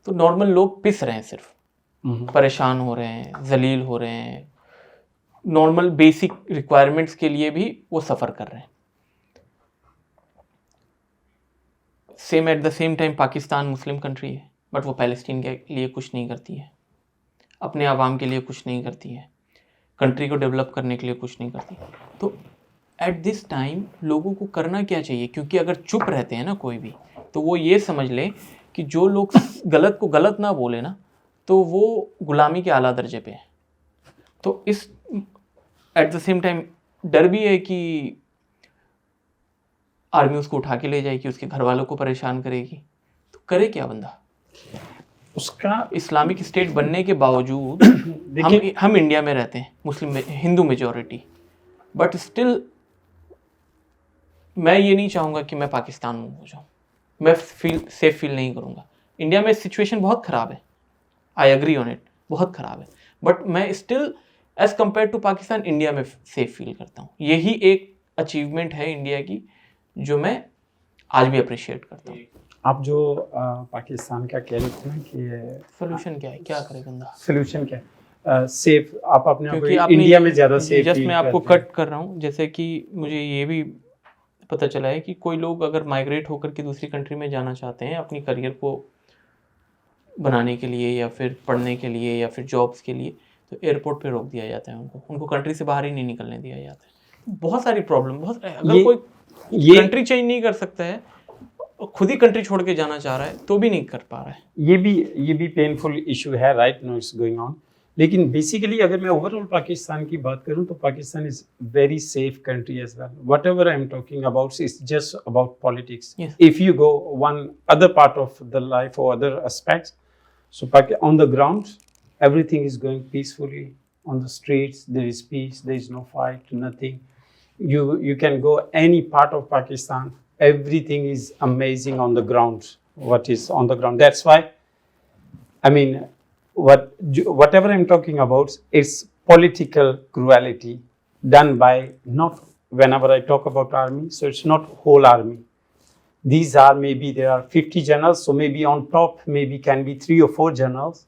तो नॉर्मल लोग पिस रहे हैं, सिर्फ परेशान हो रहे हैं, जलील हो रहे हैं, नॉर्मल बेसिक रिक्वायरमेंट्स के लिए भी वो सफ़र कर रहे हैं। At the same time Pakistan Muslim country है, बट वो पैलेस्टीन के लिए कुछ नहीं करती है, अपने आवाम के लिए कुछ नहीं करती है, कंट्री को डेवलप करने के लिए कुछ नहीं करती। तो एट दिस टाइम लोगों को करना क्या चाहिए? क्योंकि अगर चुप रहते हैं ना कोई भी, तो वो ये समझ ले कि जो लोग गलत को गलत ना बोले ना, तो वो गुलामी के आला दर्जे पे है। तो इस एट द सेम टाइम डर भी है कि आर्मी उसको उठा के ले जाएगी, उसके घर वालों को परेशान करेगी, तो करे क्या बंदा? उसका इस्लामिक स्टेट बनने के बावजूद हम इंडिया में रहते हैं, मुस्लिम हिंदू मेजॉरिटी, बट स्टिल मैं ये नहीं चाहूँगा कि मैं पाकिस्तान में हो जाऊँ, मैं सेफ फील नहीं करूँगा। इंडिया में सिचुएशन बहुत ख़राब है, आई एग्री ऑन इट, बहुत ख़राब है, बट मैं still as compare to Pakistan India में सेफ फील करता हूँ। यही एक अचीवमेंट है इंडिया की जो मैं आज भी अप्रिशिएट करता हूँ। आप जो पाकिस्तान का कह रहे थे ना कि सोल्यूशन क्या है, क्या करे बंदा? सोल्यूशन क्या है? सेफ आप अपने क्योंकि इंडिया में ज़्यादा सेफ, जस्ट मैं आपको कट कर रहा हूँ। जैसे कि मुझे ये भी पता चला है कि कोई लोग अगर माइग्रेट होकर के दूसरी कंट्री में जाना चाहते हैं अपनी करियर को बनाने के लिए, या फिर पढ़ने के लिए, या फिर जॉब्स के लिए, तो एयरपोर्ट पे रोक दिया जाता है उनको कंट्री से बाहर ही नहीं निकलने दिया जाता है। बहुत सारी प्रॉब्लम, अगर कोई कंट्री चेंज नहीं कर सकता है, खुद ही कंट्री छोड़ के जाना चाह रहा है, तो भी नहीं कर पा रहा है। ये भी पेनफुल इशू है, right now it's going on. लेकिन बेसिकली अगर मैं ओवरऑल पाकिस्तान की बात करूं तो Pakistan is very safe country as well. Whatever I am talking about is just about politics. If you go one other part of the life और other aspects, so on the ground everything is going peacefully. On the streets there is peace, there is no fight, nothing. You can go any part of Pakistan, everything is amazing on the ground, what is on the ground. That's why, I mean, whatever I'm talking about, it's political cruelty done by not. Whenever I talk about army, so it's not whole army. These are maybe there are 50 generals, so maybe on top maybe can be 3 or 4 generals.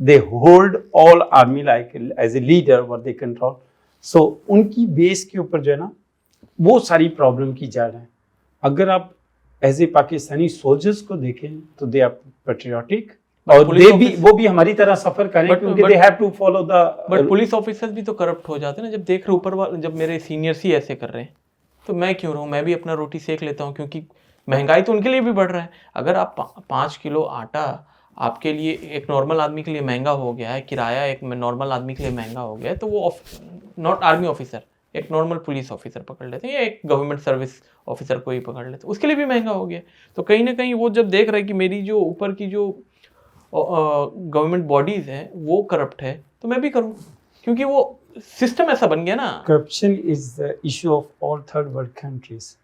They hold all army like as a leader what they control. So उनकी base के ऊपर जो है ना वो सारी problem की जड़ है. अगर आप एज ए पाकिस्तानी सोल्जर्स को देखें तो दे आर पेट्रियोटिक और वो भी हमारी तरह सफर करें क्योंकि they have to follow the. But police officers भी तो करप्ट हो जाते हैं ना, जब देख रहे ऊपर वाले, जब मेरे सीनियर्स ही ऐसे कर रहे हैं तो मैं क्यों रहूं, मैं भी अपना रोटी सेक लेता हूं, क्योंकि महंगाई तो उनके लिए भी बढ़ रहा है. अगर आप 5 किलो आटा आपके लिए एक नॉर्मल आदमी के लिए महंगा हो गया है, किराया एक नॉर्मल आदमी के लिए महंगा हो गया है, तो वो नॉट आर्मी ऑफिसर, एक नॉर्मल पुलिस ऑफिसर पकड़ लेते हैं या एक गवर्नमेंट सर्विस ऑफिसर को ही पकड़ लेते हैं, उसके लिए भी महंगा हो गया. तो कहीं ना कहीं वो जब देख रहे हैं कि मेरी जो ऊपर की जो गवर्नमेंट बॉडीज हैं वो करप्ट है तो मैं भी करूँ, क्योंकि वो सिस्टम ऐसा बन गया ना. Corruption is the issue of all third world countries.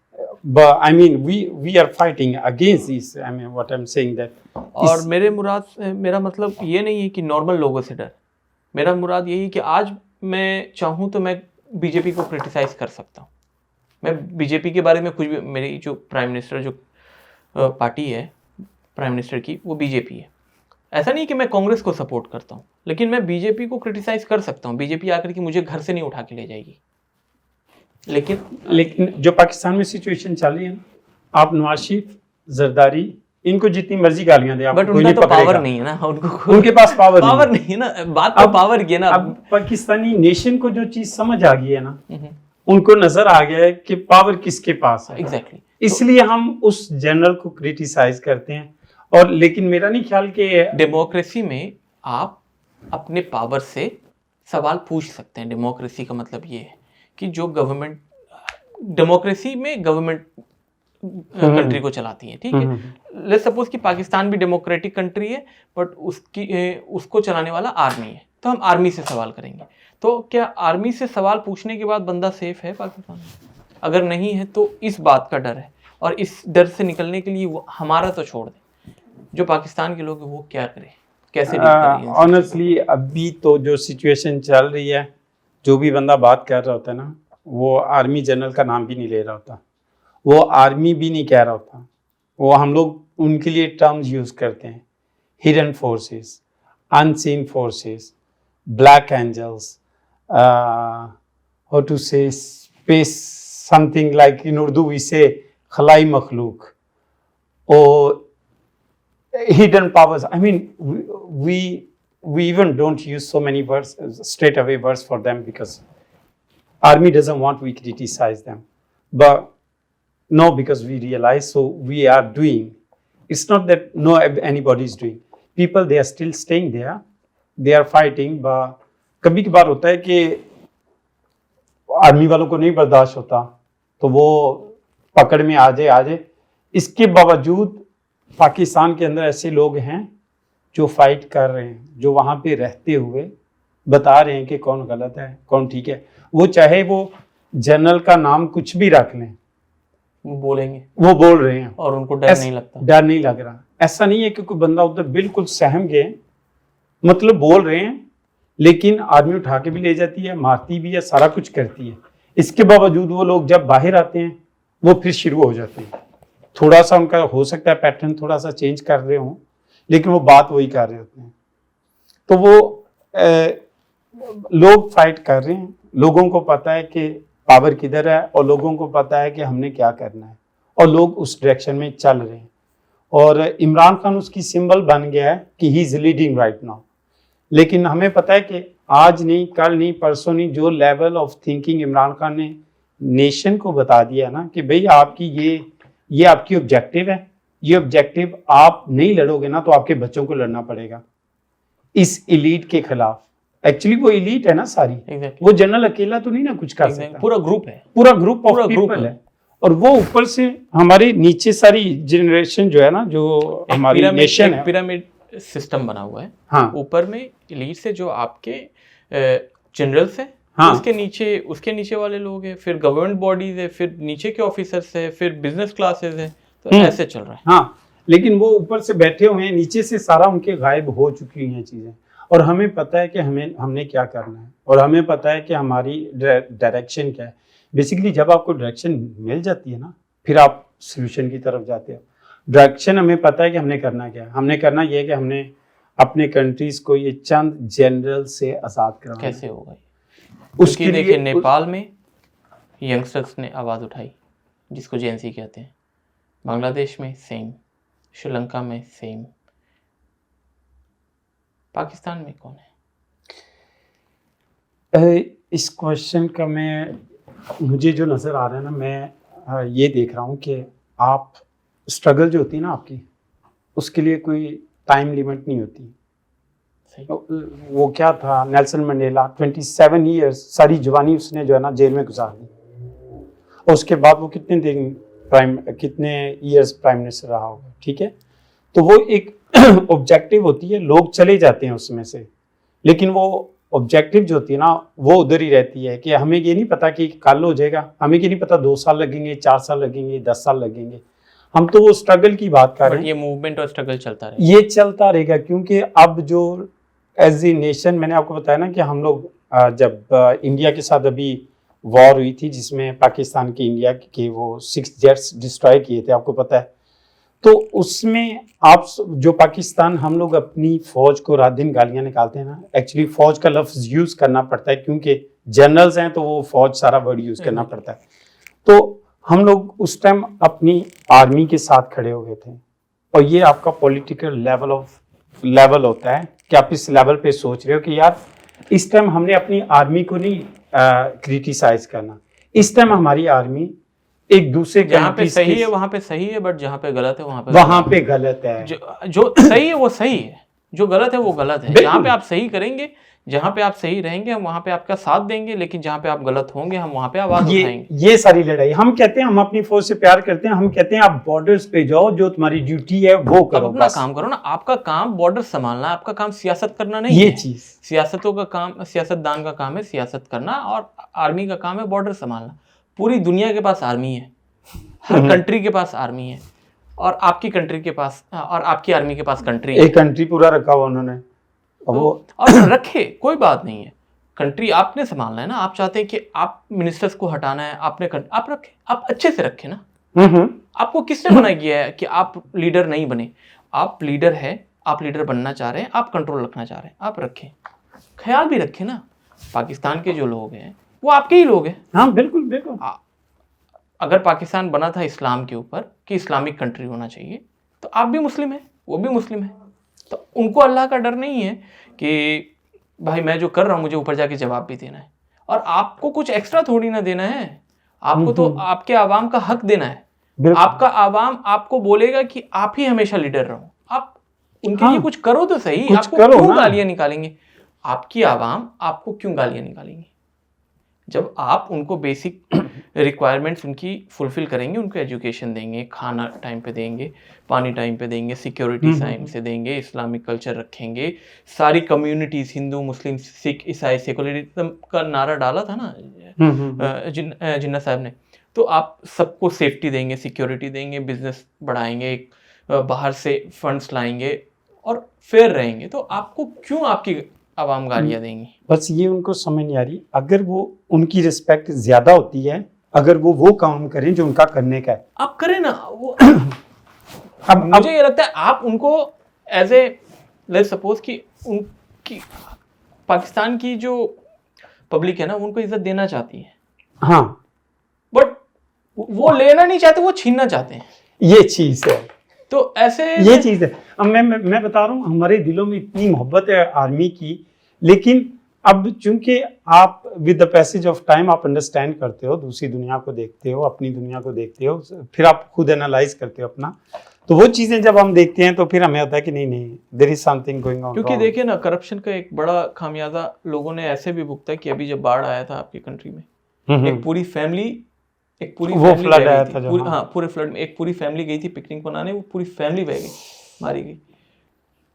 But I mean, we are fighting against this. I mean, what I'm saying that. और मेरा मतलब ये नहीं है कि नॉर्मल लोगों से डर. मेरा मुराद यही है कि आज मैं चाहूँ तो मैं बीजेपी को क्रिटिसाइज कर सकता हूँ. मैं बीजेपी के बारे में कुछ भी, मेरी जो प्राइम मिनिस्टर जो पार्टी है प्राइम मिनिस्टर की वो बीजेपी है. ऐसा नहीं कि मैं कांग्रेस को सपोर्ट करता हूँ, लेकिन मैं बीजेपी को क्रिटिसाइज कर सकता हूँ. बीजेपी आकर के मुझे घर से नहीं उठा के ले जाएगी. लेकिन जो पाकिस्तान में सिचुएशन चल रही है ना, आप नवाज शरीफ, जरदारी, इनको जितनी मर्जी गालियां दे, बट उनका तो पावर नहीं है ना, उनके पास पावर नहीं है ना. बात तो पावर की है ना. अब पाकिस्तानी नेशन को जो चीज समझ आ गई है ना, उनको नजर आ गया है कि पावर किसके पास है. एग्जैक्टली. इसलिए हम उस जनरल को क्रिटिसाइज करते हैं. और लेकिन मेरा नहीं ख्याल कि डेमोक्रेसी में आप अपने पावर से सवाल पूछ सकते हैं. डेमोक्रेसी का मतलब ये है कि जो गवर्नमेंट, डेमोक्रेसी में गवर्नमेंट कंट्री को चलाती है, ठीक है. लेट्स सपोज कि पाकिस्तान भी डेमोक्रेटिक कंट्री है, बट उसको चलाने वाला आर्मी है, तो हम आर्मी से सवाल करेंगे. तो क्या आर्मी से सवाल पूछने के बाद बंदा सेफ है पाकिस्तान में? अगर नहीं है तो इस बात का डर है, और इस डर से निकलने के लिए हमारा तो छोड़ दें, जो पाकिस्तान के लोग हैं वो क्या करें, कैसे डील करें. ऑनेस्टली अभी तो जो सिचुएशन चल रही है, जो भी बंदा बात कर रहा होता है ना, वो आर्मी जनरल का नाम भी नहीं ले रहा होता, वो आर्मी भी नहीं कह रहा होता. वो हम लोग उनके लिए टर्म्स यूज करते हैं, hidden forces, unseen forces, black angels, how to say space, something like in Urdu we say खलाई मखलूक, और hidden powers. I mean, we even don't use so many words, straight away words for them, because army doesn't want we criticize them. But no, because we realize, so we are doing. It's not that no anybody is doing. People, they are still staying there. They are fighting. But कभी कभार होता है कि army वालों को नहीं बर्दाश्त होता तो वो पकड़ में आ जाए. इसके बावजूद पाकिस्तान के अंदर ऐसे लोग हैं जो फाइट कर रहे हैं, जो वहाँ पे रहते हुए बता रहे हैं कि कौन गलत है कौन ठीक है. वो चाहे वो जनरल का नाम कुछ भी रख लें, वो बोलेंगे, वो बोल रहे हैं और उनको डर नहीं लगता. डर नहीं लग रहा. ऐसा नहीं है कि कोई बंदा उधर बिल्कुल सहम गए, मतलब बोल रहे हैं, लेकिन आर्मी उठा के भी ले जाती है, मारती भी है, सारा कुछ करती है. इसके बावजूद वो लोग जब बाहर आते हैं वो फिर शुरू हो जाते हैं. थोड़ा सा उनका हो सकता है पैटर्न थोड़ा सा चेंज कर रहे हों, लेकिन वो बात वही कर रहे होते हैं. तो वो लोग फाइट कर रहे हैं, लोगों को पता है कि पावर किधर है और लोगों को पता है कि हमने क्या करना है, और लोग उस डायरेक्शन में चल रहे हैं. और इमरान खान उसकी सिंबल बन गया है कि he is leading right now. लेकिन हमें पता है कि आज नहीं, कल नहीं, परसों नहीं, जो level of thinking Imran Khan ने नेशन को बता दिया ना कि भाई आपकी ये आपकी ऑब्जेक्टिव है, ये ऑब्जेक्टिव आप नहीं लड़ोगे ना तो आपके बच्चों को लड़ना पड़ेगा इस इलीट के खिलाफ. एक्चुअली वो इलीट है ना सारी, वो जनरल अकेला तो नहीं ना कुछ कर सकता, पूरा ग्रुप है, पूरा ग्रुप ऑफ पीपल है. और वो ऊपर से हमारे नीचे सारी जनरेशन जो है ना, जो हमारी नेशन है, पिरामिड सिस्टम बना हुआ है. हाँ. ऊपर में इलीट से जो आपके जनरल्स है, हाँ. उसके नीचे वाले लोग हैं, फिर गवर्नमेंट बॉडीज है, फिर नीचे के ऑफिसर्स है, फिर बिजनेस क्लासेस है. तो ऐसे चल रहा है. हाँ, लेकिन वो ऊपर से बैठे हुए हैं, नीचे से सारा उनके गायब हो चुकी हैं चीज़ें। और हमें पता है कि हमने क्या करना है, और हमें पता है कि हमारी डायरेक्शन क्या है। बेसिकली जब आपको डायरेक्शन मिल जाती है ना, फिर आप सोल्यूशन की तरफ जाते हो। डायरेक्शन हमें पता है कि हमने करना क्या है। हमने करना ये है कि हमने अपने कंट्रीज को ये चंद जनरल से आज़ाद कराना। कैसे होगा ये? उसके क्योंकि देखिए लिए नेपाल में यंगस्टर्स ने आवाज़ उठाई, जिसको जेएनसी कहते हैं। बांग्लादेश में सेम, श्रीलंका में सेम, पाकिस्तान में कौन है? इस क्वेश्चन का मुझे जो नज़र आ रहा है ना, मैं ये देख रहा हूँ कि आप स्ट्रगल जो होती है ना आपकी, उसके लिए कोई टाइम लिमिट नहीं होती। सही। वो क्या था, नेल्सन मंडेला 27 ईयर्स सारी जवानी उसने जो है ना जेल में गुजार दी, और उसके बाद वो कितने ईयर्स प्राइम मिनिस्टर रहा होगा, ठीक है। तो वो एक ऑब्जेक्टिव होती है, लोग चले जाते हैं उसमें से, लेकिन वो ऑब्जेक्टिव जो होती है ना वो उधर ही रहती है कि हमें ये नहीं पता कि कल हो जाएगा, हमें ये नहीं पता 2 साल लगेंगे, 4 साल लगेंगे, 10 साल लगेंगे। हम तो वो स्ट्रगल की बात कर रहे हैं। ये मूवमेंट और स्ट्रगल चलता रहेगा, ये चलता रहेगा, क्योंकि अब जो एज ए नेशन, मैंने आपको बताया ना कि हम लोग जब इंडिया के साथ अभी वॉर हुई थी, जिसमें पाकिस्तान के इंडिया के वो 6 जेट्स डिस्ट्रॉय किए थे, आपको पता है। तो उसमें आप जो पाकिस्तान, हम लोग अपनी फौज को रात दिन गालियां निकालते हैं ना, एक्चुअली फौज का लफ्ज यूज करना पड़ता है, क्योंकि जनरल्स हैं तो वो फौज सारा वर्ड यूज करना पड़ता है। तो हम लोग उस टाइम अपनी आर्मी के साथ खड़े हो गए थे, और ये आपका पॉलिटिकल लेवल होता है कि आप इस लेवल पे सोच रहे हो कि यार इस टाइम हमने अपनी आर्मी को नहीं क्रिटिसाइज करना, इस टाइम हमारी आर्मी एक दूसरे जहाँ पे सही है वहाँ पे सही है, बट जहाँ पे गलत है वहाँ पे गलत है। जो सही है वो सही है, जो गलत है वो गलत है। जहाँ पे आप सही करेंगे, जहाँ पे आप सही रहेंगे, हम वहाँ पे आपका साथ देंगे, लेकिन जहाँ पे आप गलत होंगे हम वहाँ पे आवाज उठाएंगे। ये सारी लड़ाई हम कहते हैं, हम अपनी फौज से प्यार करते हैं, हम कहते हैं आप बॉर्डर्स पे जाओ, जो तुम्हारी ड्यूटी है वो करो, अपना काम करो ना। आपका काम बॉर्डर संभालना है, आपका काम सियासत करना नहीं है। ये चीज सियासतों का काम, सियासतदान का काम है सियासत करना, और आर्मी का काम है बॉर्डर संभालना। पूरी दुनिया के पास आर्मी है, हर कंट्री के पास आर्मी है, और आपकी कंट्री के पास और आपकी आर्मी के पास कंट्री है। एक कंट्री पूरा रखा हुआ उन्होंने, और रखे, कोई बात नहीं है। कंट्री आपने संभालना है ना। आप चाहते हैं कि आप मिनिस्टर्स को हटाना है, आप रखे, आप अच्छे से रखे ना। आपको किसने मना किया है कि आप लीडर नहीं बने? आप लीडर है, आप लीडर बनना चाह रहे हैं, आप कंट्रोल रखना चाह रहे हैं, आप रखें, ख्याल भी रखें ना। पाकिस्तान के जो लोग हैं वो आपके ही लोग हैं। हाँ बिल्कुल बिल्कुल। अगर पाकिस्तान बना था इस्लाम के ऊपर कि इस्लामिक कंट्री होना चाहिए, तो आप भी मुस्लिम हैं, वो भी मुस्लिम है, तो उनको अल्लाह का डर नहीं है कि भाई मैं जो कर रहा हूँ मुझे ऊपर जाके जवाब भी देना है। और आपको कुछ एक्स्ट्रा थोड़ी ना देना है, आपको तो आपके आवाम का हक देना है। आपका आवाम आपको बोलेगा कि आप ही हमेशा लीडर रहो, आप उनके लिए कुछ करो तो सही। आपको क्यों गालियां निकालेंगे? आपकी आवाम आपको क्यों गालियां निकालेंगे? जब आप उनको बेसिक रिक्वायरमेंट्स उनकी फुलफिल करेंगे, उनको एजुकेशन देंगे, खाना टाइम पे देंगे, पानी टाइम पे देंगे, सिक्योरिटी टाइम से देंगे, इस्लामिक कल्चर रखेंगे, सारी कम्युनिटीज़ हिंदू मुस्लिम सिख ईसाई सेकुलरिज्म का नारा डाला था ना जिन्ना साहब ने, तो आप सबको सेफ्टी देंगे, सिक्योरिटी देंगे, बिजनेस बढ़ाएंगे, बाहर से फंड्स लाएंगे और फेयर रहेंगे, तो आपको क्यों आपकी आवाम गालियाँ देंगी? बस ये उनको समझ नहीं आ रही। अगर वो उनकी रिस्पेक्ट ज्यादा होती है, अगर वो काम करें जो उनका करने का है, आप करें ना वो। अब मुझे ये लगता है आप उनको एज ए लेट्स सपोज कि उनकी पाकिस्तान की जो पब्लिक है ना उनको इज्जत देना चाहती है, हाँ, बट वो लेना नहीं चाहते, वो छीनना चाहते हैं। ये चीज है, तो ऐसे ये चीज है। अब मैं बता रहा हूँ, हमारे दिलों में इतनी मोहब्बत है आर्मी की, लेकिन अब चूंकि आप with the passage of time आप अंडरस्टैंड करते हो, दूसरी दुनिया को देखते हो, अपनी दुनिया को देखते हो, फिर आप खुद एनालाइज करते हो अपना, तो वो चीजें जब हम देखते हैं तो फिर हमें होता है कि नहीं there is something going on. क्योंकि देखिए ना, करप्शन का एक बड़ा खामियाजा लोगों ने ऐसे भी भुगता कि अभी जब बाढ़ आया था आपकी कंट्री में, एक पूरी फैमिली वो फ्लड आया था जो, हाँ पूरे फ्लड में एक पूरी फैमिली गई थी पिकनिक मनाने, वो पूरी फैमिली बह गई, मारी गई।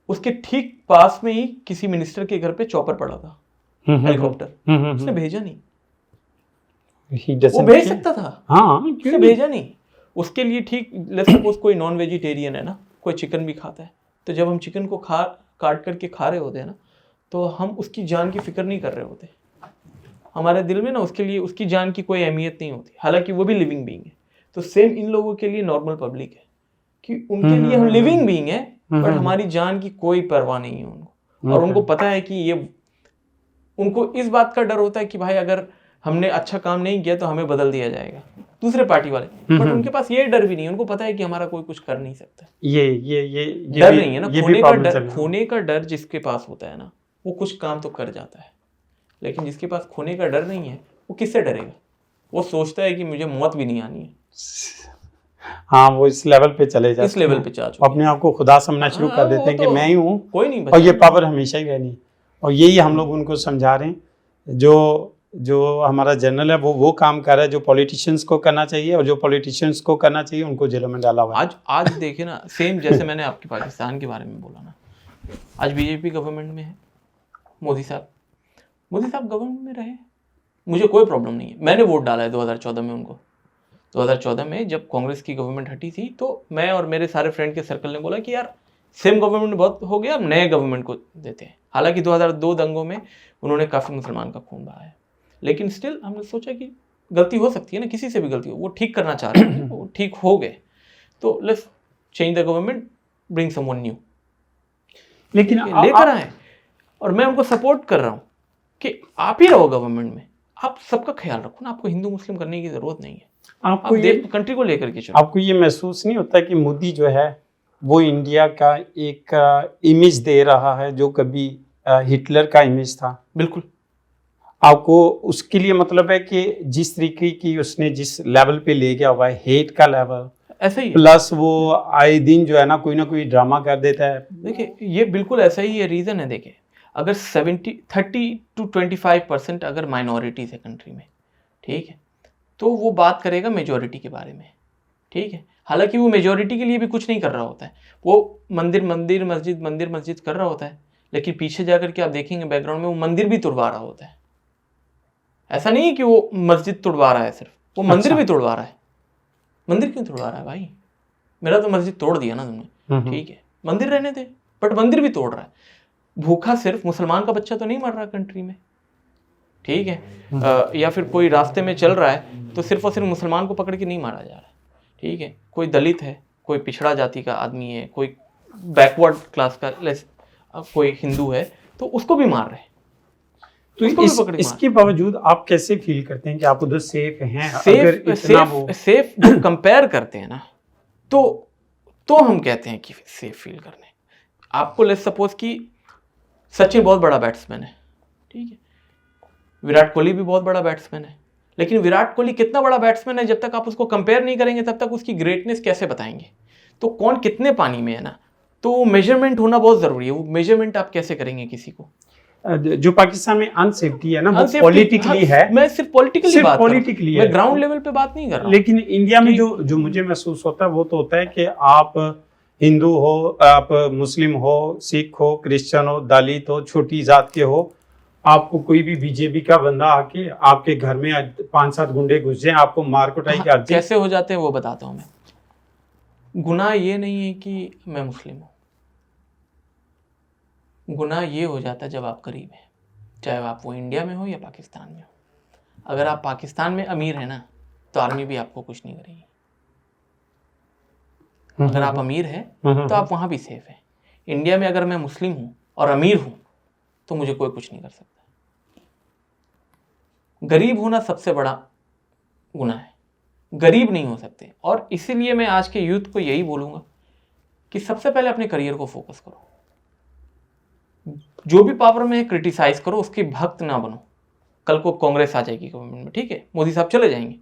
उसके ठीक पास में ही किसी मिनिस्टर के घर पे चॉपर पड़ा था, हेलीकॉप्टर, उसने भेजा नहीं। वो भेज सकता था, हाँ उसने भेजा नहीं। उसके लिए ठीक लेट्स सपोज कोई नॉन वेजिटेरियन है ना, कोई चिकन भी खाता है, तो जब हम चिकन को काट करके खा रहे होते हैं ना, तो हम उसकी जान की फिक्र नहीं कर रहे होते। हमारे दिल में ना उसके लिए उसकी जान की कोई अहमियत नहीं होती, हालांकि वो भी लिविंग बीइंग है। तो सेम इन लोगों के लिए नॉर्मल पब्लिक है कि उनके लिए हम लिविंग बीइंग है, बट हमारी जान की कोई परवाह नहीं है उनको। और उनको पता है कि ये, उनको इस बात का डर होता है कि भाई अगर हमने अच्छा काम नहीं किया तो हमें बदल दिया जाएगा दूसरे पार्टी वाले, बट उनके पास ये डर भी नहीं है। उनको पता है कि हमारा कोई कुछ कर नहीं सकता। ये डर नहीं है ना, खोने का डर जिसके पास होता है ना, वो कुछ काम तो कर जाता है। लेकिन जिसके पास खोने का डर नहीं है, वो किससे डरेगा? वो सोचता है कि मुझे मौत भी नहीं आनी है। हाँ, वो इस लेवल पे चले जाते हैं, इस लेवल पे जा चुके अपने आप को खुदा समझना शुरू कर देते हैं कि मैं ही हूँ, कोई नहीं, और ये पावर हमेशा ही रहनी। और यही हम लोग उनको समझा रहे हैं। जो हमारा जनरल है वो काम कर रहा है जो पॉलिटिशियंस को करना चाहिए, और जो पॉलिटिशियंस को करना चाहिए उनको जेलों में डाला हुआ है। आज देखिए ना, सेम जैसे मैंने आपके पाकिस्तान के बारे में बोला ना, आज बीजेपी गवर्नमेंट में है, मोदी साहब गवर्नमेंट में रहे, मुझे कोई प्रॉब्लम नहीं है। मैंने वोट डाला है 2014 में उनको। 2014 में जब कांग्रेस की गवर्नमेंट हटी थी, तो मैं और मेरे सारे फ्रेंड के सर्कल ने बोला कि यार सेम गवर्नमेंट बहुत हो गया, अब नए गवर्नमेंट को देते हैं। हालांकि 2002 दंगों में उन्होंने काफ़ी मुसलमान का खून बहाया, लेकिन स्टिल हमने सोचा कि गलती हो सकती है ना, किसी से भी गलती हो, वो ठीक करना चाह रहे हैं, वो ठीक हो गए, तो let's change the government, bring someone new. लेकिन लेकर आए, और मैं उनको सपोर्ट कर रहा हूँ कि आप ही रहो गवर्नमेंट में, आप सबका ख्याल रखो ना, आपको हिंदू मुस्लिम करने की जरूरत नहीं है, आपको कंट्री को लेकर के चलो। आपको ये महसूस नहीं होता कि मोदी जो है वो इंडिया का एक इमेज दे रहा है जो कभी हिटलर का इमेज था? बिल्कुल। आपको उसके लिए मतलब है कि जिस तरीके की उसने जिस लेवल पे ले गया हुआ है, हेट का लेवल ऐसा ही है। प्लस वो आए दिन जो है ना कोई ड्रामा कर देता है। देखिए ये बिल्कुल ऐसा ही है, रीज़न है। देखिए अगर 30 to 25% अगर माइनॉरिटीज़ है कंट्री में, ठीक है, तो वो बात करेगा मेजॉरिटी के बारे में, ठीक है। हालांकि वो मेजॉरिटी के लिए भी कुछ नहीं कर रहा होता है, वो मंदिर मस्जिद कर रहा होता है, लेकिन पीछे जाकर के आप देखेंगे बैकग्राउंड में वो मंदिर भी तोड़वा रहा होता है। ऐसा नहीं है कि वो मस्जिद तोड़वा रहा है सिर्फ, वो मंदिर भी तोड़वा रहा है। मंदिर क्यों तोड़वा रहा है भाई? मेरा तो मस्जिद तोड़ दिया ना तुमने, ठीक है, मंदिर रहने दे, बट मंदिर भी तोड़ रहा है। भूखा सिर्फ मुसलमान का बच्चा तो नहीं मर रहा कंट्री में, ठीक है, या फिर कोई रास्ते में चल रहा है तो सिर्फ और सिर्फ मुसलमान को पकड़ के नहीं मारा जा रहा है, ठीक है। कोई दलित है, कोई पिछड़ा जाति का आदमी है, कोई बैकवर्ड क्लास का कोई हिंदू है, तो उसको भी मार रहे हैं। तो इसके बावजूद आप कैसे फील करते हैं कि आप उधर सेफ हैं? सेफ जब कंपेयर करते हैं ना, तो हम कहते हैं कि सेफ फील करने। आपको लेट्स सपोज कि सचिन बहुत बड़ा बैट्समैन है, ठीक है, विराट कोहली भी बहुत बड़ा बैट्समैन है, लेकिन विराट कोहली कितना बड़ा बैट्समैन है, जब तक आप उसको कंपेयर नहीं करेंगे तब तक उसकी ग्रेटनेस कैसे बताएंगे? तो कौन कितने पानी में है ना, तो मेजरमेंट होना बहुत जरूरी है। वो मेजरमेंट आप कैसे करेंगे किसी को? जो पाकिस्तान में अनसेफ्टी है ना, वो पॉलिटिकली है। मैं सिर्फ पॉलिटिकली बात पॉलिटिकली मैं ग्राउंड लेवल पे बात नहीं कर रहा हूं। लेकिन इंडिया में जो मुझे महसूस होता है वो तो होता है कि आप हिंदू हो, आप मुस्लिम हो, सिख हो, क्रिश्चियन हो, दलित हो, छोटी जात के हो, आपको कोई भी बीजेपी का बंदा आके आपके घर में 5-7 गुंडे घुस जाए, आपको मार कुटाई कर दे। कैसे हो जाते हैं वो बताता हूँ मैं। गुनाह ये नहीं है कि मैं मुस्लिम हूँ, गुनाह ये हो जाता है जब आप गरीब हैं, चाहे आप वो इंडिया में हो या पाकिस्तान में हो। अगर आप पाकिस्तान में अमीर हैं ना, तो आर्मी भी आपको कुछ नहीं करेगी। अगर आप अमीर हैं तो आप वहाँ भी सेफ हैं। इंडिया में अगर मैं मुस्लिम हूँ और अमीर हूँ तो मुझे कोई कुछ नहीं कर सकता। गरीब होना सबसे बड़ा गुनाह है, गरीब नहीं हो सकते। और इसीलिए मैं आज के यूथ को यही बोलूँगा कि सबसे पहले अपने करियर को फोकस करो। जो भी पावर में है क्रिटिसाइज करो, उसके भक्त ना बनो। कल को कांग्रेस आ जाएगी गवर्नमेंट में, ठीक है, मोदी साहब चले जाएंगे,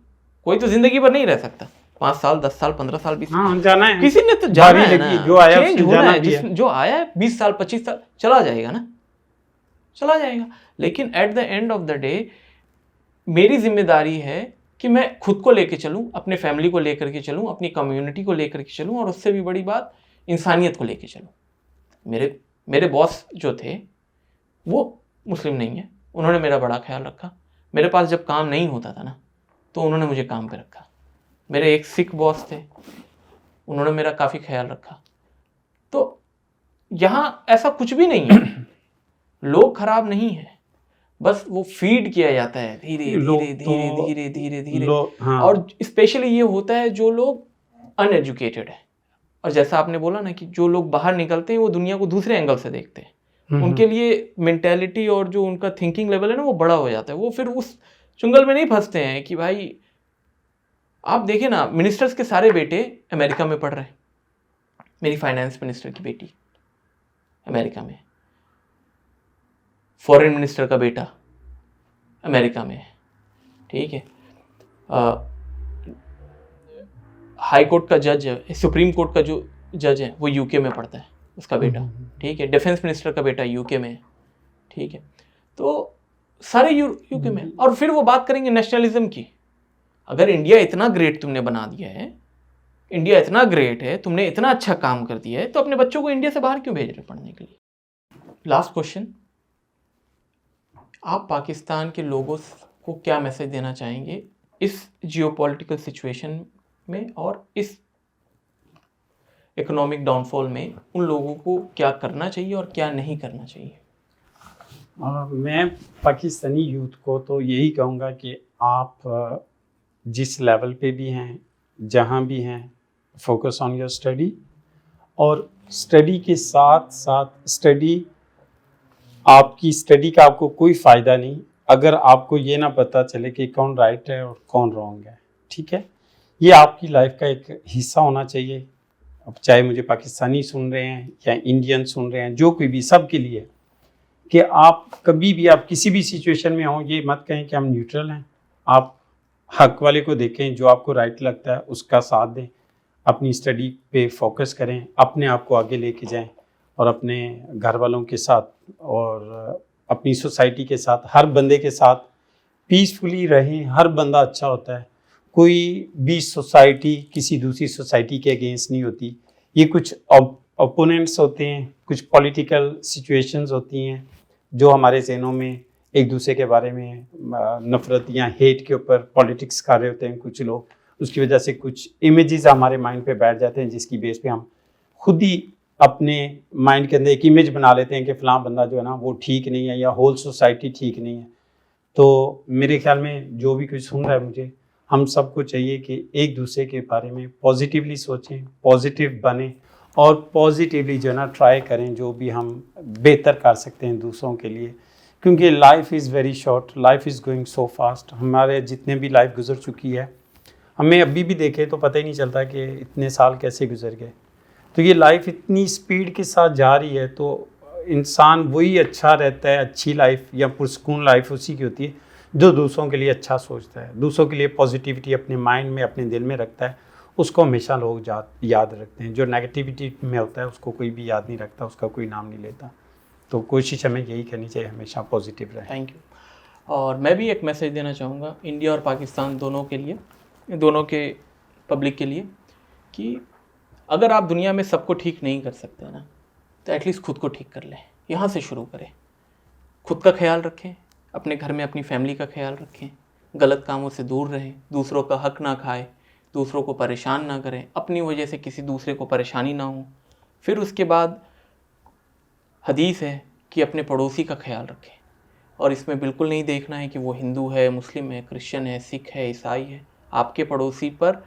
कोई तो जिंदगी भर नहीं रह सकता। 5 साल 10 साल 15 साल 20 साल जाना है, किसी ने तो जाना है ना, जो आया चेंज होना है। जो आया है 20 साल 25 साल चला जाएगा ना, चला जाएगा। लेकिन eight the end of the day मेरी जिम्मेदारी है कि मैं खुद को लेके चलूं, अपने फैमिली को लेकर के चलूं, अपनी कम्युनिटी को लेकर के चलूं, और उससे भी बड़ी बात इंसानियत को लेके चलूं। मेरे बॉस जो थे वो मुस्लिम नहीं है, उन्होंने मेरा बड़ा ख्याल रखा। मेरे पास जब काम नहीं होता था ना, तो उन्होंने मुझे काम पे रखा। मेरे एक सिख बॉस थे, उन्होंने मेरा काफ़ी ख्याल रखा। तो यहाँ ऐसा कुछ भी नहीं है, लोग खराब नहीं है, बस वो फीड किया जाता है धीरे धीरे धीरे धीरे धीरे धीरे। हाँ। और स्पेशली ये होता है जो लोग अनएजुकेटेड है, और जैसा आपने बोला ना कि जो लोग बाहर निकलते हैं वो दुनिया को दूसरे एंगल से देखते हैं, उनके लिए मेंटेलिटी और जो उनका थिंकिंग लेवल है ना वो बड़ा हो जाता है। वो फिर उस चुंगल में नहीं फंसते हैं कि भाई आप देखिए ना, मिनिस्टर्स के सारे बेटे अमेरिका में पढ़ रहे हैं। मेरी फाइनेंस मिनिस्टर की बेटी अमेरिका में, फॉरेन मिनिस्टर का बेटा अमेरिका में है, ठीक है, हाई कोर्ट का जज है, सुप्रीम कोर्ट का जो जज है वो यूके में पढ़ता है, उसका बेटा, ठीक है, डिफेंस मिनिस्टर का बेटा यूके में है, ठीक है। तो सारे यूके में। और फिर वो बात करेंगे नेशनलिज्म की। अगर इंडिया इतना ग्रेट तुमने बना दिया है, इंडिया इतना ग्रेट है, तुमने इतना अच्छा काम कर दिया है, तो अपने बच्चों को इंडिया से बाहर क्यों भेज रहे पढ़ने के लिए? लास्ट क्वेश्चन, आप पाकिस्तान के लोगों को क्या मैसेज देना चाहेंगे इस जियोपॉलिटिकल सिचुएशन में और इस इकोनॉमिक डाउनफॉल में? उन लोगों को क्या करना चाहिए और क्या नहीं करना चाहिए? मैं पाकिस्तानी यूथ को तो यही कहूँगा कि आप जिस लेवल पे भी हैं, जहाँ भी हैं, फोकस ऑन योर स्टडी, और स्टडी के साथ साथ आपकी स्टडी का आपको कोई फ़ायदा नहीं अगर आपको ये ना पता चले कि कौन राइट है और कौन रॉन्ग है, ठीक है। ये आपकी लाइफ का एक हिस्सा होना चाहिए। अब चाहे मुझे पाकिस्तानी सुन रहे हैं या इंडियन सुन रहे हैं, जो कोई भी, सब के लिए, कि आप कभी भी, आप किसी भी सिचुएशन में हो, ये मत कहें कि हम न्यूट्रल हैं। आप हक वाले को देखें, जो आपको राइट लगता है उसका साथ दें, अपनी स्टडी पे फोकस करें, अपने आप को आगे लेके जाएं, और अपने घर वालों के साथ और अपनी सोसाइटी के साथ, हर बंदे के साथ पीसफुली रहें। हर बंदा अच्छा होता है, कोई भी सोसाइटी किसी दूसरी सोसाइटी के अगेंस्ट नहीं होती। ये कुछ ओपोनेंट्स होते हैं, कुछ पॉलिटिकल सिचुएशंस होती हैं जो हमारे ज़हनों में एक दूसरे के बारे में नफ़रत या हेट के ऊपर पॉलिटिक्स कर रहे होते हैं कुछ लोग। उसकी वजह से कुछ इमेजेस हमारे माइंड पे बैठ जाते हैं, जिसकी बेस पे हम खुद ही अपने माइंड के अंदर एक इमेज बना लेते हैं कि फ़लाँ बंदा जो है ना वो ठीक नहीं है, या होल सोसाइटी ठीक नहीं है। तो मेरे ख्याल में जो भी कुछ सुन रहा है, मुझे, हम सबको चाहिए कि एक दूसरे के बारे में पॉजिटिवली सोचें, पॉजिटिव बने, और पॉजिटिवली जो है ना ट्राई करें जो भी हम बेहतर कर सकते हैं दूसरों के लिए, क्योंकि life is very short, life is going so fast. हमारे जितने भी लाइफ गुजर चुकी है, हमें अभी भी देखें तो पता ही नहीं चलता कि इतने साल कैसे गुजर गए। तो ये लाइफ इतनी स्पीड के साथ जा रही है, तो इंसान वही अच्छा रहता है, अच्छी लाइफ या पुरसकून लाइफ उसी की होती है जो दूसरों के लिए अच्छा सोचता है, दूसरों के लिए पॉजिटिविटी अपने माइंड में, अपने दिल में रखता है। उसको हमेशा लोग याद रखते हैं। जो नेगेटिविटी में होता है उसको कोई भी याद नहीं रखता, उसका कोई नाम नहीं लेता। तो कोशिश हमें यही करनी चाहिए, हमेशा पॉजिटिव रहे। Thank you. और मैं भी एक मैसेज देना चाहूँगा इंडिया और पाकिस्तान दोनों के लिए, दोनों के पब्लिक के लिए, कि अगर आप दुनिया में सबको ठीक नहीं कर सकते ना, तो एटलीस्ट खुद को ठीक कर लें। यहाँ से शुरू करें, खुद का ख्याल रखें, अपने घर में अपनी फैमिली का ख्याल रखें, गलत कामों से दूर रहें, दूसरों का हक ना खाएं, दूसरों को परेशान ना करें, अपनी वजह से किसी दूसरे को परेशानी ना हो। फिर उसके बाद हदीस है कि अपने पड़ोसी का ख्याल रखें, और इसमें बिल्कुल नहीं देखना है कि वो हिंदू है, मुस्लिम है, क्रिश्चियन है, सिख है, ईसाई है। आपके पड़ोसी पर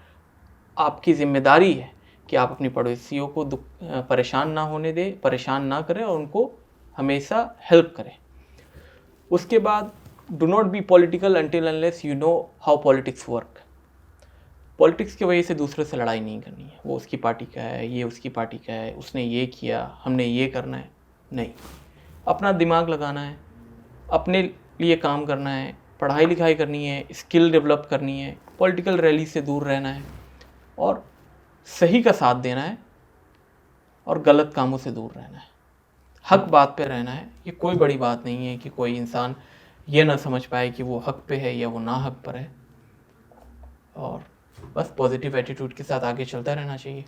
आपकी ज़िम्मेदारी है कि आप अपने पड़ोसियों को परेशान ना होने दें, परेशान ना करें, और उनको हमेशा हेल्प करें। उसके बाद do not be political until unless you know how politics work. Politics की वजह से दूसरे से लड़ाई नहीं करनी है, वो उसकी पार्टी का है, ये उसकी पार्टी का है, उसने ये किया, हमने ये करना है, नहीं। अपना दिमाग लगाना है, अपने लिए काम करना है, पढ़ाई लिखाई करनी है, स्किल डेवलप करनी है, पॉलिटिकल रैली से दूर रहना है, और सही का साथ देना है, और गलत कामों से दूर रहना है, हक बात पे रहना है। ये कोई बड़ी बात नहीं है कि कोई इंसान ये ना समझ पाए कि वो हक पे है या वो ना हक पर है, और बस पॉजिटिव एटीट्यूड के साथ आगे चलता रहना चाहिए।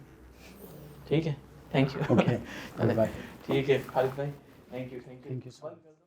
ठीक है, थैंक यू। Okay, bye. ठीक है खालिद भाई, थैंक यू।